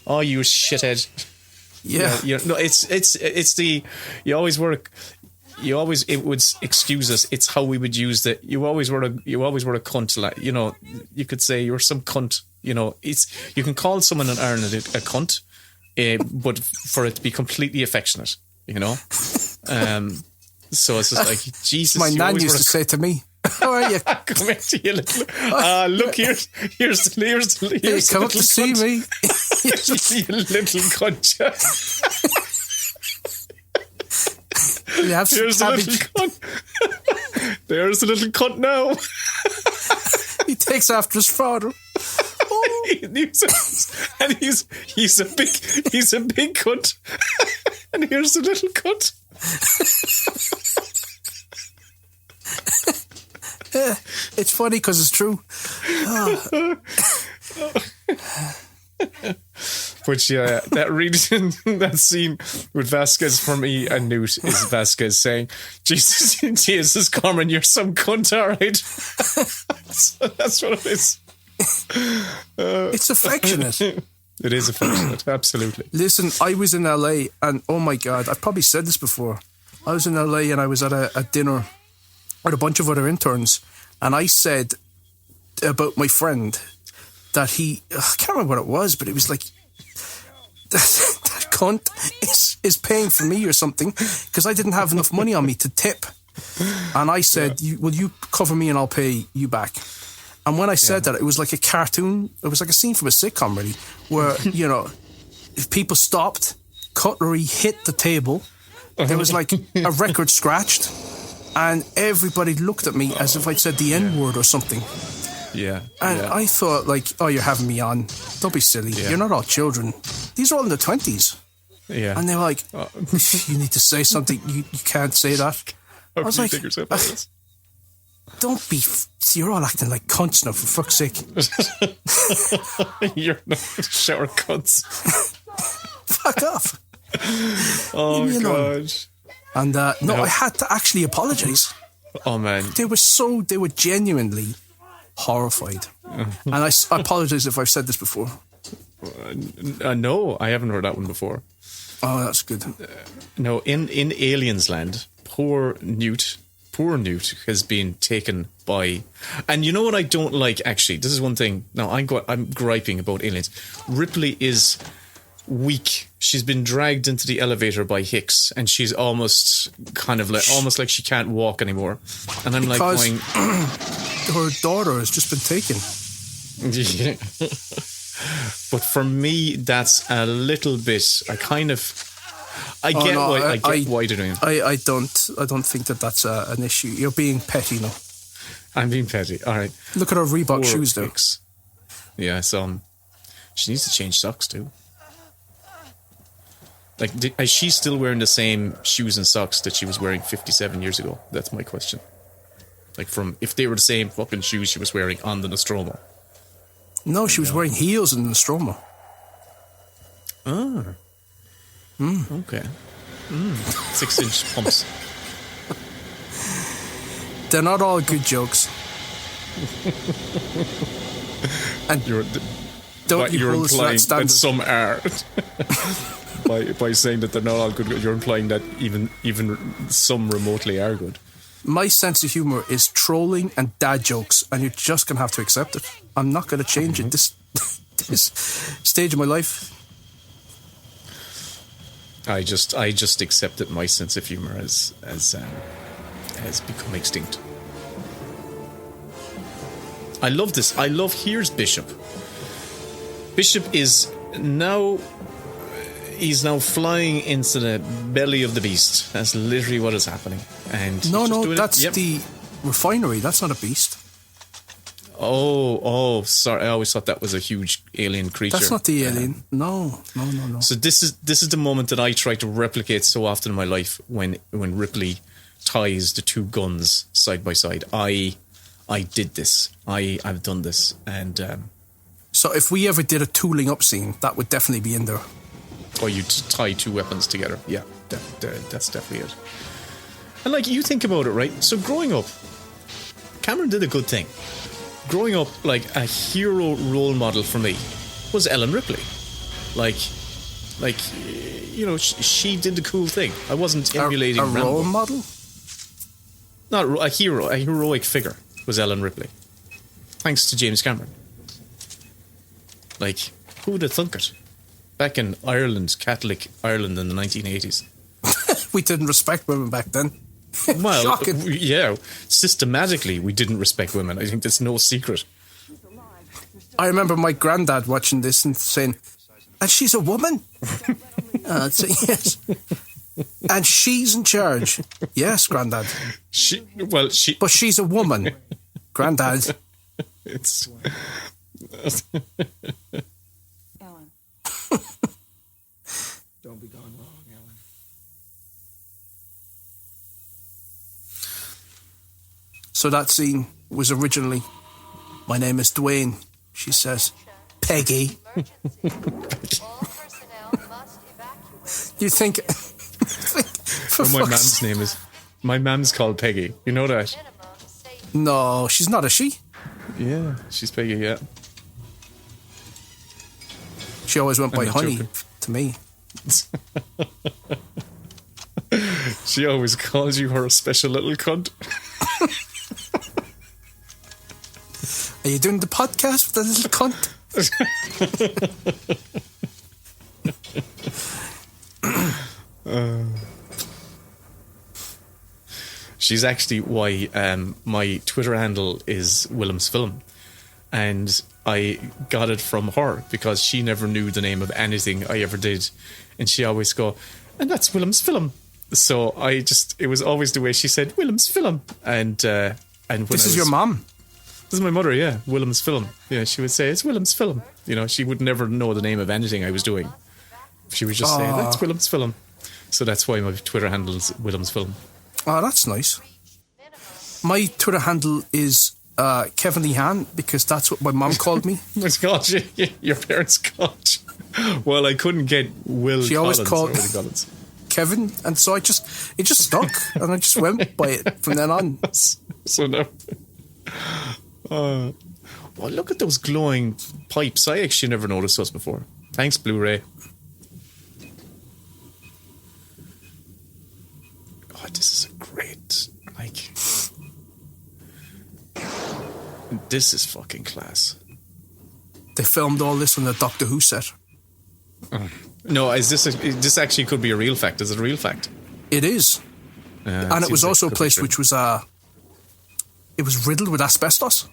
Oh, you shithead.
Yeah.
No, it's the you always were. It would excuse us. It's how we would use that. You always were a cunt. Like, you know, you could say you're some cunt. You know, you can call someone in Ireland a cunt, but for it to be completely affectionate, you know. So it's just like, Jesus.
My nan used to say to me, "How are you?
Come here to you little. Look here's
come up to see me.
You little cunt."
Here's
the little cunt. There's the little cunt now.
He takes after his father.
And he's a big cunt. And here's the little cunt.
It's funny because it's true.
But yeah, that scene with Vasquez for me and Newt is Vasquez saying, Jesus, Carmen, you're some cunt, alright. So that's what it is.
It's affectionate.
It is affectionate, absolutely.
Listen, I was in LA and oh my God, I've probably said this before. I was in LA and I was at a dinner with a bunch of other interns, and I said about my friend that I can't remember what it was, but it was like, that cunt is paying for me or something because I didn't have enough money on me to tip. And I said, will you cover me and I'll pay you back? And when I said that, it was like a cartoon. It was like a scene from a sitcom, really, where, you know, if people stopped, cutlery hit the table, there was like a record scratched, and everybody looked at me as if I'd said the N-word or something.
Yeah.
And I thought, like, oh, you're having me on. Don't be silly. Yeah. You're not all children. These are all in their 20s.
Yeah.
And they're like, you need to say something. You can't say that.
How
I was
can
like,
you take yourself out of this?
don't be... You're all acting like cunts now, for fuck's sake.
You're not shower cunts.
Fuck off.
Oh, God.
And no, I had to actually apologise.
Oh, man.
They were genuinely horrified. And I apologise if I've said this before.
No, I haven't heard that one before.
Oh, that's good.
No, in Aliens Land, poor Newt has been taken by... And you know what I don't like, actually? This is one thing. Now, I'm griping about Aliens. Ripley is weak. She's been dragged into the elevator by Hicks, and she's almost like she can't walk anymore. And I'm
because
like going...
her daughter has just been taken.
Yeah. But for me, that's a little bit... I get why they're doing it.
I don't think that's an issue. You're being petty now.
I'm being petty. All right.
Look at her Reebok shoes, though.
Yeah, she needs to change socks too. Like, is she still wearing the same shoes and socks that she was wearing 57 years ago? That's my question. Like, if they were the same fucking shoes she was wearing on the Nostromo.
No, she was wearing heels in the Nostromo.
Ah. Okay. 6-inch pumps.
They're not all good jokes. And
you're implying that some are. by saying that they're not all good, you're implying that even some remotely are good.
My sense of humour is trolling and dad jokes, and you're just going to have to accept it. I'm not going to change it this stage of my life.
I just accept that my sense of humour has become extinct. I love this. Here's Bishop. Bishop is now... He's now flying into the belly of the beast. That's literally what is happening. And
no, that's the refinery. That's not a beast.
Oh, sorry. I always thought that was a huge alien creature.
That's not the alien. No.
So this is the moment that I try to replicate so often in my life when Ripley ties the two guns side by side. I did this. I've done this. And
so if we ever did a tooling up scene, that would definitely be in there.
Or you tie two weapons together. Yeah, that's definitely it. And like, you think about it, right? So growing up, Cameron did a good thing. Growing up, like, a hero role model for me was Ellen Ripley. Like you know, she did the cool thing. I wasn't emulating
a
Rambo.
role model?
Not a hero, a heroic figure was Ellen Ripley. Thanks to James Cameron. Like, who'd have thunk it? Back in Ireland, Catholic Ireland in the 1980s.
We didn't respect women back then.
Well,
shocking.
Yeah, systematically we didn't respect women. I think that's no secret.
I remember my granddad watching this and saying, and she's a woman? I'd say, yes. And she's in charge. Yes, granddad.
But
she's a woman. Granddad.
It's...
Ellen.
Don't be going wrong, Ellen. So that scene was originally, my name is Dwayne, she says, Peggy. You think
well, my mum's name is... My mum's called Peggy. You know that?
No, she's not, is she?
Yeah, she's Peggy, yeah.
She always went by
I'm not
Honey
joking.
to me.
She always calls you her special little cunt.
Are you doing the podcast with the little cunt?
She's actually why my Twitter handle is Willem's Film. And I got it from her because she never knew the name of anything I ever did. And she always go, and that's Willem's Film. So it was always the way she said, Willem's Film. And when
This is your mom?
This is my mother, yeah. Willem's Film. Yeah, she would say, it's Willem's Film. You know, she would never know the name of anything I was doing. She would just say, that's Willem's Film. So that's why my Twitter handle is Willem's Film.
Oh, that's nice. My Twitter handle is Kevin Lee Han because that's what my mom called me.
My God, your parents called you. Well, I couldn't get Will
She
Collins.
always called
or Willie Collins.
Kevin, and so it just stuck, and I just went by it from then on.
So now, well, look at those glowing pipes. I actually never noticed those before. Thanks, Blu-ray. Oh, this is a great, like, this is fucking class.
They filmed all this on the Doctor Who set.
No, this actually could be a real fact? Is it a real fact?
It is, and it was also a place which was it was riddled with asbestos.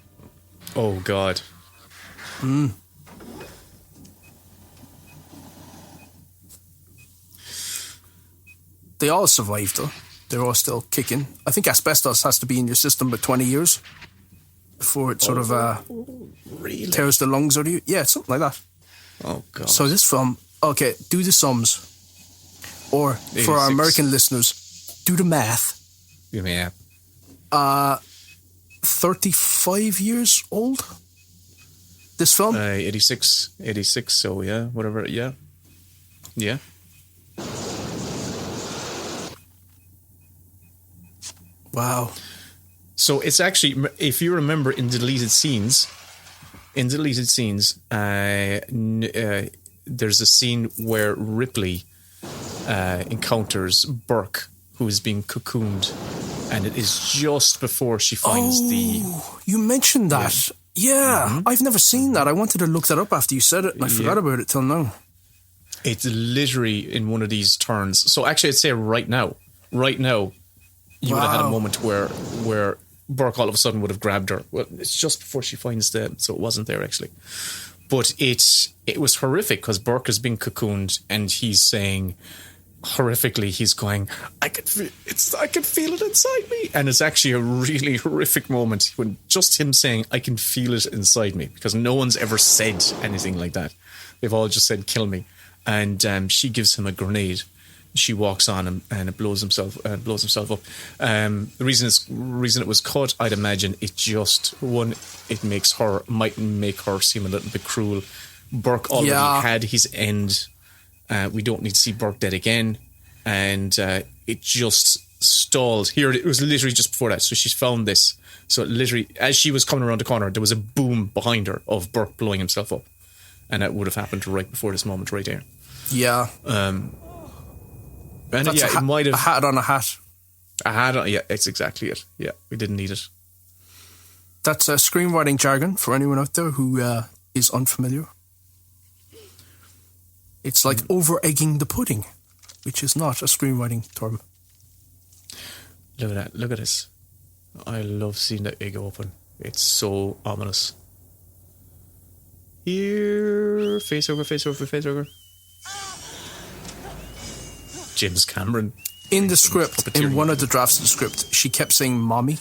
Oh God.
They all survived though. They're all still kicking. I think asbestos has to be in your system for 20 years before it sort of
Really?
tears the lungs out of you. Yeah, it's something like that.
Oh God.
So this film, okay, do the sums. Or for our
86.
American listeners, do the math.
Yeah.
35 years old? This film?
86, so yeah, whatever, yeah. Yeah.
Wow.
So it's actually, if you remember in the deleted scenes, there's a scene where Ripley encounters Burke, who is being cocooned, and it is just before she finds
You mentioned that. Yeah, I've never seen that. I wanted to look that up after you said it, and I forgot about it till now.
It's literally in one of these turns. So actually, I'd say right now, you would have had a moment where Burke all of a sudden would have grabbed her. Well, it's just before she finds so it wasn't there actually. But it was horrific because Burke is being cocooned and he's saying horrifically, he's going, I can feel it inside me. And it's actually a really horrific moment when just him saying, I can feel it inside me, because no one's ever said anything like that. They've all just said, kill me. And she gives him a grenade. She walks on him and it blows himself up. The reason it was cut, I'd imagine it might make her seem a little bit cruel. Burke already had his end. We don't need to see Burke dead again, and it just stalled. Here it was literally just before that. So she's found this. So literally, as she was coming around the corner, there was a boom behind her of Burke blowing himself up, and that would have happened right before this moment, right there.
Yeah.
And
That's
it might have
a hat on a hat.
a hat on. Yeah, it's exactly it. Yeah, we didn't need it.
That's screenwriting jargon for anyone out there who is unfamiliar. It's like over-egging the pudding, which is not a screenwriting term.
Look at that. Look at this. I love seeing that egg open. It's so ominous. Here, facehugger. James Cameron.
In the script, in one of the drafts of the script, she kept saying "mommy."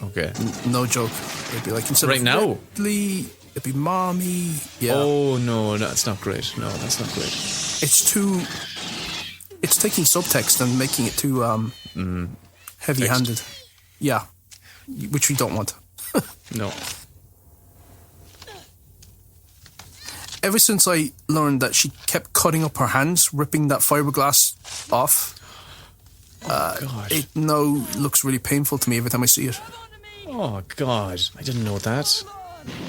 Okay.
No joke. It'd be like instead
Right
of
now?
Ripley, it'd be "mommy." Yeah.
Oh no, that's not great. No, that's not great.
It's too. It's taking subtext and making it too heavy-handed. Yeah, which we don't want.
No.
Ever since I learned that she kept cutting up her hands, ripping that fiberglass off,
God.
it now looks really painful to me every time I see it.
Oh God, I didn't know that.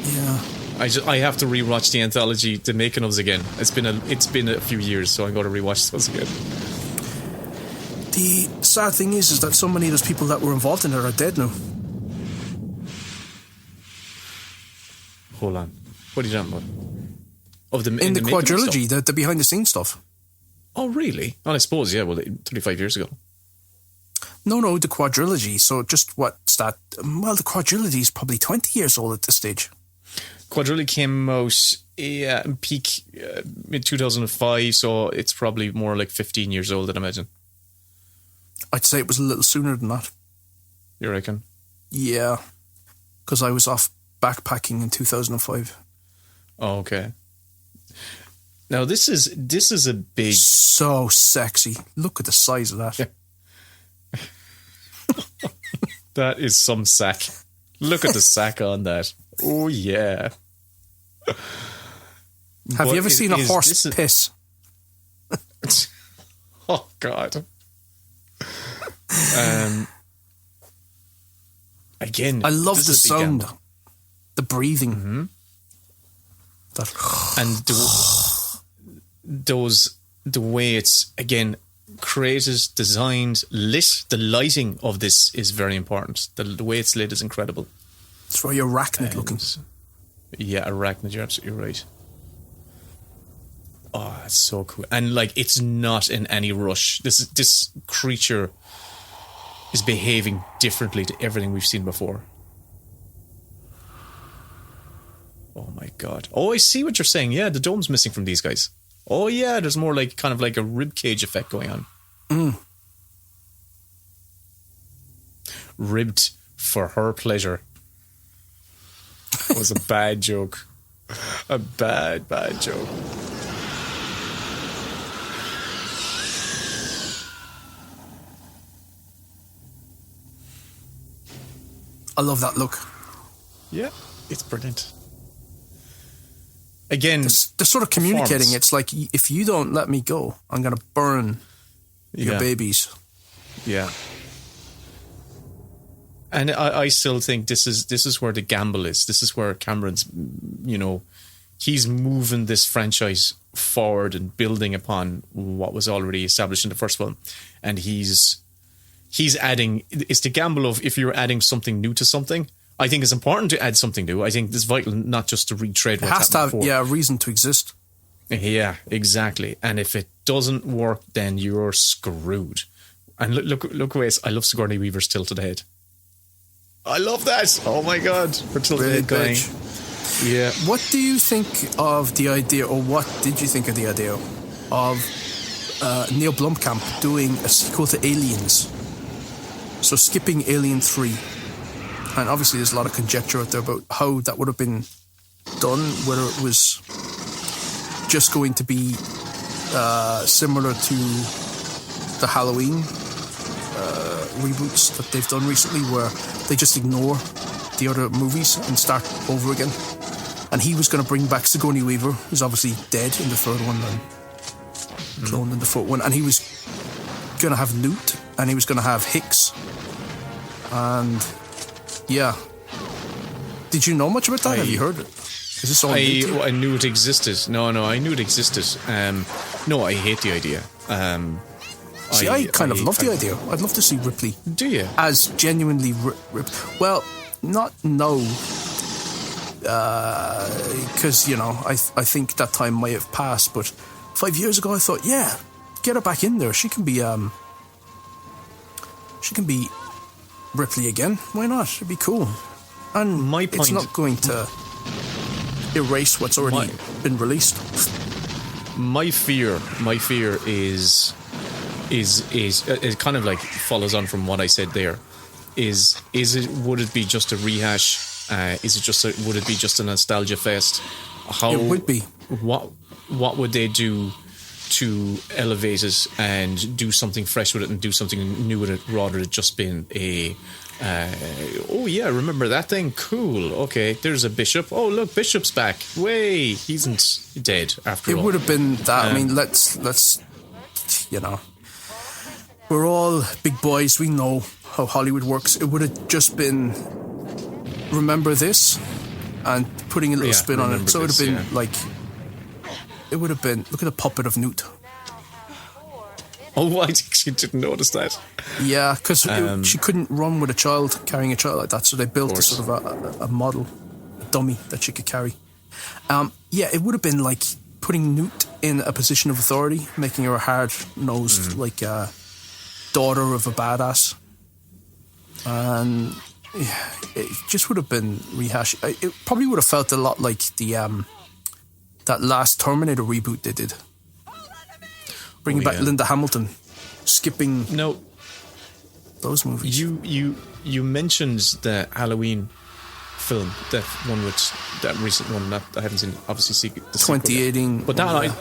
Yeah.
I have to rewatch the anthology, The Making ofs again. It's been a few years, so I'm going to rewatch those again.
The sad thing is that so many of those people that were involved in it are dead now.
Hold on. What are you talking about?
In the quadrilogy, the behind the scenes stuff.
Oh, really? Well, I suppose, yeah. Well, 35 years ago.
No, the quadrilogy. So just what's that? Well, the quadrilogy is probably 20 years old at this stage.
Quadrilogy came out in peak mid 2005, so it's probably more like 15 years old, I'd imagine.
I'd say it was a little sooner than that.
You reckon?
Yeah, because I was off backpacking in 2005.
Oh, okay. Now this is a big,
so sexy. Look at the size of that.
That is some sack. Look at the sack on that. Oh yeah.
Have you ever seen a horse piss?
Oh God. Again,
I love the sound, the breathing,
and the way it's again created, designed, lit. The lighting of this is very important. The way it's lit is incredible.
It's very arachnid looking.
Yeah, arachnid. You're absolutely right. Oh, that's so cool. And like, it's not in any rush. This creature is behaving differently to everything we've seen before. Oh my God. Oh, I see what you're saying. Yeah, the dome's missing from these guys. Oh yeah, there's more like kind of like a ribcage effect going on. Ribbed for her pleasure. Was a bad joke. A bad joke.
I love that look.
Yeah, it's brilliant. Again,
they're sort of communicating. It's like, if you don't let me go, I'm going to burn your babies.
Yeah. And I still think this is where the gamble is. This is where Cameron's, he's moving this franchise forward and building upon what was already established in the first film. And he's adding, it's the gamble of, if you're adding something new to something, I think it's important to add something new. I think it's vital not just to retread what's happened before. It has to have,
a reason to exist.
Yeah, exactly. And if it doesn't work, then you're screwed. And look away, I love Sigourney Weaver's Tilted Head. I love that. Oh my God. Her Tilted Head going. Yeah.
What do you think of the idea, or what did you think of the idea of Neil Blomkamp doing a sequel to Aliens? So skipping Alien 3. And obviously there's a lot of conjecture out there about how that would have been done, whether it was just going to be similar to the Halloween reboots that they've done recently, where they just ignore the other movies and start over again. And he was going to bring back Sigourney Weaver, who's obviously dead in the third one and cloned in the fourth one. And he was going to have Newt, and he was going to have Hicks. And yeah. Did you know much about that? Have you heard it? Is this all
I knew it existed. No, I knew it existed. No, I hate the idea.
See, I kind of love the idea. I'd love to see Ripley.
Do you?
As genuinely well, not no, because I think that time might have passed. But 5 years ago, I thought, yeah, get her back in there. She can be Ripley again. Why not? It'd be cool. And my point, it's not going to erase what's already been released.
My fear is it kind of like follows on from what I said there. Would it be just a rehash? Would it be just a nostalgia fest?
It would be.
What would they do to elevate it and do something fresh with it and do something new with it, rather than just being a oh yeah, remember that thing? Cool. Okay, there's a Bishop. Oh look, Bishop's back. Way, he isn't dead after all.
It would have been that. I mean, let's we're all big boys. We know how Hollywood works. It would have just been, remember this? and putting a little spin on it. So it would have been
this,
like, it would have been, look at the puppet of Newt.
Oh, I actually didn't notice that.
Yeah, because she couldn't run with a child, carrying a child like that, so they built a sort of a model, a dummy that she could carry. Yeah, it would have been like putting Newt in a position of authority, making her a hard-nosed, like daughter of a badass. And yeah, it just would have been rehashed. It probably would have felt a lot like the that last Terminator reboot they did. Bringing back Linda Hamilton, skipping those movies.
You mentioned the Halloween film, that recent one that I haven't seen, obviously the
2018.
But that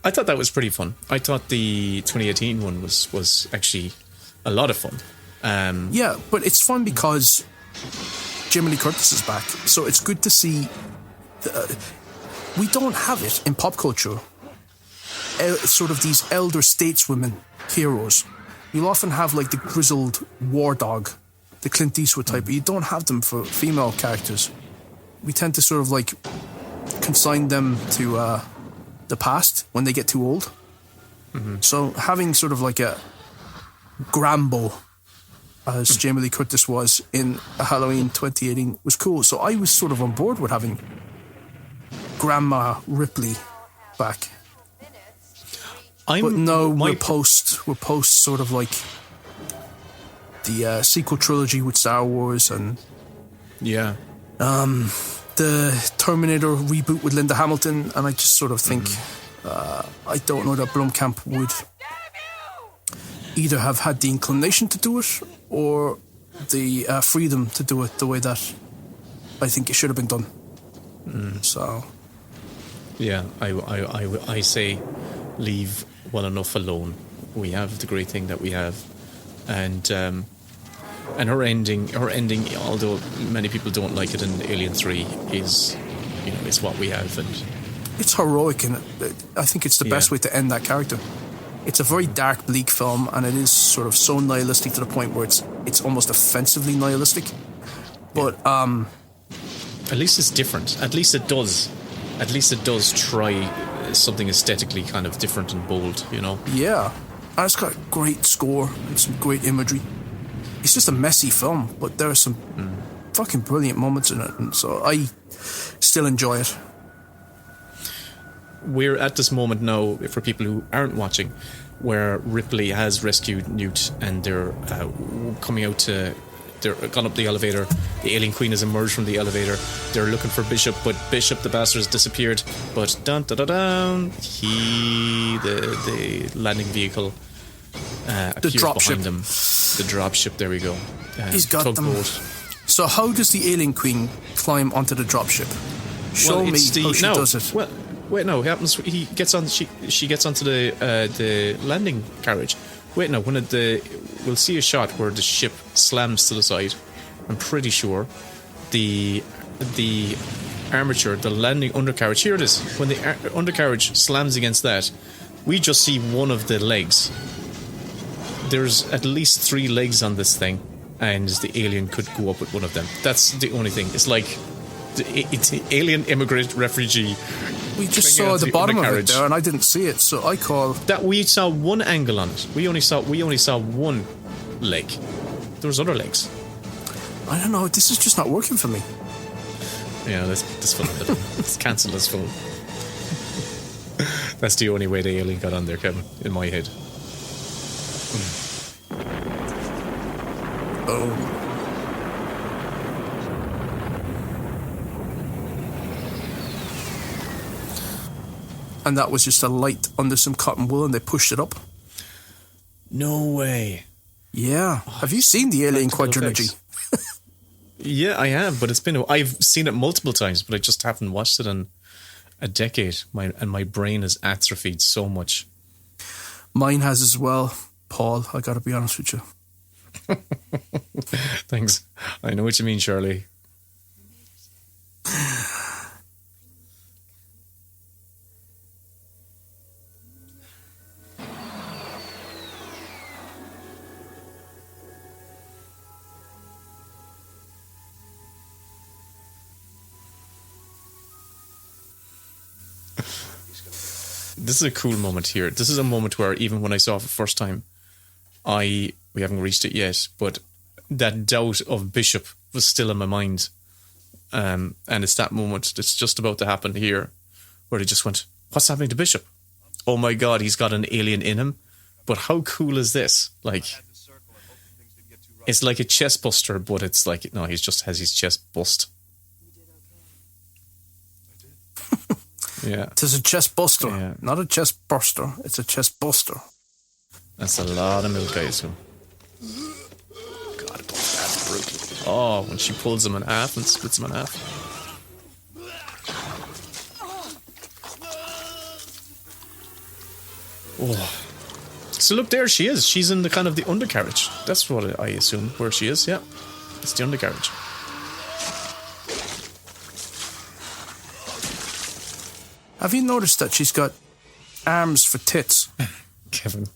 I thought that was pretty fun. I thought the 2018 one was actually a lot of fun.
Yeah, but it's fun because Jamie Lee Curtis is back, so it's good to see. We don't have it in pop culture. Sort of these elder stateswomen heroes. You'll often have like the grizzled war dog, the Clint Eastwood type, but you don't have them for female characters. We tend to sort of like consign them to the past when they get too old. Mm-hmm. So having sort of like a Grambo, as Jamie Lee Curtis was in Halloween 2018, was cool. So I was sort of on board with having Grandma Ripley back. But no, we're post sort of like the sequel trilogy with Star Wars and
the
Terminator reboot with Linda Hamilton, and I just sort of think I don't know that Blomkamp would either have had the inclination to do it or the freedom to do it the way that I think it should have been done. So
yeah, I say leave well enough alone. We have the great thing that we have, and her ending, although many people don't like it in Alien 3, is what we have, and
it's heroic, and I think it's the best way to end that character. It's a very dark, bleak film, and it is sort of so nihilistic to the point where it's almost offensively nihilistic. But
at least it's different. At least it does try something aesthetically kind of different and bold,
Yeah, and it's got a great score and some great imagery. It's just a messy film, but there are some fucking brilliant moments in it, and so I still enjoy it.
We're at this moment now, for people who aren't watching, where Ripley has rescued Newt, and they're coming out to... They're gone up the elevator. The alien queen has emerged from the elevator. They're looking for Bishop, but Bishop, the bastard, has disappeared. But the landing vehicle appears behind them. The dropship. There we go.
He's got them. So how does the alien queen climb onto the dropship? Show me how she does it.
Well, wait, no. It happens. He gets on. She gets onto the landing carriage. Wait, no. We'll see a shot where the ship slams to the side. I'm pretty sure the armature, the landing undercarriage. Here it is. When the undercarriage slams against that, we just see one of the legs. There's at least 3 legs on this thing, and the alien could go up with one of them. That's the only thing. It's like it's an alien immigrant refugee.
We just saw the bottom of it there, and I didn't see it, so I call
that. We saw one angle on it. We only saw one leg. There was other legs.
I don't know. This is just not working for me.
Yeah, this film. Let's cancel this film. That's the only way the alien got on there, Kevin, in my head.
Oh. And that was just a light under some cotton wool, and they pushed it up.
No way.
Yeah. Have you seen the Alien quadrilogy?
Yeah, I have, but I've seen it multiple times, but I just haven't watched it in a decade. My brain has atrophied so much.
Mine has as well, Paul. I got to be honest with you.
Thanks. I know what you mean, Shirley. This is a cool moment here. This is a moment where even when I saw it for the first time, we haven't reached it yet, but that doubt of Bishop was still in my mind. And it's that moment that's just about to happen here where they just went, what's happening to Bishop? Oh my God, he's got an alien in him. But how cool is this? Like, it's like a chest buster, but it's like, no, he just has his chest bust. Yeah.
It is a chest buster,
Yeah.
not a chest burster. It's a chest buster.
That's a lot of milk, I assume. God, that's brutal. Oh, when she pulls him in half and splits him in half. Oh. So look, there she is. She's in the kind of the undercarriage. That's what I assume where she is. Yeah, it's the undercarriage.
Have you noticed that she's got arms for tits?
Kevin.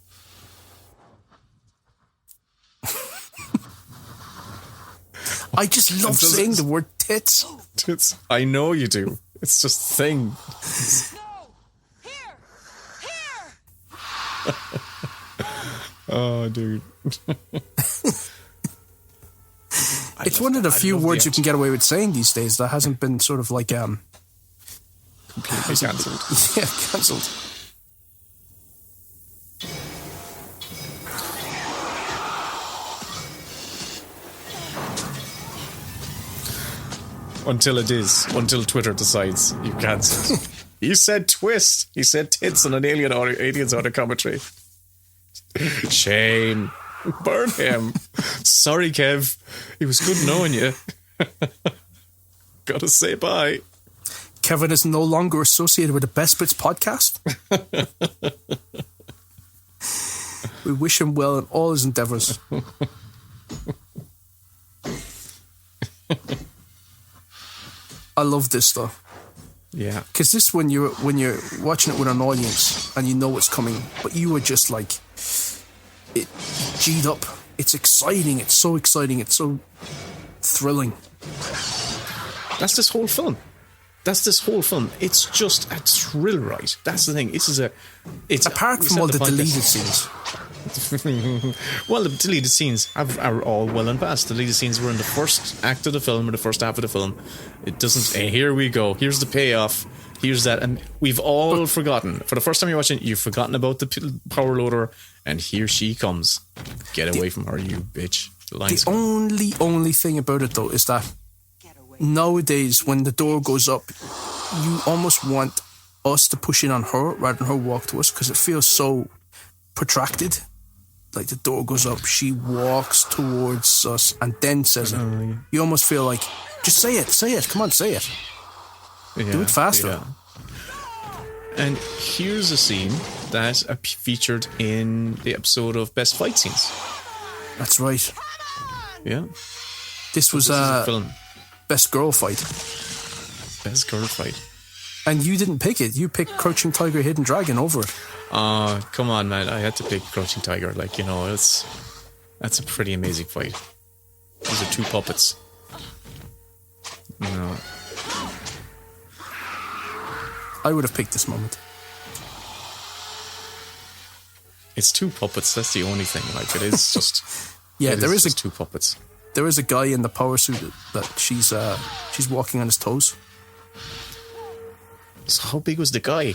I just love saying the word tits.
Tits. I know you do. It's just a thing. Oh, dude.
It's one of the few words you can get away with saying these days that hasn't been sort of like
completely cancelled.
Yeah, cancelled.
Until it is. Until Twitter decides you cancel. He said twist. He said tits on an aliens on a commentary. Shame. Burn him. Sorry, Kev. It was good knowing you. Gotta say bye.
Kevin is no longer associated with the Best Bits podcast. We wish him well in all his endeavours. I love this stuff.
Yeah.
Because this, when you're watching it with an audience and you know what's coming, but you are just like, it G'd up. It's exciting. It's so exciting. It's so thrilling.
That's this whole film. It's just a thrill ride. That's the thing. It's
apart from all the deleted scenes.
Well, the deleted scenes are all well and fast. The deleted scenes were in the first act of the film or the first half of the film. It doesn't. Hey, here we go. Here's the payoff. Here's that, and we've all forgotten. For the first time you're watching, you've forgotten about the power loader, and here she comes. Get away from her, you bitch.
The only thing about it though is that nowadays, when the door goes up, you almost want us to push in on her rather than her walk to us because it feels so protracted. Like the door goes up, she walks towards us and then says it. Yeah. You almost feel like, just say it, come on, say it. Yeah, do it faster. Yeah.
And here's a scene that featured in the episode of Best Fight Scenes.
That's right.
Yeah.
This was a
film.
Best Girl Fight.
Best Girl Fight.
And you didn't pick it. You picked Crouching Tiger, Hidden Dragon over it.
Oh, come on, man. I had to pick Crouching Tiger. Like, you know, that's a pretty amazing fight. These are two puppets. You know.
I would have picked this moment.
It's two puppets. That's the only thing. Like, it is just...
Yeah, there is
two puppets.
There is a guy in the power suit that she's walking on his toes.
So how big was the guy?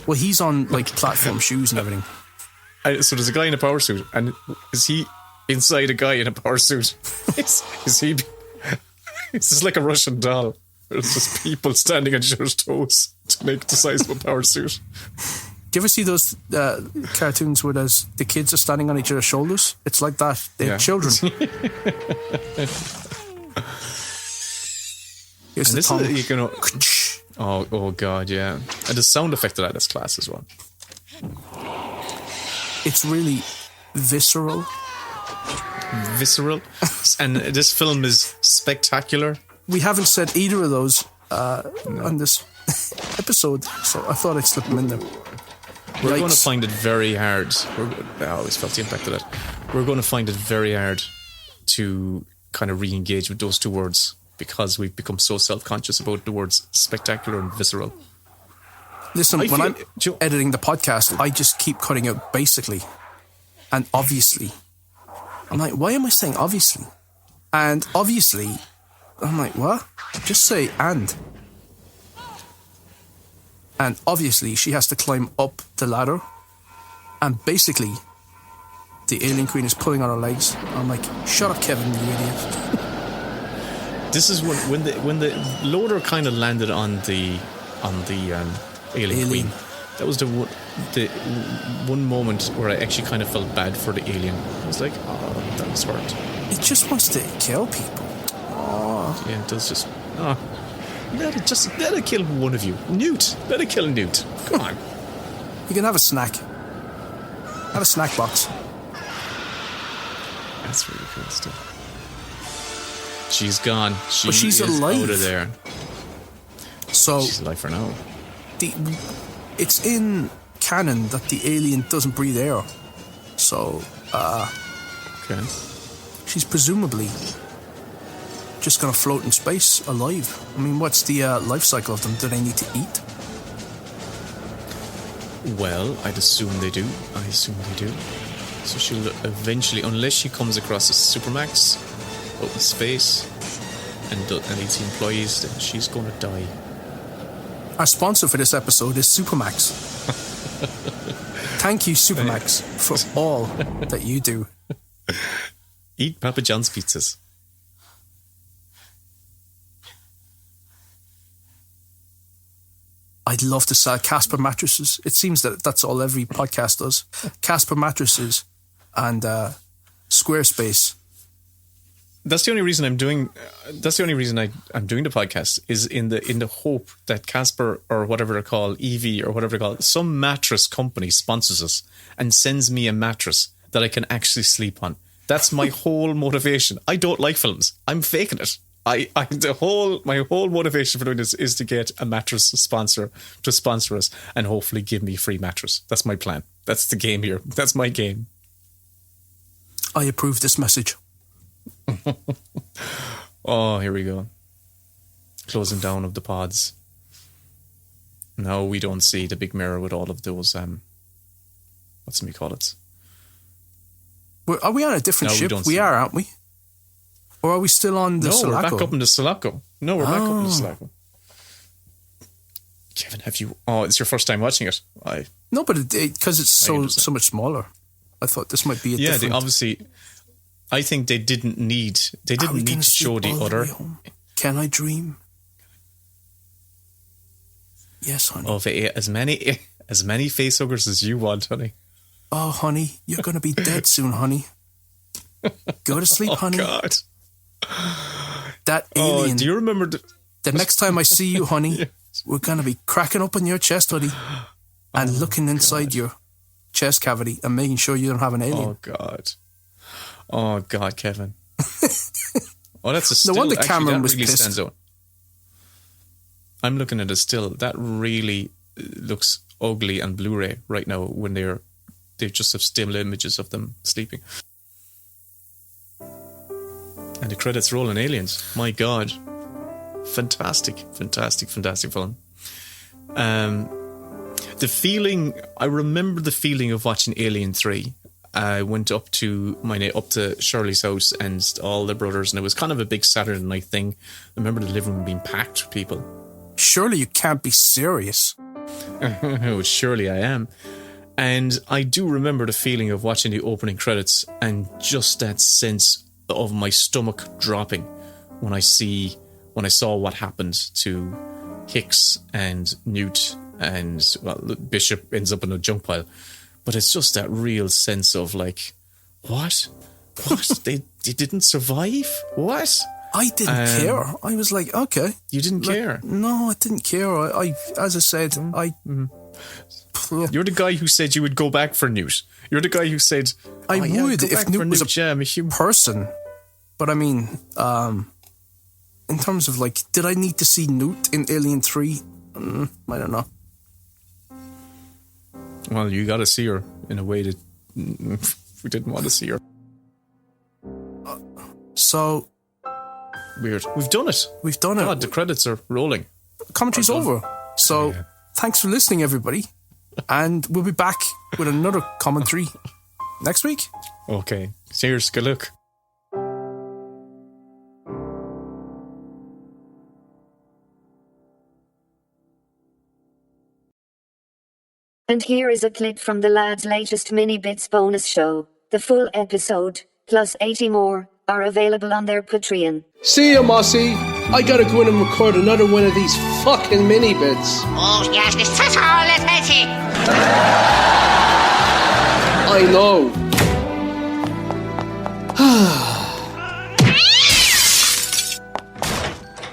Well, he's on like platform shoes and everything.
So there's a guy in a power suit, and is he inside a guy in a power suit? Is he? Is this like a Russian doll? There's just people standing on each other's toes to make the size of a power suit.
Do you ever see those cartoons where the kids are standing on each other's shoulders? It's like that. They're children. Here's the tongue.
Oh God, yeah. And the sound effect of that is class as well.
It's really visceral.
Visceral. And this film is spectacular.
We haven't said either of those on this episode, so I thought I'd slip them in there.
We're going to find it very hard. I always felt the impact of that. We're going to find it very hard to kind of re-engage with those two words because we've become so self-conscious about the words spectacular and visceral.
Listen, when I'm
Joe,
editing the podcast, I just keep cutting out basically and obviously. I'm like, why am I saying obviously? And obviously, I'm like, what? Just say and. And obviously, she has to climb up the ladder. And basically, the alien queen is pulling on her legs. I'm like, shut up, Kevin, you idiot.
this is when the loader kind of landed on the alien queen. That was the one moment where I actually kind of felt bad for the alien. I was like, oh, that was hurt.
It just wants to kill people. Oh.
Yeah, it does just. Oh. Let it kill one of you. Newt. Let it kill Newt. Come on.
You can have a snack. Have a snack box.
That's really cool stuff. She's gone.
But she's
is
alive.
Out of there.
So
she's alive for now.
It's in canon that the alien doesn't breathe air. So,
okay.
She's presumably just going to float in space alive. I mean, what's the life cycle of them? Do they need to eat?
Well, I'd assume they do. So she'll eventually, unless she comes across a Supermax out in space and eats the employees, then she's going to die.
Our sponsor for this episode is Supermax. Thank you, Supermax, for all that you do.
Eat Papa John's pizzas.
I'd love to sell Casper mattresses. It seems that that's all every podcast does. Casper mattresses and Squarespace.
That's the only reason I'm doing. That's the only reason I'm doing the podcast is in the hope that Casper or whatever they're called, Evie or whatever they're called, some mattress company sponsors us and sends me a mattress that I can actually sleep on. That's my whole motivation. I don't like films. I'm faking it. My whole motivation for doing this is to get a mattress sponsor to sponsor us and hopefully give me a free mattress. That's my plan. That's the game here. That's my game.
I approve this message.
Oh, here we go. Closing down of the pods. Now we don't see the big mirror with all of those what's we call it?
Are we on a different ship? We are, aren't we? Or are we still on the Sulaco?
No, we're back up in the Sulaco. No, we're back up in the Sulaco. Kevin, have you... Oh, it's your first time watching it.
No, but because it's so much smaller. I thought this might be a different...
Yeah, they obviously... I think they didn't need... They didn't need to show the other...
Can I dream? Yes, honey.
Of as many facehuggers as you want, honey.
Oh, honey, you're going to be dead soon, honey. Go to sleep, honey.
Oh, God.
That alien.
Do you remember
the next time I see you, honey? Yes. We're going to be cracking open your chest, honey, and looking inside your chest cavity and making sure you don't have an alien.
Oh God, Kevin. Oh, that's a still.
No wonder
actually,
Cameron
that
was
really
pissed.
Stands out. I'm looking at a still. That really looks ugly on Blu-ray right now when they just have still images of them sleeping. And the credits roll in Aliens. My God. Fantastic film. The feeling, I remember the feeling of watching Alien 3. I went up to Shirley's house and all the brothers, and it was kind of a big Saturday night thing. I remember the living room being packed with people.
Surely you can't be serious.
Surely I am. And I do remember the feeling of watching the opening credits and just that sense of my stomach dropping when I saw what happened to Hicks and Newt and Bishop ends up in a junk pile. But it's just that real sense of like, what? they didn't survive? What?
I didn't care. I was like, okay.
You didn't care?
No, I didn't care. I as I said,
You're the guy who said you would go back for Newt. You're the guy who said
I would if Newt was a person. But I mean, in terms of like, did I need to see Newt in Alien 3? I don't know.
Well, you got to see her in a way that we didn't want to see her.
So
weird. We've done it.
God,
the credits are rolling.
Commentary's over. So Thanks for listening, everybody. And we'll be back with another commentary next week.
Okay. Cheers. Good luck.
And here is a clip from the lads' latest Mini Bits bonus show. The full episode, plus 80 more, are available on their Patreon.
See ya, Mossy. I gotta go in and record another one of these fucking mini bits.
Oh, yes, this is all it is.
I know.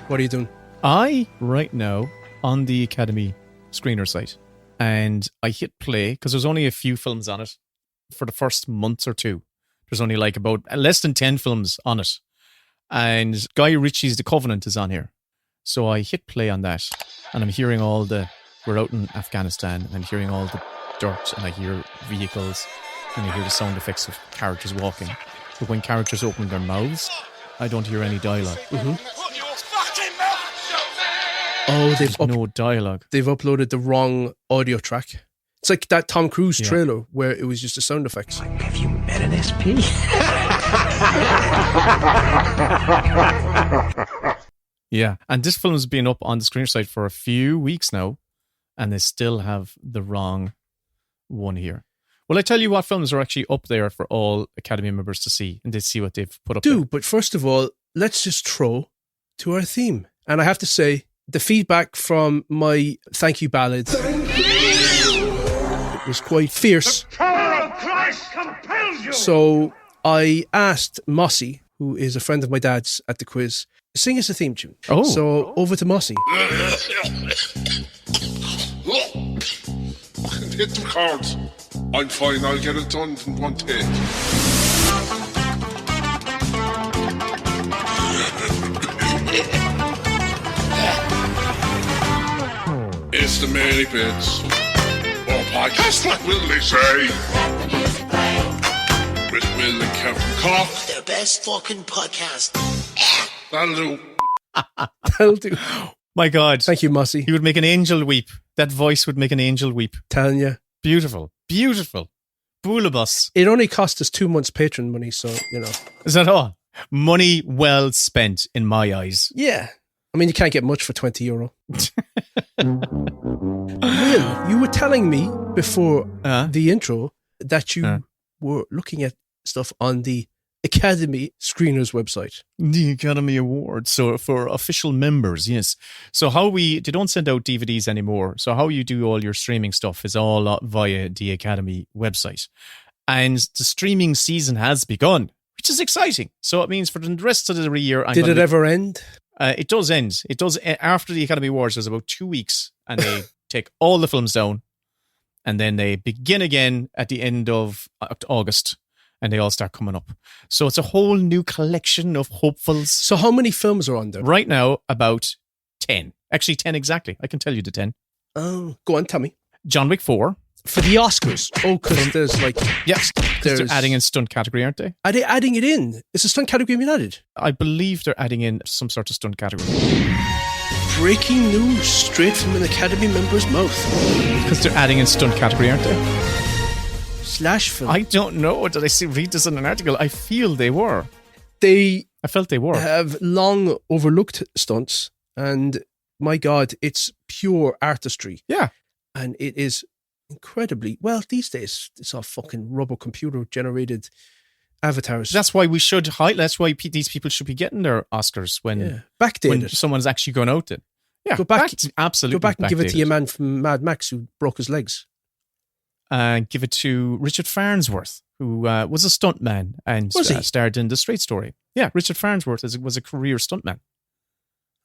What are you doing?
Right now, on the Academy screener site, and I hit play because there's only a few films on it for the first month or two. There's only like about less than 10 films on it. And Guy Ritchie's The Covenant is on here. So I hit play on that, and I'm hearing we're out in Afghanistan, and I'm hearing all the dirt, and I hear vehicles, and I hear the sound effects of characters walking. But when characters open their mouths, I don't hear any dialogue.
Mm-hmm. Oh, there's
no dialogue.
They've uploaded the wrong audio track. It's like that Tom Cruise trailer where it was just the sound effects.
Have you met an SP?
Yeah, and this film's been up on the screen site for a few weeks now, and they still have the wrong one here. Well, I tell you what films are actually up there for all Academy members to see, and to see what they've put up there.
But first of all, let's just throw to our theme. And I have to say, the feedback from my thank you ballad it was quite fierce.
The power of Christ compels you.
So I asked Mossy, who is a friend of my dad's at the quiz, sing us a theme tune.
Oh.
So over to Mossy.
Hit the cards. I'm fine, I'll get it done in one take. It's the Mini Bits. Or podcast, what will they say? With Will and Kevin Cock.
Their best fucking podcast.
That'll do.
That'll do.
My God.
Thank you, Mossy.
You would make an angel weep. That voice would make an angel weep.
Telling you.
Beautiful. Beautiful. Boolabus.
It only cost us 2 months Patreon money, so, you know.
Is that all? Money well spent in my eyes.
Yeah. I mean, you can't get much for €20. Will, you were telling me before the intro that you were looking at stuff on the Academy Screeners website.
The Academy Awards. So for official members, yes. So they don't send out DVDs anymore. So how you do all your streaming stuff is all via the Academy website. And the streaming season has begun, which is exciting. So it means for the rest of the year...
Did it ever end?
It does end. It does. After the Academy Awards, there's about 2 weeks, and they take all the films down, and then they begin again at the end of August, and they all start coming up. So it's a whole new collection of hopefuls.
So how many films are on there?
Right now, about 10. Actually, 10 exactly. I can tell you the 10.
Oh, go on, tell me.
John Wick 4.
For the Oscars. Oh, because there's like...
Yes, they're adding in stunt category, aren't they?
Are they adding it in? Is the stunt category being added?
I believe they're adding in some sort of stunt category.
Breaking news straight from an Academy member's mouth.
Because they're adding in stunt category, aren't they?
Slash film.
I don't know. Did I read this in an article? I feel they were.
I
felt they were.
Have long overlooked stunts, and my God, it's pure artistry.
Yeah.
And it is incredibly, well, these days, it's all fucking rubber computer generated avatars.
That's why we should that's why these people should be getting their Oscars when someone's actually gone out there. Yeah,
go back,
absolutely.
Go back and give it to your man from Mad Max who broke his legs.
Give it to Richard Farnsworth, who was a stuntman and starred in The Straight Story. Yeah, Richard Farnsworth was a career stuntman.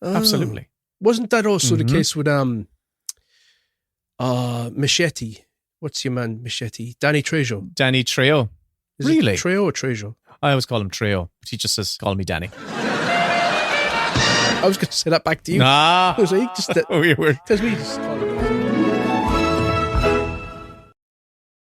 Oh.
Absolutely.
Wasn't that also the case with Machete? What's your man, Machete? Danny Trejo.
Danny Trejo.
Is
really?
It Trejo or Trejo?
I always call him Trejo, but he just says, call me Danny.
I was going to say that back to you.
Nah.
I was like, just weird. Because we just call him